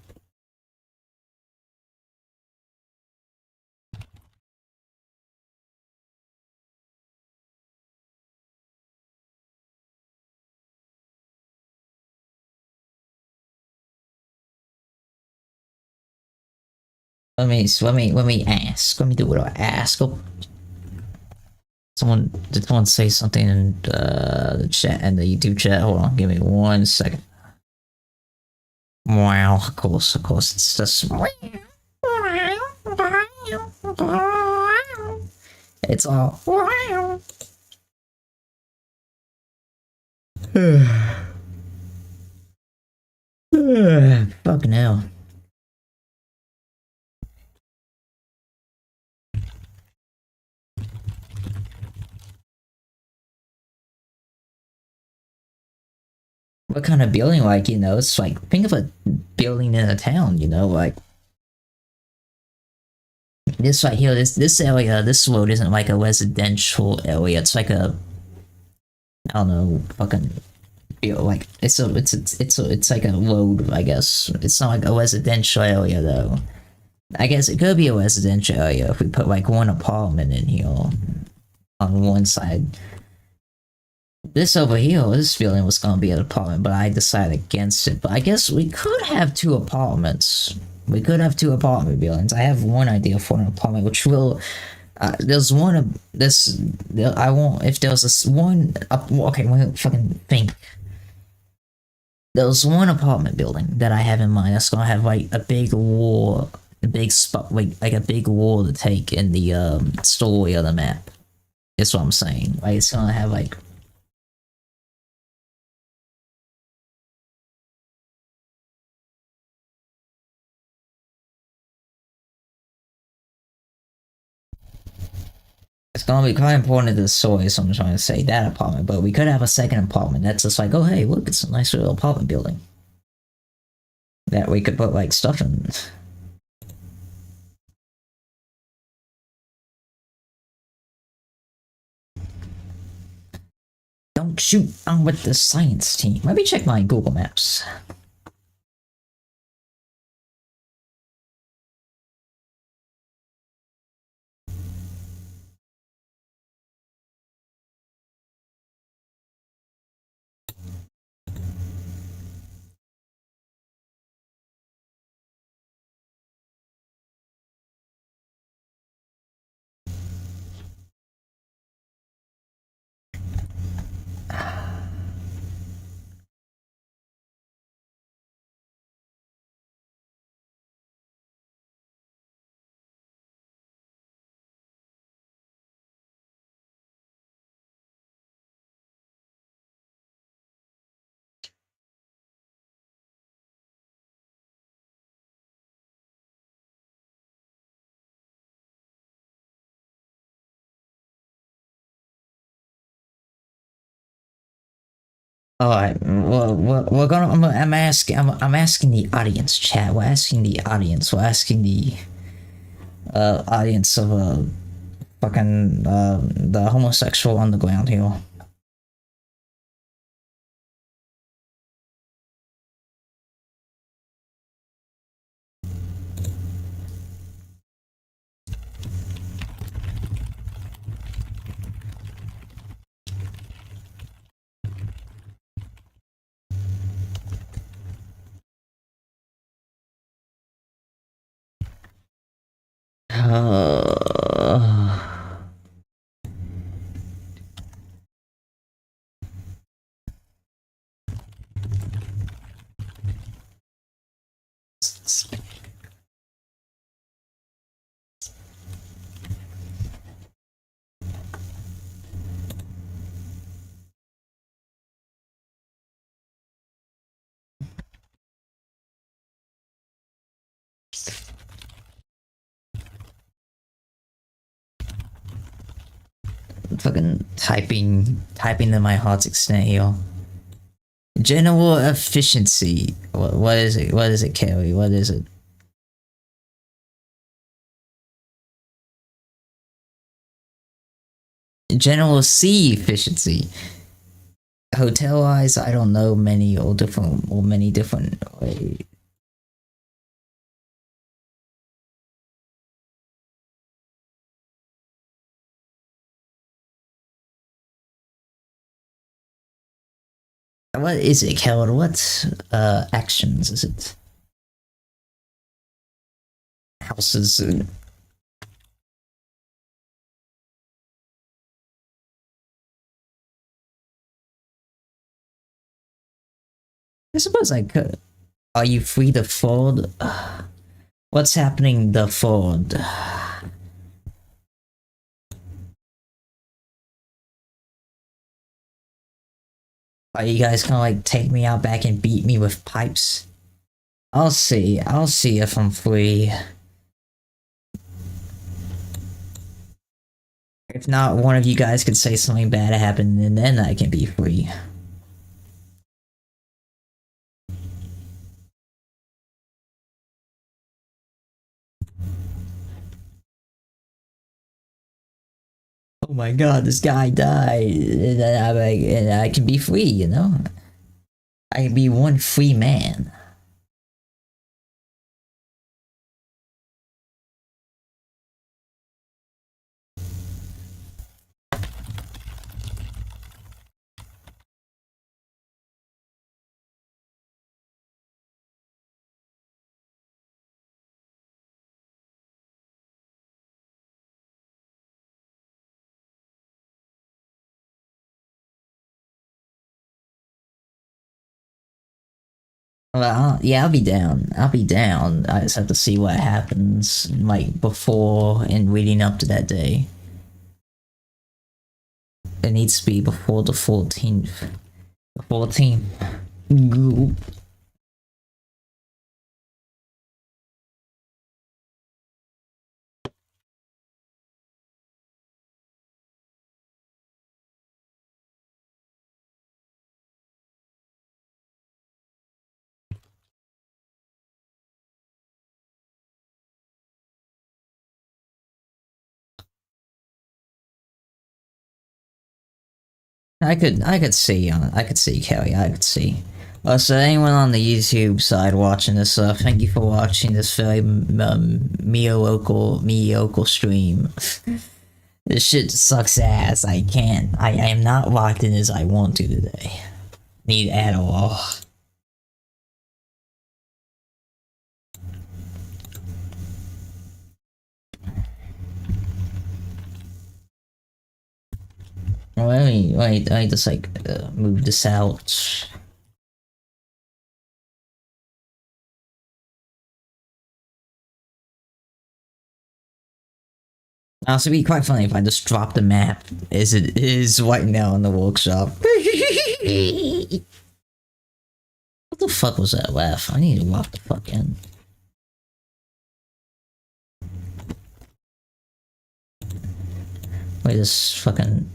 Let me ask. Let me do what I ask. Oh, did someone say something in the chat and the YouTube chat? Hold on, give me 1 second. Wow, of course, it's just it's all fucking hell. What kind of building? Like, it's like, think of a building in a town, like this right here, this area, this road isn't like a residential area. It's like a, I don't know, fucking, like it's like a road, I guess. It's not like a residential area though. I guess it could be a residential area if we put like one apartment in here on one side. This over here, this building was gonna be an apartment, but I decided against it. But I guess we could have two apartments. We could have two apartment buildings. I have one idea for an apartment, which will. There's one of this. I won't. If there's this one. Okay, well, fucking think. There's one apartment building that I have in mind that's gonna have like a big wall, a big spot, like a big wall to take in the story of the map. That's what I'm saying. Like it's gonna have like. It's gonna be quite important to the story, so I'm trying to say that apartment, but we could have a second apartment that's just like, oh hey, look, it's a nice little apartment building that we could put like stuff in. Don't shoot, I'm with the science team. Let me check my Google Maps. All right. Well, we're gonna. I'm asking the audience chat. We're asking the audience. We're asking the audience of fucking the homosexual underground here. Fucking typing to my heart's extent here. General efficiency. What is it? What is it, Carrie? What is it? General C efficiency. Hotel eyes. I don't know many different ways. What is it, Kelly? What actions is it? houses. I suppose I could. Are you free to Ford? What's happening the Ford? Are you guys gonna like take me out back and beat me with pipes? I'll see. I'll see if I'm free. If not, one of you guys could say something bad happened and then I can be free. Oh my god, this guy died, and I can be free, you know? I can be one free man. Well, yeah, I'll be down. I'll be down. I just have to see what happens, like, before and leading up to that day. It needs to be before the 14th. The 14th. I could see, Kelly, I could see. So anyone on the YouTube side watching this, thank you for watching this very mediocre stream. This shit sucks ass. I am not locked in as I want to today. Need at all. Well, let me just like move this out. Also, it'd be quite funny if I just drop the map as it is right now in the workshop. What the fuck was that laugh? I need to walk the fuck in. Wait, this fucking.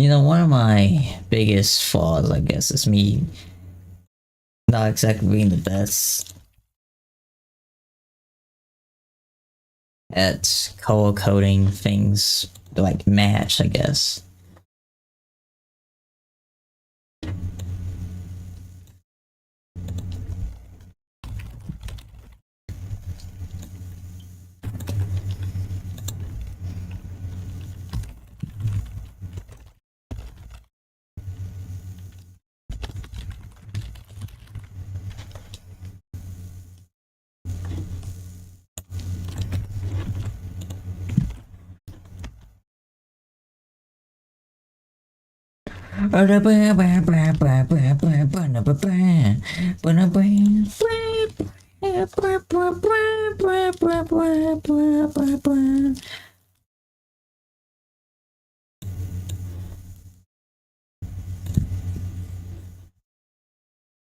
You know, one of my biggest flaws, I guess, is me not exactly being the best at color coding things like match, I guess.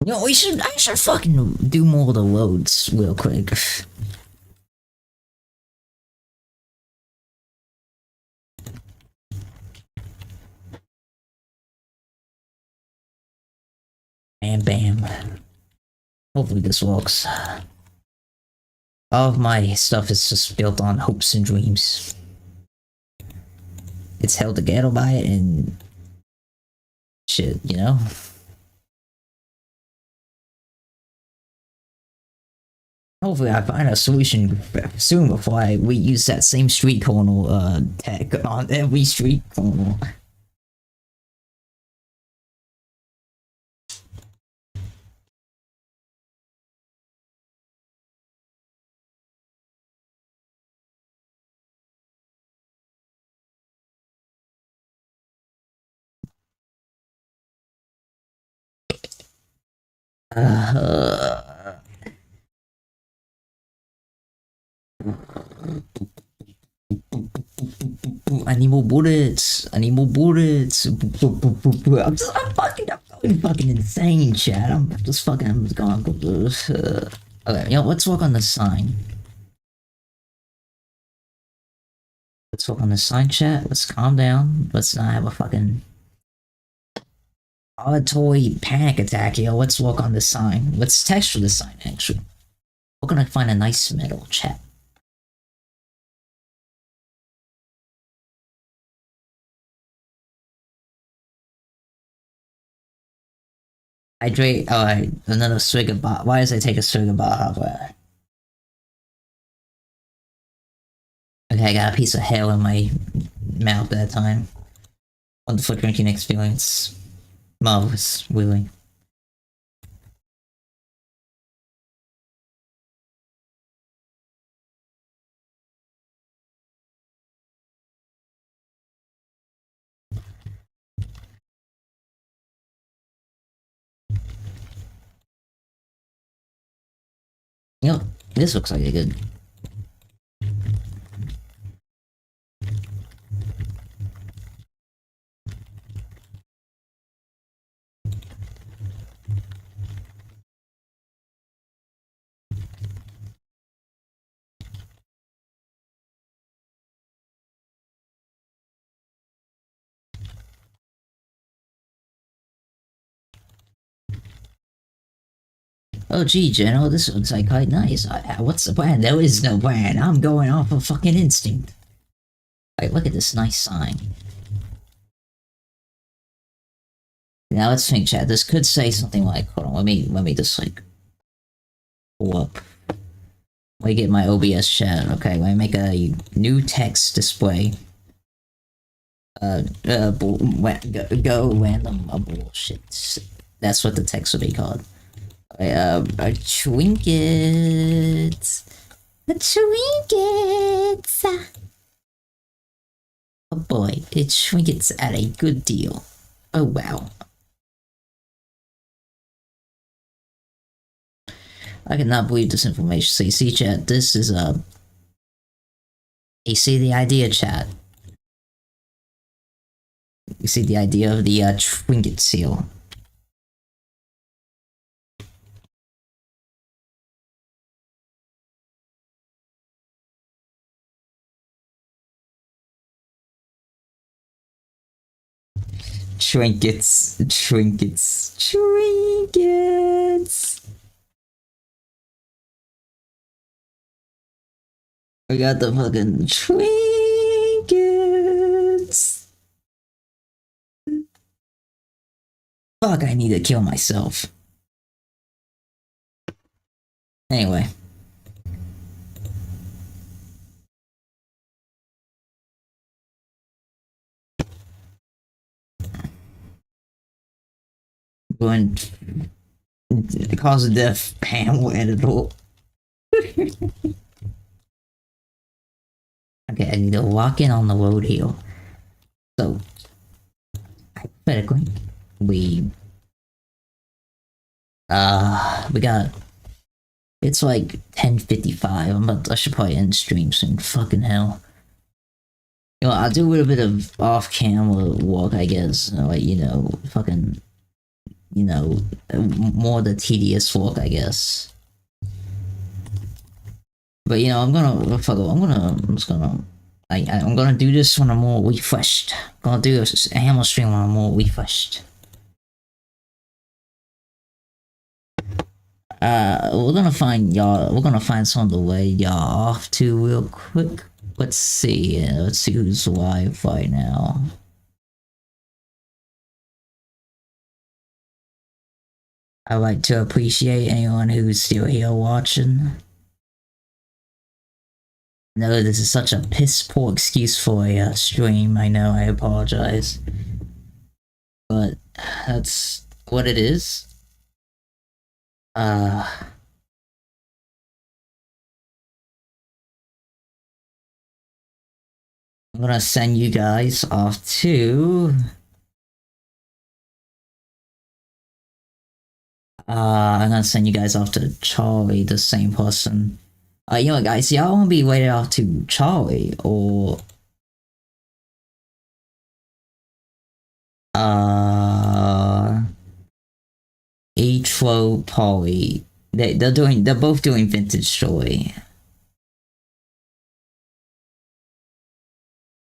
You know, I should fucking do more of the loads real quick. Bam, bam. Hopefully this works. All of my stuff is just built on hopes and dreams. It's held together by it and shit, you know? Hopefully, I find a solution soon before we use that same street corner tech on every street corner. Uh, I need more bullets. I need more bullets. I'm fucking insane, Chad. I'm going. Okay, let's work on the sign. Let's work on the sign, chat. Let's calm down. Let's not have a fucking auditory panic attack here. Let's work on the sign. Let's texture the sign, actually. We're gonna find a nice middle, chat. Hydrate. Alright, another swig of bot. Why does I take a swig of bot hot water? Okay, I got a piece of hail in my mouth that time. Wonderful drinking experience. Marvelous, really. You know, this looks like a good. Oh gee, General, this looks like quite nice. What's the plan? There is no plan. I'm going off of fucking instinct. Alright, look at this nice sign. Now let's think, chat. This could say something like, hold on, let me just like pull up. Let me get my OBS chat. Okay, let me make a new text display. Go random bullshit. That's what the text will be called. A trinket. A trinket. Oh boy, it trinkets at a good deal. Oh wow. I cannot believe this information. So you see, chat, this is you see the idea, chat. You see the idea of the trinket seal. Trinkets, trinkets, trinkets. We got the fucking trinkets. Fuck, I need to kill myself. Anyway. Going to cause of death, Pam will edit it. Okay, I need to walk in on the road here. So, hypothetically, we got, it's like 10:55. I should probably end stream soon. Fucking hell. You know, I'll do a little bit of off-camera work, I guess. Like, you know, fucking, you know, more the tedious work, I guess. But you know, I'm just gonna do this when I'm more refreshed. I'm gonna do a hammer stream when I'm more refreshed. We're gonna find some of the way y'all off to real quick. Let's see who's live right now. I like to appreciate anyone who's still here watching. No, this is such a piss poor excuse for a stream. I know, I apologize. But that's what it is. I'm gonna send you guys off to I'm gonna send you guys off to Charlie, the same person. You know what, guys, y'all wanna be waited off to Charlie or H-Flow Polly. They're both doing vintage story.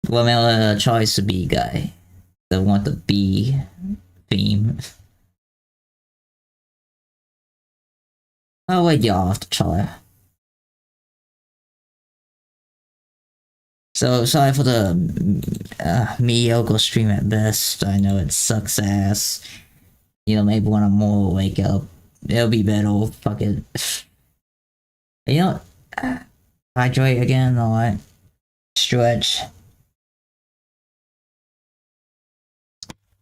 Well, Charlie's the B guy. They want the B theme. Oh wait, y'all have to Charlie. So sorry for the mediocre stream at best. I know it sucks ass. You know, maybe when I'm more wake up, it'll be better. Fuck it. You know, hydrate again. All right, stretch,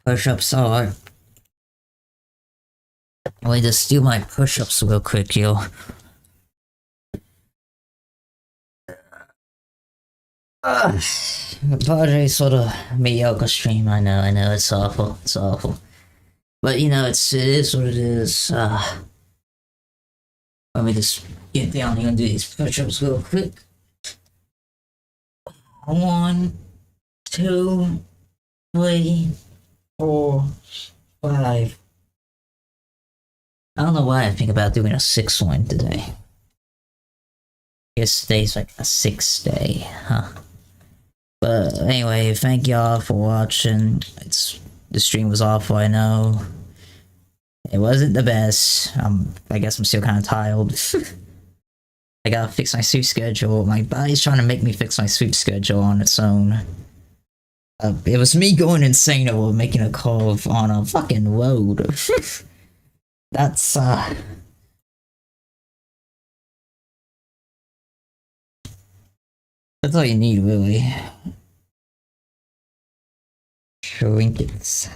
push-ups. All right. Let me just do my push-ups real quick, yo. Apologize for the mediocre stream. I know, it's awful. It's awful. But you know, it is what it is. Let me just get down here and do these push-ups real quick. 1, 2, 3, 4, 5. I don't know why I think about doing a 6th one today. Yesterday's like a 6th day, huh? But anyway, thank y'all for watching. The stream was awful, I know. It wasn't the best. I guess I'm still kind of tired. I gotta fix my sleep schedule. My body's trying to make me fix my sleep schedule on its own. It was me going insane over making a call on a fucking road. That's all you need, really. Trinkets.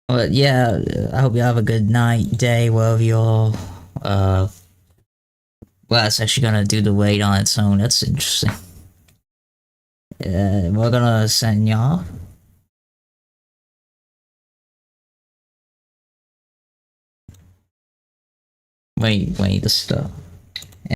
But yeah, I hope you have a good night, day, wherever you're. Well, it's actually gonna do the weight on its own. That's interesting. We're gonna send y'all. Wait, the stuff.